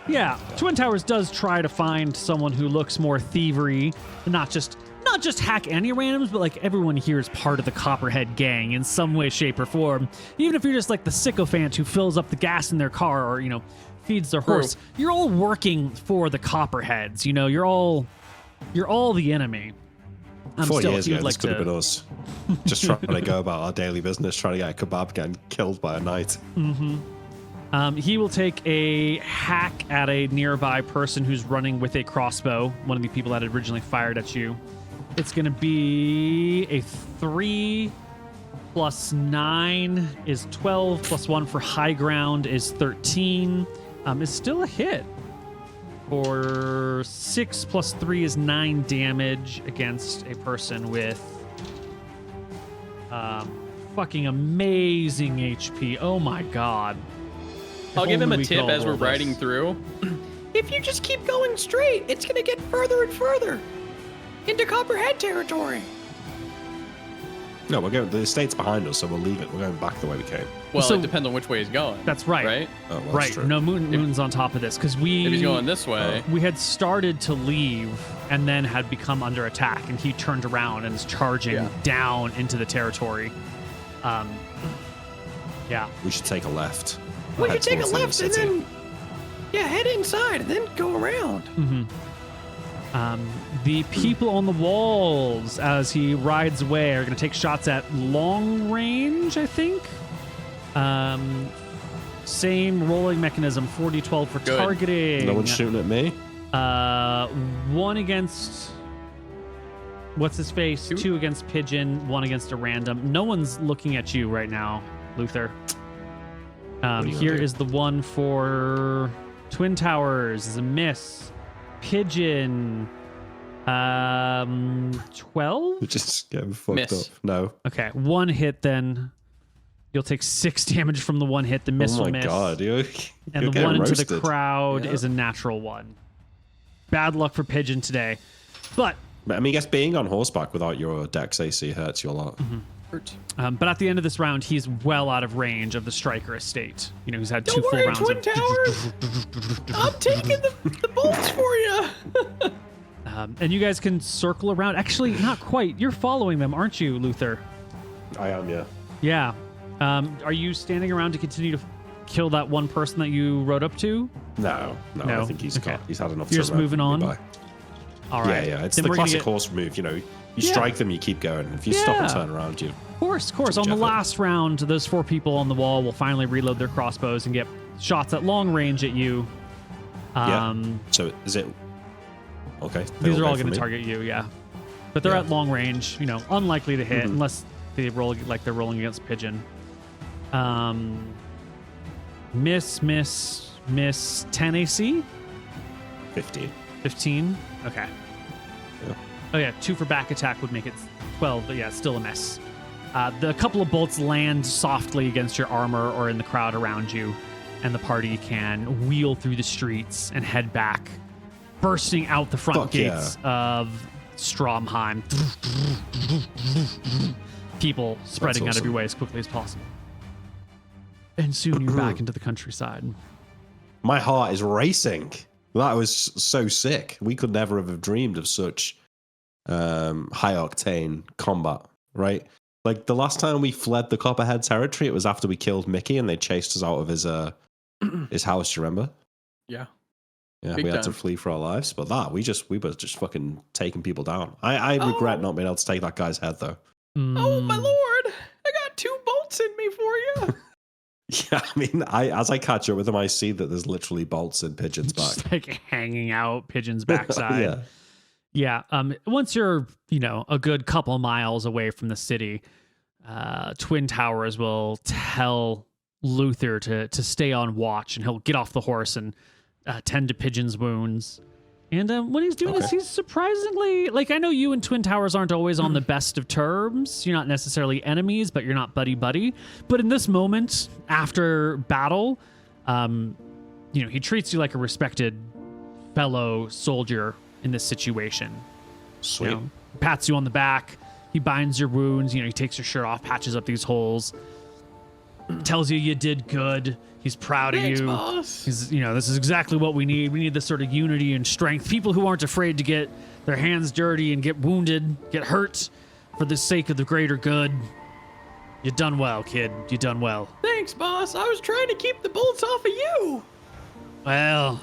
Yeah, Twin Towers does try to find someone who looks more thievery, and not just hack any randoms, but like everyone here is part of the Copperhead gang in some way, shape, or form. Even if you're just like the sycophant who fills up the gas in their car or feeds their horse, you're all working for the Copperheads. You're all the enemy. 4 Still, years if you'd ago, like this could have to- been us. Just trying to go about our daily business, trying to get a kebab, getting killed by a knight. He will take a hack at a nearby person who's running with a crossbow, one of the people that had originally fired at you. It's going to be a 3 plus 9 is 12, plus 1 for high ground is 13. Is still a hit. For 6 plus 3 is 9 damage against a person with fucking amazing HP. Oh my god. I'll give him only a we could tip all as we're roll this. riding through. If you just keep going straight, it's gonna get further and further into Copperhead territory. No, we're going. The estate's behind us, so we'll leave it. We're going back the way we came. Well, So- it depends on which way he's going. That's right. Right? Oh, well, that's Right. true. No, Moon's on top of this because If he's going this way, we had started to leave and then had become under attack, and he turned around and is charging down into the territory. Yeah. We should take a left. We Head could take a towards the left and city. then, head inside and then go around. The people on the walls as he rides away are going to take shots at long range, I think. Same rolling mechanism, 40-12 for Good. targeting. No one's shooting at me. One against what's his face, two against Pigeon, one against a random. No one's looking at you right now, Luther. are you Here gonna do? is the one for Twin Towers, is a miss. Pigeon, 12. We're just getting fucked Miss. up. No. Okay, one hit then. You'll take 6 damage from the one hit. The miss Oh will my miss. god, you're And you're the one getting into the roasted. crowd Yeah. is a natural one. Bad luck for Pigeon today. But But, I mean, I guess being on horseback without your dex AC hurts you a lot. but at the end of this round, he's well out of range of the striker estate. You know, he's had two Don't full worry, rounds Twin of. Towers. I'm taking the bolts for you. And you guys can circle around. Actually, not quite. You're following them, aren't you, Luther? I am, yeah. Yeah. Are you standing around to continue to kill that one person that you rode up to? No, No? I think he's Okay. he's had enough. You're to just moving on? by. All right. Yeah. It's Then the we're gonna classic get- horse move. You know, you Yeah. strike them, you keep going. If you stop and Yeah. turn around, you. Of course. On the Jeff it. last round, those 4 people on the wall will finally reload their crossbows and get shots at long range at you. Yeah. So is it? Okay. they These are all go for going to me? target you, yeah. But they're Yeah. at long range, you know, unlikely to hit unless they roll like they're rolling against Pigeon. Miss, 10 AC, 15. 15. Okay. Yeah. Oh yeah, 2 for back attack would make it 12, but yeah, it's still a miss. The couple of bolts land softly against your armor or in the crowd around you, and the party can wheel through the streets and head back, bursting out the front Fuck gates of Stromheim. People spreading out of awesome. your way as quickly as possible. And soon you're back into the countryside. My heart is racing. That was so sick. We could never have dreamed of such high octane combat, right? Like the last time we fled the Copperhead territory, it was after we killed Mickey and they chased us out of his house. Do you remember? yeah. Yeah, Big we had to time. flee for our lives. But we were just fucking taking people down. I regret not being able to take that guy's head though. Oh my lord! I got 2 bolts in me for you. Yeah, I mean, as I catch up with him, I see that there's literally bolts in Pigeon's back. Just like hanging out Pigeon's backside. Yeah. Yeah. Once you're, a good couple miles away from the city, Twin Towers will tell Luther to stay on watch, and he'll get off the horse and tend to Pigeon's wounds. And when he's doing this, Okay. he's surprisingly, like, I know you and Twin Towers aren't always on the best of terms. You're not necessarily enemies, but you're not buddy-buddy. But in this moment, after battle, he treats you like a respected fellow soldier in this situation. Sweet. Pats you on the back. He binds your wounds. He takes your shirt off, patches up these holes, tells you did good. He's proud Thanks, of you. boss. He's, this is exactly what we need. We need this sort of unity and strength. People who aren't afraid to get their hands dirty and get wounded, get hurt for the sake of the greater good. You done well, kid. You done well. Thanks, boss. I was trying to keep the bolts off of you. Well,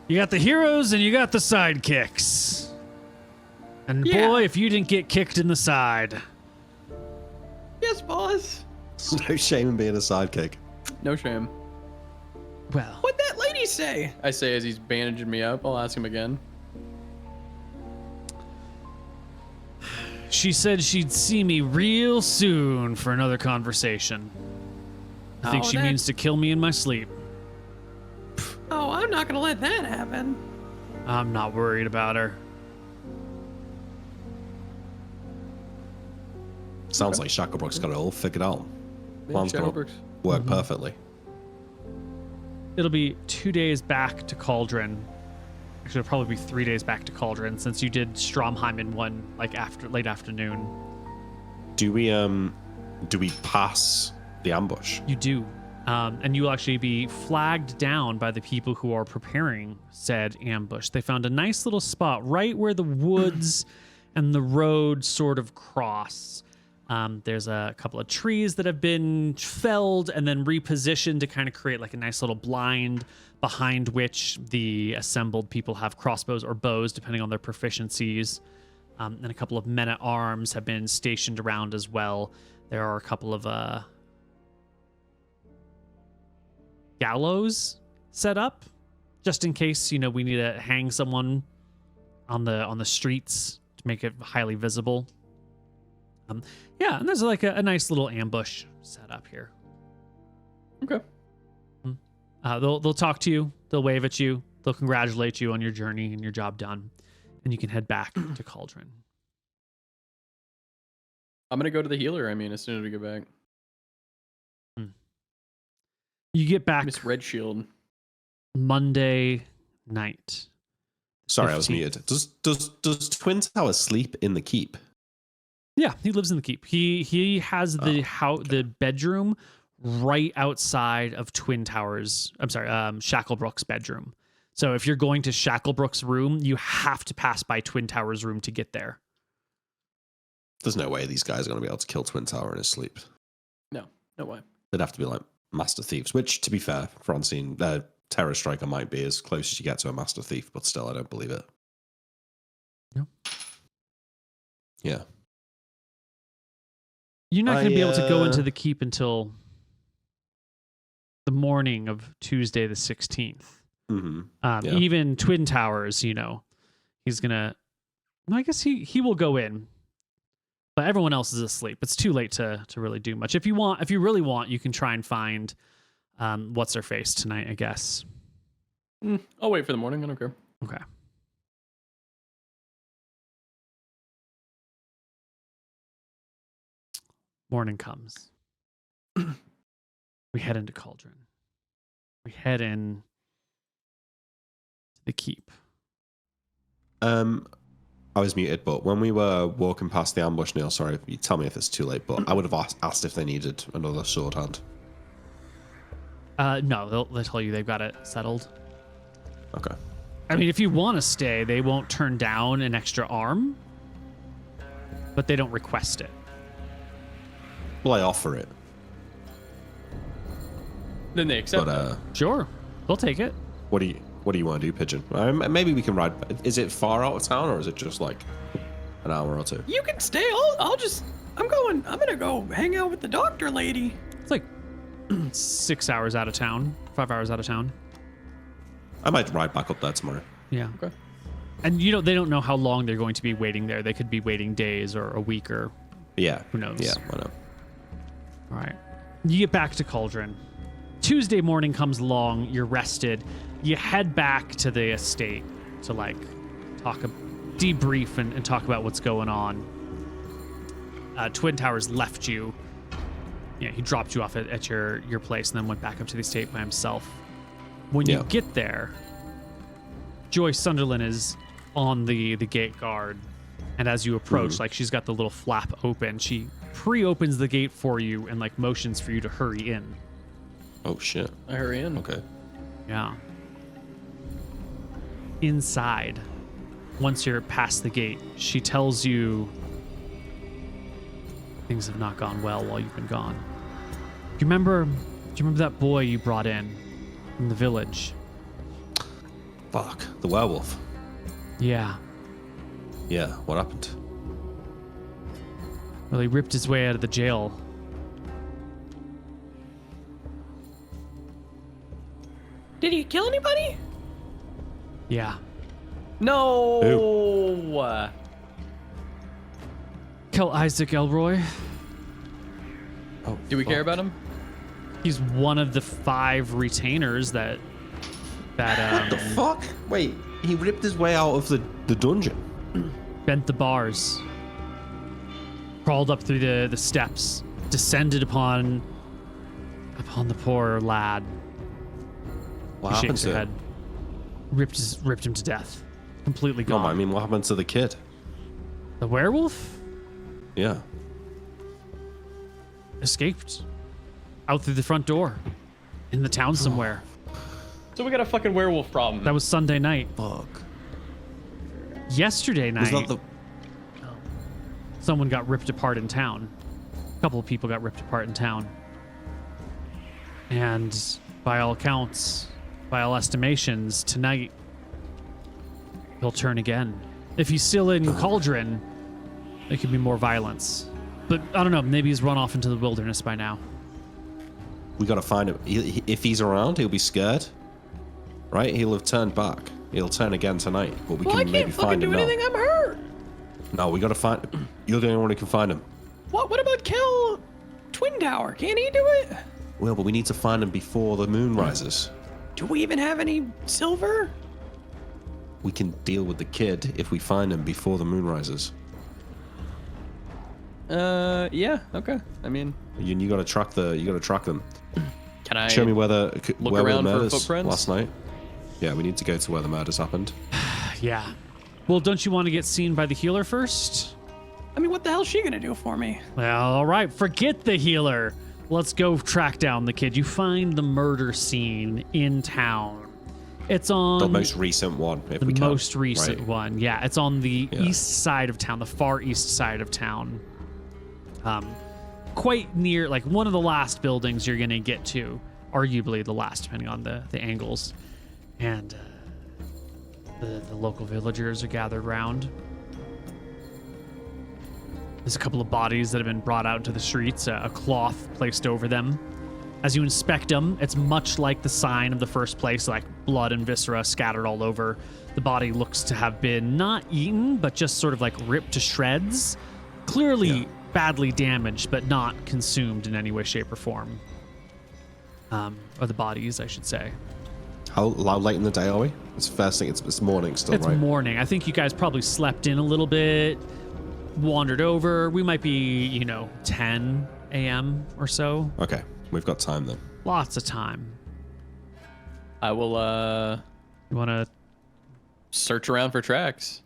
you got the heroes and you got the sidekicks. And Yeah. boy, if you didn't get kicked in the side. Yes, boss. No shame in being a sidekick. No shame. Well, What'd that lady say? I say as he's bandaging me up. I'll ask him again. She said she'd see me real soon for another conversation. I think Oh, she that- means to kill me in my sleep. Oh, I'm not gonna let that happen. I'm not worried about her. Sounds like Shacklebrook's got it all figured out. Plan's gonna Shacklebrook's. work perfectly. It'll be 2 days back to Cauldron. Actually, it'll probably be 3 days back to Cauldron since you did Stromheim in one like after late afternoon. Do we pass the ambush? You do. And you will actually be flagged down by the people who are preparing said ambush. They found a nice little spot right where the woods and the road sort of cross. There's a couple of trees that have been felled and then repositioned to kind of create like a nice little blind behind which the assembled people have crossbows or bows, depending on their proficiencies. And a couple of men-at-arms have been stationed around as well. There are a couple of gallows set up just in case we need to hang someone on the streets to make it highly visible. Yeah, and there's like a nice little ambush set up here. Okay. They'll talk to you, they'll wave at you, they'll congratulate you on your journey and your job done, and you can head back to Cauldron. I'm gonna go to the healer. I mean, as soon as we get back. You get back Miss Red Shield. Monday night. Sorry, I was 15th. muted. Does Twin Tower sleep in the keep? Yeah, he lives in the keep. He has the the bedroom right outside of Twin Towers. I'm sorry, Shacklebrook's bedroom. So if you're going to Shacklebrook's room, you have to pass by Twin Towers' room to get there. There's no way these guys are going to be able to kill Twin Tower in his sleep. No way. They'd have to be like master thieves, which, to be fair, Francine, Terror Striker might be as close as you get to a master thief, but still, I don't believe it. No. Yeah. You're not going to be able to go into uh, the keep until the morning of Tuesday the 16th. Mm-hmm. Yeah. Even Twin Towers, he's going to... I guess he will go in. But everyone else is asleep. It's too late to really do much. If you really want, you can try and find what's her face tonight, I guess. I'll wait for the morning. I don't care. Okay. Morning comes. We head into Cauldron. We head in to the keep. I was muted, but when we were walking past the ambush, Neil, sorry, you tell me if it's too late, but I would have asked if they needed another sword hand. No, they'll tell you they've got it settled. Okay. I mean, if you want to stay, they won't turn down an extra arm, but they don't request it. Well, I offer it, Then they accept but that. Sure, they'll take it. what do you want to do, Pigeon? Maybe we can ride. Is it far out of town, or is it just like an hour or two? You can stay. I'm gonna go hang out with the doctor lady. It's like 6 hours out of town, 5 hours out of town. I might ride back up there tomorrow. Yeah. Okay. And they don't know how long they're going to be waiting there. They could be waiting days or a week or Yeah. who knows. Yeah, why not? All right. You get back to Cauldron. Tuesday morning comes along. You're rested. You head back to the estate to debrief and talk about what's going on. Twin Towers left you. Yeah, he dropped you off at your place and then went back up to the estate by himself. When you get there, Joyce Sunderland is on the gate guard. And as you approach, she's got the little flap open. She pre-opens the gate for you and motions for you to hurry in. Oh shit. I hurry in. Okay. Yeah. Inside, once you're past the gate, she tells you things have not gone well while you've been gone. Do you remember that boy you brought in from the village? Fuck. The werewolf. Yeah. Yeah. What happened? Well, he ripped his way out of the jail. Did he kill anybody? Yeah. No. kill Isaac Elroy. Oh, Do we care fuck. about him? He's one of the 5 retainers that What the fuck? Wait, he ripped his way out of the dungeon. bent the bars, crawled up through the steps, descended upon the poor lad. What He happened shakes to her him? head. Ripped him to death. Completely No, gone. I mean, what happened to the kid? The werewolf Yeah. escaped out through the front door in the town somewhere. So we got a fucking werewolf problem. That was Sunday night. Fuck. Yesterday Was night, that the? someone got ripped apart in town. A couple of people got ripped apart in town. And by all accounts, by all estimations, tonight he'll turn again. If he's still in Cauldron, there could be more violence. But I don't know, maybe he's run off into the wilderness by now. We gotta find him. If he's around, he'll be scared. Right? He'll have turned back. He'll turn again tonight. But we Well, I can maybe can't fucking find do him now. anything. I'm hurt. No, we gotta find. You're the only one who can find him. What about Kel Twin Tower? Can't he do it? Well, but we need to find him before the moon rises. Do we even have any silver? We can deal with the kid if we find him before the moon rises. Yeah, okay. I mean, You gotta track them. can I Show me where the look where were the around for murders footprints? last night. Yeah, we need to go to where the murders happened. Yeah. Well, don't you want to get seen by the healer first? I mean, what the hell's she gonna do for me? Well, all right. Forget the healer. Let's go track down the kid. You find the murder scene in town. It's on The most recent one, if we the can. most recent right? one. Yeah, it's on the Yeah. east side of town, the far east side of town. Quite near, like one of the last buildings you're gonna get to, arguably the last, depending on the angles. And the local villagers are gathered round. There's a couple of bodies that have been brought out into the streets, a cloth placed over them. As you inspect them, it's much like the sign of the first place, like blood and viscera scattered all over. The body looks to have been not eaten, but just sort of like ripped to shreds. Clearly badly damaged, but not consumed in any way, shape, or form. Or the bodies, I should say. How late in the day are we? It's first thing. It's morning still, It's right? morning. I think you guys probably slept in a little bit, wandered over. We might be, 10 a.m. or so. Okay, we've got time then. Lots of time. I will You want to search around for tracks.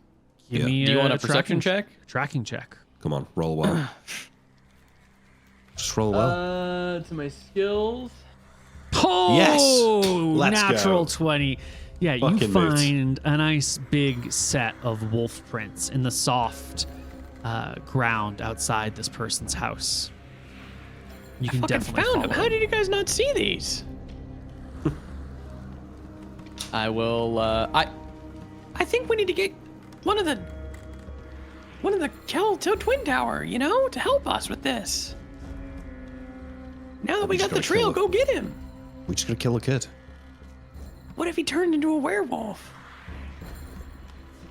give Yeah. me Do you want a tracking perception check? Tracking check. Come on, roll well. Just roll well. To my skills. Oh, Yes! Let's natural go. 20. Yeah, you Fucking moots. find a nice big set of wolf prints in the soft ground outside this person's house. You can Fucking definitely found follow him. How did you guys not see these? I will. I think we need to get one of the Kel Twin Tower, to help us with this. Now that we just got the gotta trail, kill go get him. We just gotta kill a kid. What if he turned into a werewolf?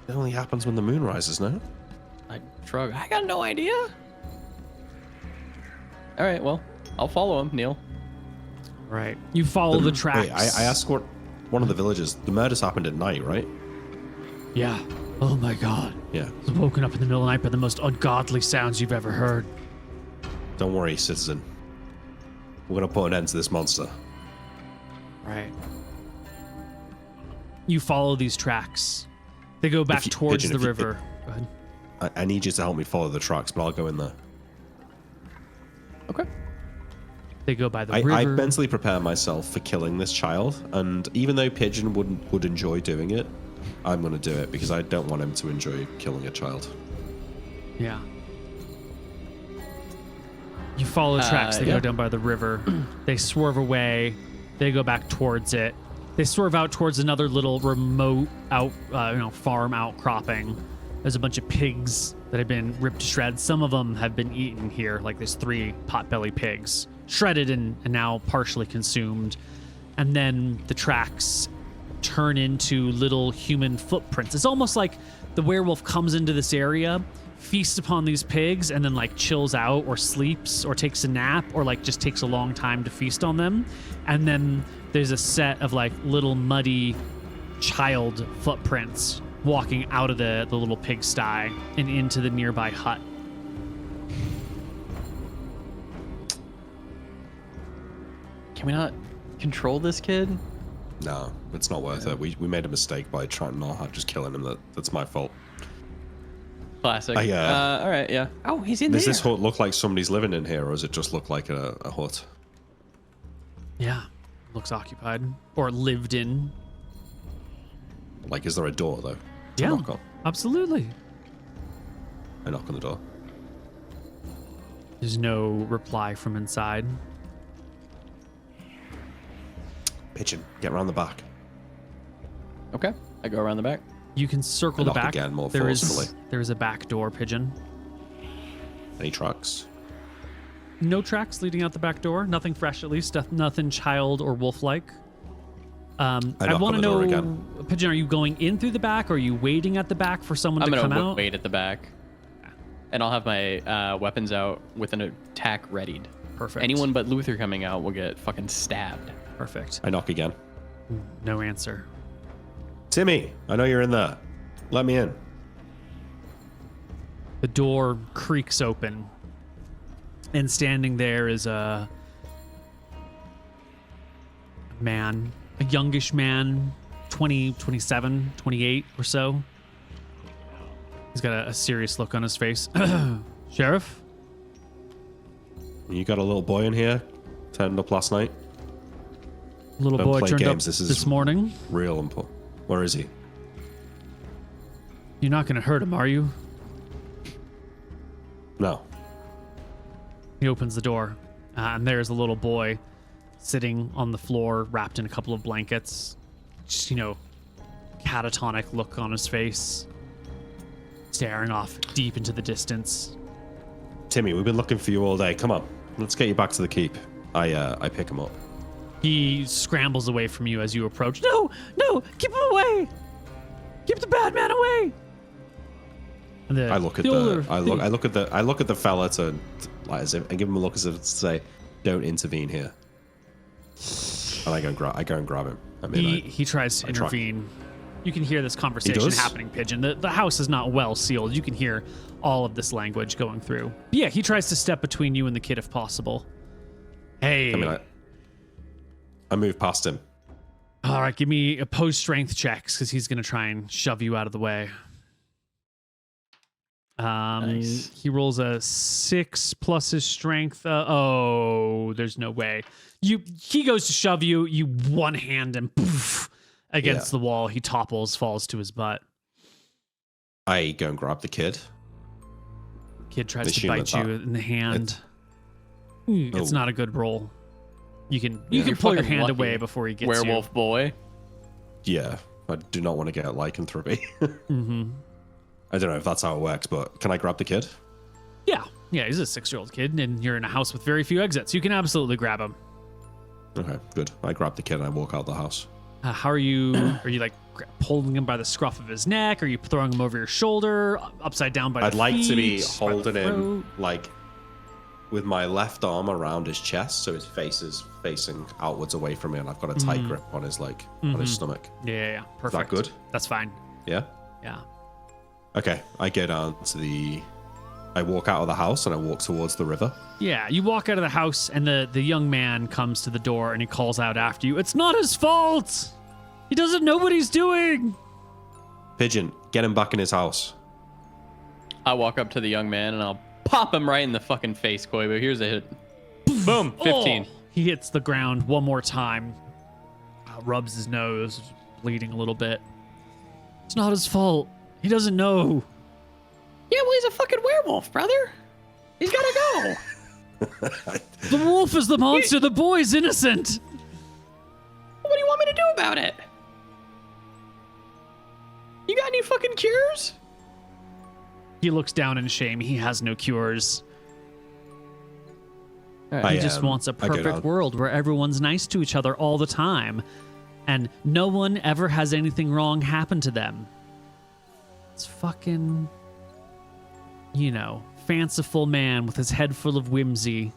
It only happens when the moon rises, no? I shrug. I got no idea. All right, well, I'll follow him, Neil. Right. You follow the tracks. Wait, I asked one of the villagers. The murders happened at night, right? Yeah. Oh my god. Yeah. I was woken up in the middle of the night by the most ungodly sounds you've ever heard. Don't worry, citizen. We're gonna put an end to this monster. Right. You follow these tracks. They go back towards Pigeon, the if you- river. Go ahead. I need you to help me follow the tracks, but I'll go in there. Okay. They go by the I river. mentally prepare myself for killing this child, and even though Pigeon would enjoy doing it, I'm gonna do it because I don't want him to enjoy killing a child. Yeah. You follow the tracks. They yeah. go down by the river. They swerve away. They go back towards it. They swerve out towards another little remote farm outcropping. There's a bunch of pigs that have been ripped to shreds. Some of them have been eaten here. Like there's 3 potbelly pigs, shredded and now partially consumed. And then the tracks turn into little human footprints. It's almost like the werewolf comes into this area, feasts upon these pigs and then like chills out or sleeps or takes a nap or like just takes a long time to feast on them. And then there's a set of like little muddy child footprints walking out of the little pigsty and into the nearby hut. Can we not control this kid? No, it's not worth it. We made a mistake by trying not just killing him. That's my fault. Classic. All right, yeah. Oh, he's in Does there. this hut look like somebody's living in here, or does it just look like a hut? Yeah, looks occupied or lived in. Like, is there a door though? To Yeah, knock on? absolutely. I knock on the door. There's no reply from inside. Pigeon, get around the back. Okay, I go around the back. You can circle I the knock back. again more There is forcefully. a back door, Pigeon. Any tracks? No tracks leading out the back door. Nothing fresh, at least. Nothing child or wolf-like. I knock want on to the door know, again. Pigeon, are you going in through the back, or are you waiting at the back for someone I'm to come gonna out? wait at the back, and I'll have my weapons out with an attack readied. Perfect. Anyone but Luther coming out will get fucking stabbed. Perfect. I knock again. No answer. Timmy, I know you're in there. Let me in. The door creaks open, and standing there is a man, a youngish man, 20, 27, 28 or so. He's got a serious look on his face. Sheriff? You got a little boy in here, turned up last night. Little Don't boy play turned games. up This is this morning. Real important. Where is he? You're not going to hurt him, are you? No. He opens the door, and there's a little boy sitting on the floor, wrapped in a couple of blankets. Just, catatonic look on his face, staring off deep into the distance. Timmy, we've been looking for you all day. Come on, let's get you back to the keep. I pick him up. He scrambles away from you as you approach. No, keep him away! Keep the bad man away! And I look at I look at the fella to like as if and give him a look as if to say, "Don't intervene here." And I go and grab him. I mean, he tries to I try. intervene. You can hear this conversation does? happening, Pigeon. The house is not well sealed. You can hear all of this language going through. Yeah, he tries to step between you and the kid if possible. Hey. I mean, I move past him. All right, give me opposed strength checks because he's going to try and shove you out of the way. Nice. He rolls a 6 plus his strength. There's no way. He goes to shove you. You one hand him poof, against the wall. He topples, falls to his butt. I go and grab the kid. Kid tries to Assume bite that you in the hand. It's Oh. not a good roll. You can You're pull your fucking hand lucky. away before he gets Werewolf boy. Yeah, I do not want to get lycanthropy. you. Mm-hmm. I don't know if that's how it works, but can I grab the kid? Yeah, he's a 6-year-old kid, and you're in a house with very few exits. You can absolutely grab him. Okay, good. I grab the kid and I walk out the house. How are you? Are you like pulling him by the scruff of his neck? Are you throwing him over your shoulder, upside down by I'd the like to be feet, by the holding him throat? like with my left arm around his chest, so his face is facing outwards away from me, and I've got a tight grip on his on his stomach. Yeah, perfect. good? That's fine. Yeah. Yeah. Okay, I go down to I walk out of the house and I walk towards the river. Yeah, you walk out of the house, and the young man comes to the door, and he calls out after you. It's not his fault. He doesn't know what he's doing. Pigeon, get him back in his house. I walk up to the young man and I'll pop him right in the fucking face, Koibu. Here's a hit. Boom, 15. Oh, he hits the ground one more time. Rubs his nose, bleeding a little bit. It's not his fault. He doesn't know. Yeah, well, he's a fucking werewolf, brother. He's gotta go. The wolf is the monster. The boy's innocent. What do you want me to do about it? You got any fucking cures? He looks down in shame. He has no cures. I, He just wants a I go perfect down. world where everyone's nice to each other all the time, and no one ever has anything wrong happen to them. It's fucking fanciful man with his head full of whimsy.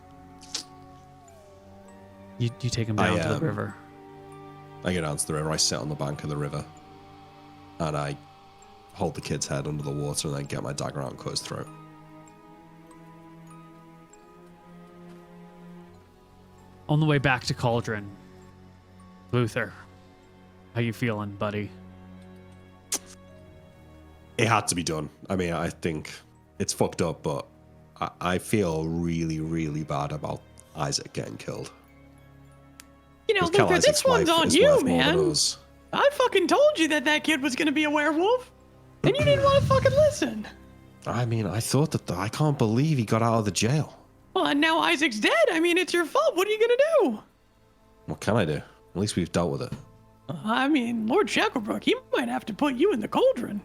You take him down to the river. I go down to the river. I sit on the bank of the river, and I hold the kid's head under the water, and then get my dagger out and cut his throat. On the way back to Cauldron, Luther, how you feeling, buddy? It had to be done. I mean, I think it's fucked up, but I feel really, really bad about Isaac getting killed. Luther, this one's on you, man. I fucking told you that kid was gonna be a werewolf, and you didn't want to fucking listen. I mean, I thought that I can't believe he got out of the jail. Well, and now Isaac's dead. I mean, it's your fault. What are you gonna do? What can I do? At least we've dealt with it. I mean, Lord Shacklebrook, he might have to put you in the cauldron.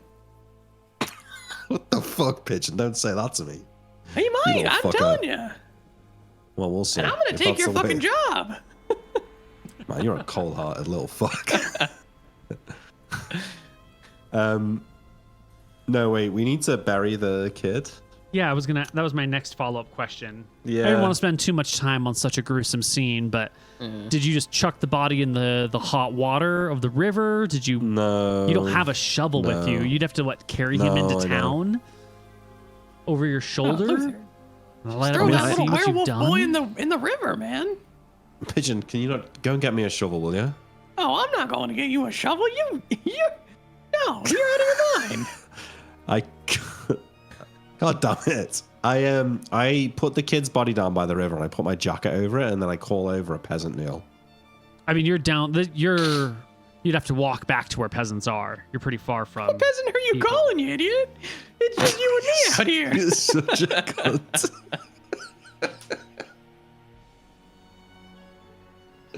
What the fuck, Pigeon? Don't say that to me. He might. I'm telling you. Well, we'll see. And I'm gonna take your fucking job. Man, you're a cold-hearted little fuck. No, wait. We need to bury the kid. Yeah, that was my next follow-up question. Yeah. I didn't want to spend too much time on such a gruesome scene, but did you just chuck the body in the hot water of the river? Did you? No. You don't have a shovel with you. You'd have to carry him into town over your shoulder. Just throw that little werewolf boy in the river, man. Pigeon, can you not go and get me a shovel, will you? Oh, I'm not going to get you a shovel. No, you're out of your mind. God damn it! I put the kid's body down by the river, and I put my jacket over it, and then I call over a peasant meal. I mean, you'd have to walk back to where peasants are. You're pretty far from. What peasant are you calling, you idiot? It's just you and me out here. You're such a cunt.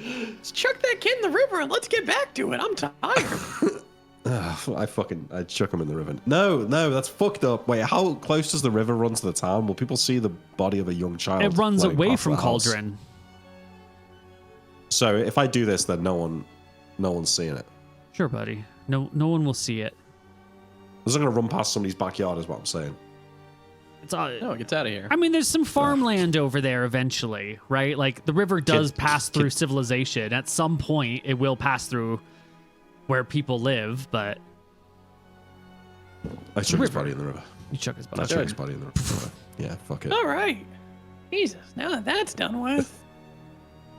Let's chuck that kid in the river and let's get back to it. I'm tired. I chuck him in the river. No, that's fucked up. Wait, how close does the river run to the town? Will people see the body of a young child? It runs floating away past from the house? Cauldron. So if I do this, then no one's seeing it. Sure, buddy. No one will see it. I'm going to run past somebody's backyard, is what I'm saying. No, it gets out of here. I mean, there's some farmland over there eventually, right? Like, the river does pass through civilization. At some point, it will pass through where people live, but... I chuck his body in the river. You chuck his body. I chuck his body in the river. Yeah, fuck it. All right. Jesus, now that that's done with,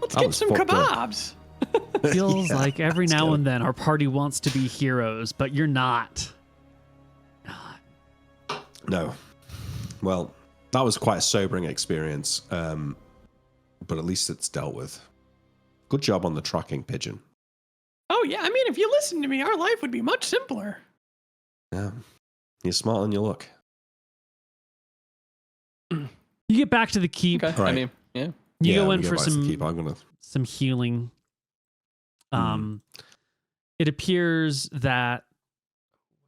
let's That get was some fucked up. kebabs. Feels Yeah, like every let's now go. and then our party wants to be heroes, but you're not. No. Well, that was quite a sobering experience, but at least it's dealt with. Good job on the tracking, Pigeon. Oh, yeah. I mean, if you listen to me, our life would be much simpler. Yeah. You're smart than you look. You get back to the keep. Okay. Right. I mean, yeah. You go we in go for back to the keep. I'm gonna... some healing. It appears that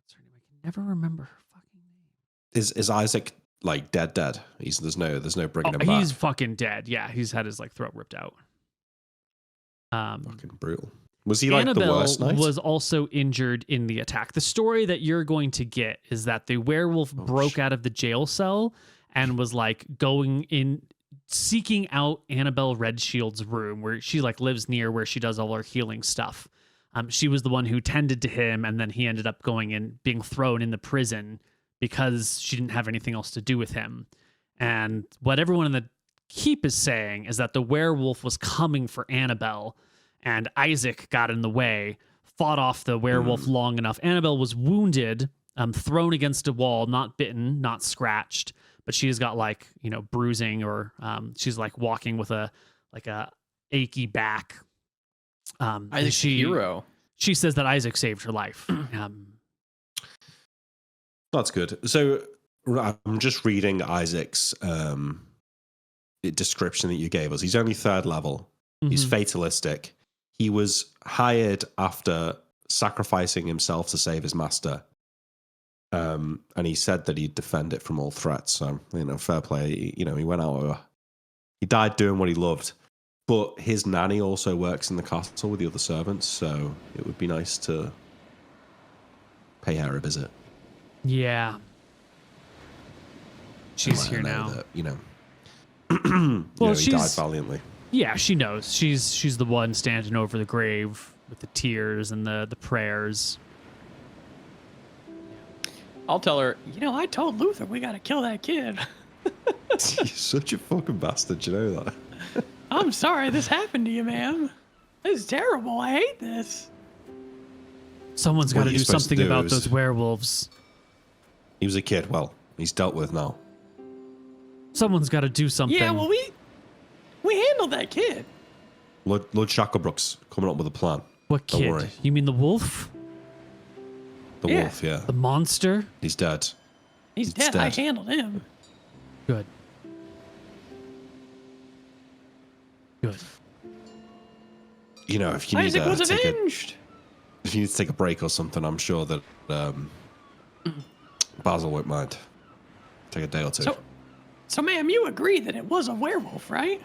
what's her name? I can never remember her fucking name. Is Isaac like dead? There's no bringing him back. He's fucking dead. Yeah, he's had his throat ripped out. Fucking brutal. Was he like Annabelle the worst knight? was also injured in the attack. The story that you're going to get is that the werewolf broke out of the jail cell and was going in, seeking out Annabelle Redshield's room where she lives near where she does all her healing stuff. She was the one who tended to him, and then he ended up going and being thrown in the prison because she didn't have anything else to do with him. And what everyone in the keep is saying is that the werewolf was coming for Annabelle, and Isaac got in the way, fought off the werewolf long enough. Annabelle was wounded, thrown against a wall, not bitten, not scratched, but she's got bruising, or she's walking with a achy back. Isaac's a hero. She says that Isaac saved her life. That's good. So I'm just reading Isaac's description that you gave us. He's only 3rd level. He's fatalistic. He was hired after sacrificing himself to save his master. And he said that he'd defend it from all threats. So, fair play. He went out. He died doing what he loved. But his nanny also works in the castle with the other servants. So it would be nice to pay her a visit. Yeah. She's Let her here know now. that, you know, Well, he died she's valiantly. yeah, she knows. She's the one standing over the grave with the tears and the prayers. I'll tell her. You know, I told Luther we gotta kill that kid. You're such a fucking bastard, you know that? I'm sorry this happened to you, ma'am. This is terrible. I hate this. Someone's What got to you're do supposed to something do about is- those werewolves. He was a kid. Well, he's dealt with now. Someone's got to do something. Yeah, well, we handled that kid. Lord Shacklebrook's coming up with a plan. What Don't kid? worry. You mean the wolf? The Yeah. wolf, yeah. The monster? He's dead. He's He's dead. I dead. handled him. Good. Good. You know, if you need Isaac was to take a, avenged. if you need to take a break or something, I'm sure that Basil won't mind. Take a day or two. So, ma'am, you agree that it was a werewolf, right?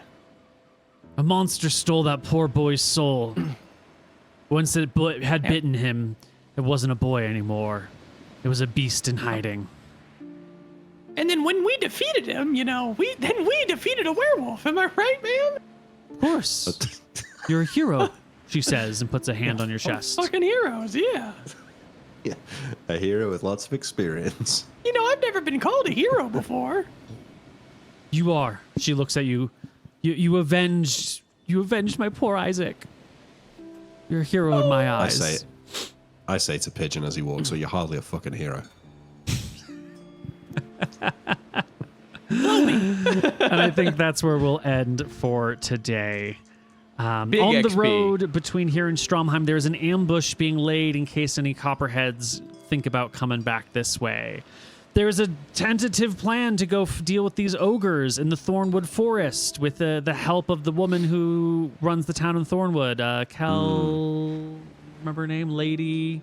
A monster stole that poor boy's soul. Once it had bitten him, it wasn't a boy anymore. It was a beast in hiding. And then when we defeated him, you know, we defeated a werewolf. Am I right, ma'am? Of course. You're a hero, she says, and puts a hand on your chest. Fucking heroes, yeah. Yeah, a hero with lots of experience. You know, I've never been called a hero before. You are. She looks at you. You avenged my poor Isaac. You're a hero in my eyes. I say to Pigeon as he walks, well, you're hardly a fucking hero. And I think that's where we'll end for today. On Big the XP. road between here and Stromheim, there's an ambush being laid in case any copperheads think about coming back this way. There's a tentative plan to go deal with these ogres in the Thornwood Forest with the help of the woman who runs the town in Thornwood. Remember her name? Lady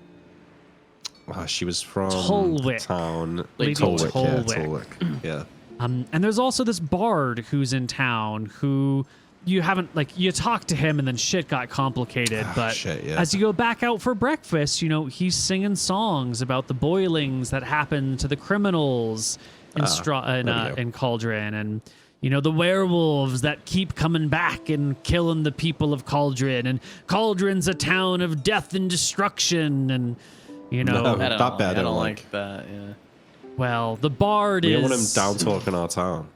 She was from Tolwick. town. Lady Tolwick, yeah, Tolwick. Tolwick. Yeah. And there's also this bard who's in town who you haven't, like, you talked to him and then shit got complicated. But shit, yeah. as you go back out for breakfast, you know, he's singing songs about the boilings that happened to the criminals in, there we go. in Cauldron, and, you know, the werewolves that keep coming back and killing the people of Cauldron. And Cauldron's a town of death and destruction. And, you know, No. I don't That know. bad, I I don't don't like like. that. Yeah. well, the bard We is... don't want him down talking our town.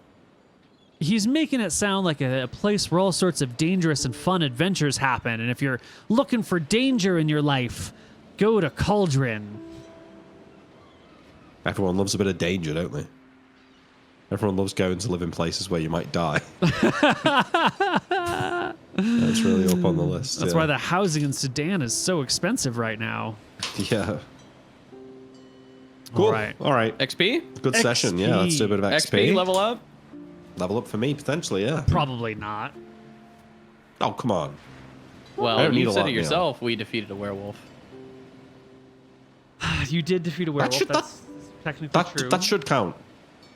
He's making it sound like a place where all sorts of dangerous and fun adventures happen. And if you're looking for danger in your life, go to Cauldron. Everyone loves a bit of danger, don't they? Everyone loves going to live in places where you might die. That's really up on the list. That's yeah. why the housing in Sudan is so expensive right now. Yeah. Cool. All right. All right. XP? Good session. Yeah, let's do a bit of XP level up? Level up for me, potentially, yeah. Probably not. Oh, come on. I Well, don't need you a said lot, it Neil. yourself. We defeated a werewolf. You did defeat a werewolf. should- That's technically true. That should count.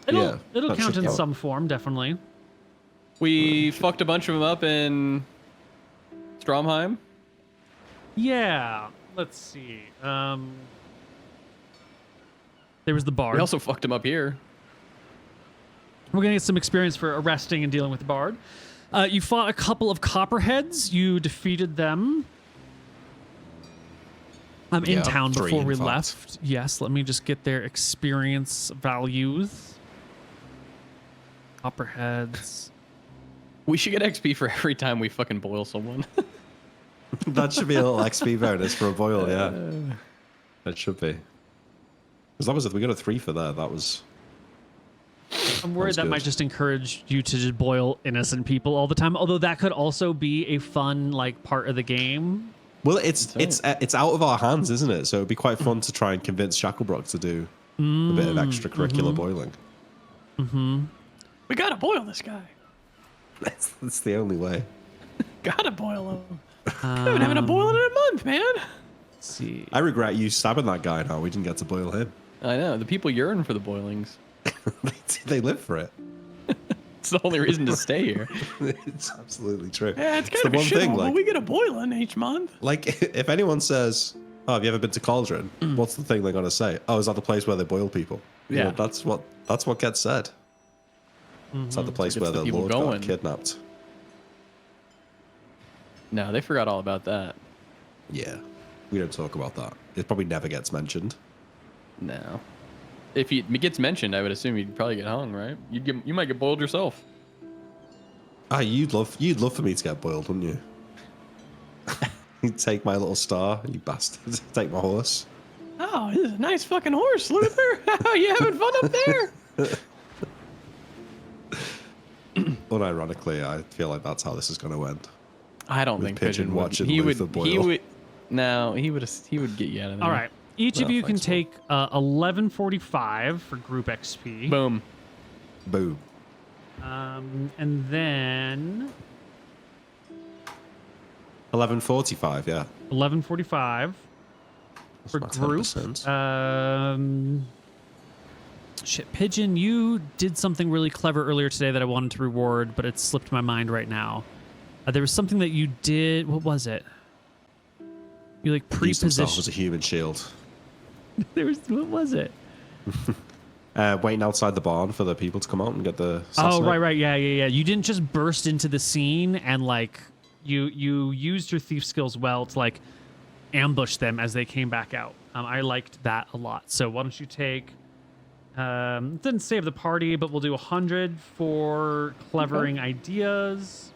it'll yeah, it'll that count should in count. some form, definitely. We fucked a bunch of them up in Stromheim. Yeah. Let's see. There was the bard. We also fucked them up here. We're going to get some experience for arresting and dealing with the bard. You fought a couple of copperheads. You defeated them. I'm in Yeah, town 3 before in we fact. left. Yes, let me just get their experience values. Copperheads. Oh, We should get XP for every time we fucking boil someone. That should be a little XP bonus for a boil, yeah. That should be. Because that was, if we got a 3 for that, that was... I'm worried Sounds that might good. just encourage you to just boil innocent people all the time. Although that could also be a fun like part of the game. Well, it's out of our hands, isn't it? So it'd be quite fun to try and convince Shacklebrook to do a bit of extracurricular boiling. We gotta boil this guy. That's the only way. Gotta boil him. Been having a boiling in a month, man. Let's see. I regret you stabbing that guy now. We didn't get to boil him. I know. The people yearn for the boilings. They live for it. It's the only reason to stay here. It's absolutely true. Yeah, it's kind the of a one shithole, thing, but like, we get a boiling each month. like, if anyone says, "Oh, have you ever been to Cauldron?" What's the thing they're gonna say? Oh, is that the place where they boil people? You Yeah. know, that's what gets said. It's like the place Gets where the the people Lord going. got kidnapped. No, they forgot all about that. Yeah, we don't talk about that. It probably never gets mentioned. No. If it gets mentioned, I would assume you'd probably get hung, right? You might get boiled yourself. Ah, you'd love for me to get boiled, wouldn't you? You'd take my little star, you bastard. Take my horse. Oh, this is a nice fucking horse, Luther. You having fun up there? Unironically, I feel like that's how this is going to end. I don't With think Pigeon Pigeon would. watching He Luther would. boil. He would. No, he would get you out of there. All right. Each of Well, you can thanks, Will. take 1145 for group XP. Boom. Boom. And then 11:45. Yeah. 1145 for That's group. 10%. Shit, Pigeon, you did something really clever earlier today that I wanted to reward, but it slipped my mind right now. There was something that you did. What was it? You like Used himself pre-positioned. as a human shield. What was it? Waiting outside the barn for the people to come out and get the. Oh, assassinate. right. Yeah. You didn't just burst into the scene and like you used your thief skills well to like ambush them as they came back out. I liked that a lot. So why don't you take? Didn't save the party, but we'll do 100 for clevering ideas.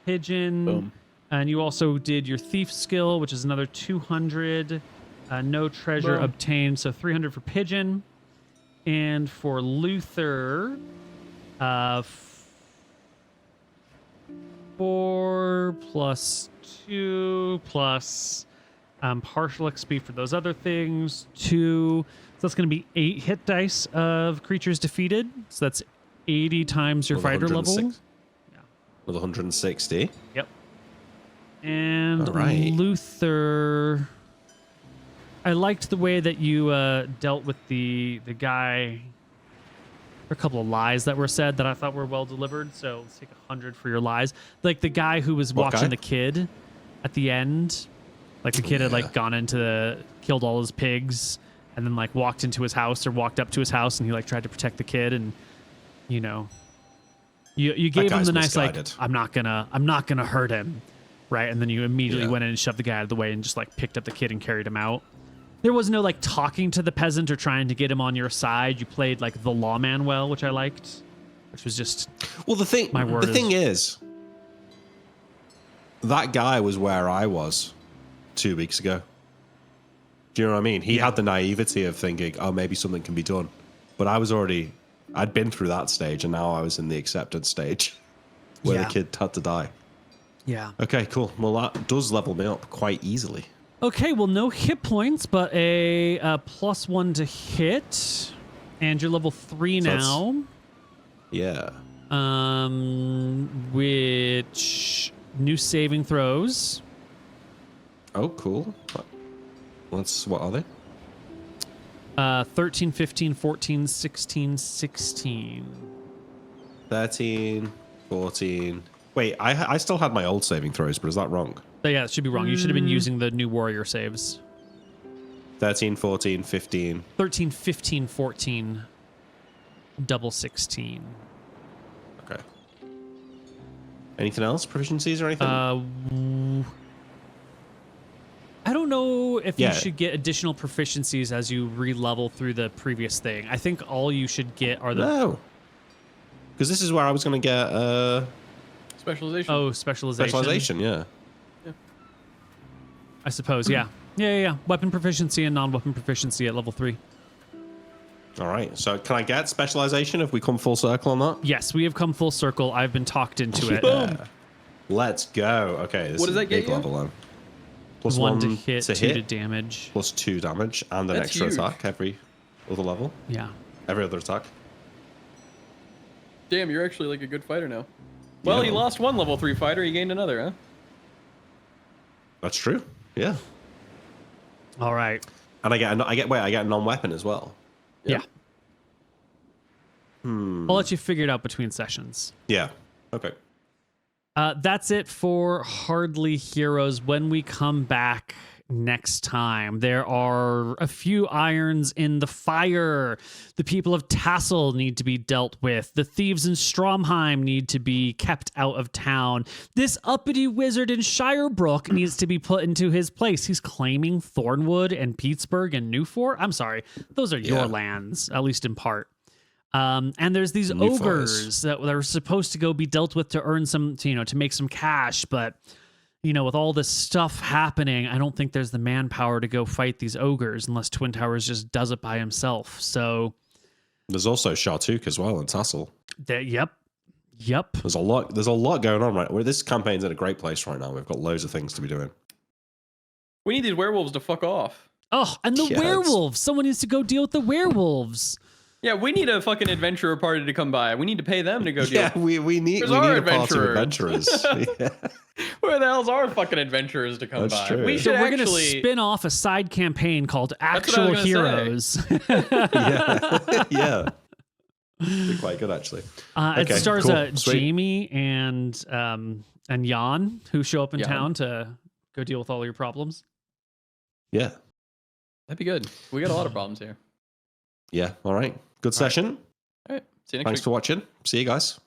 Pigeon. Boom. And you also did your thief skill, which is another 200. No treasure Boom. obtained, so 300 for Pigeon. And for Luther, 4 plus 2 plus partial XP for those other things. 2. So that's going to be 8 hit dice of creatures defeated. So that's 80 times your Another fighter level. 106. Another 160. Yep. And All right. Luther, I liked the way that you dealt with the guy. A couple of lies that were said that I thought were well delivered. So let's take 100 for your lies. Like the guy who was What watching guy? the kid at the end. Like the kid had like gone killed all his pigs, and then like walked into his house or walked up to his house, and he like tried to protect the kid, and you know. You gave him guy's the nice misguided. like I'm not gonna hurt him, right? And then you immediately Yeah. went in and shoved the guy out of the way and just like picked up the kid and carried him out. There was no like talking to the peasant or trying to get him on your side. You played like the lawman well, which I liked, which was just Well, the thing is, that guy was where I was 2 weeks ago. Do you know what I mean? He had the naivety of thinking, oh, maybe something can be done. But I'd been through that stage, and now I was in the acceptance stage where Yeah. the kid had to die. yeah. Okay, cool. Well, that does level me up quite easily. Okay, well, no hit points, but a +1 to hit, and you're level 3 So that's- now. Yeah. Which new saving throws. Oh, cool. What are they? 13, 15, 14, 16, 16. 13, 14. Wait, I still had my old saving throws, but is that wrong? So yeah, it should be wrong. You should have been using the new warrior saves. 13, 14, 15. 13, 15, 14, double 16. Okay. Anything else? Proficiencies or anything? I don't know if Yeah. you should get additional proficiencies as you re-level through the previous thing. I think all you should get are the No. Because this is where I was going to get Specialization. specialization. specialization, yeah. I suppose, yeah. Yeah. Weapon proficiency and non-weapon proficiency at level 3. All right. So can I get specialization if we come full circle on that? Yes, we have come full circle. I've been talked into it. Yeah. Let's go. Okay. This What does is that a big get you? level then. Plus 1 to hit, 2 to damage. plus 2 damage, and an That's extra huge. attack every other level. Yeah. Every other attack. Damn, you're actually like a good fighter now. Well, Yeah. he lost one level 3 fighter. He gained another, huh? That's true. Yeah. All right. And I get a non-weapon as well. Yeah. I'll let you figure it out between sessions. Yeah. Okay. That's it for Hardly Heroes. When we come back, next time. There are a few irons in the fire. The people of Tassel need to be dealt with. The thieves in Stromheim need to be kept out of town. This uppity wizard in Shirebrook needs to be put into his place. He's claiming Thornwood and Pittsburgh and Newfort. I'm sorry. Those are your lands, at least in part. And there's these ogres that are supposed to go be dealt with to earn some, to make some cash. But, with all this stuff happening, I don't think there's the manpower to go fight these ogres unless Twin Towers just does it by himself. So there's also Shartuk as well in Tassel. Yep. There's a lot going on right. This campaign's in a great place right now. We've got loads of things to be doing. We need these werewolves to fuck off. Oh, and the werewolves. Someone needs to go deal with the werewolves. Yeah, we need a fucking adventurer party to come by. We need to pay them to go deal. Yeah, we need a party of adventurers. Yeah. Where the hell's our fucking adventurers to come by? True. We So should we're going to actually spin off a side campaign called Actual Heroes. Yeah. Be quite good, actually. It stars cool. Jamie and Jan, who show up in town to go deal with all your problems. Yeah. That'd be good. We got a lot of problems here. Yeah. All right. Good session. All right. See you next week. Thanks for watching. See you guys.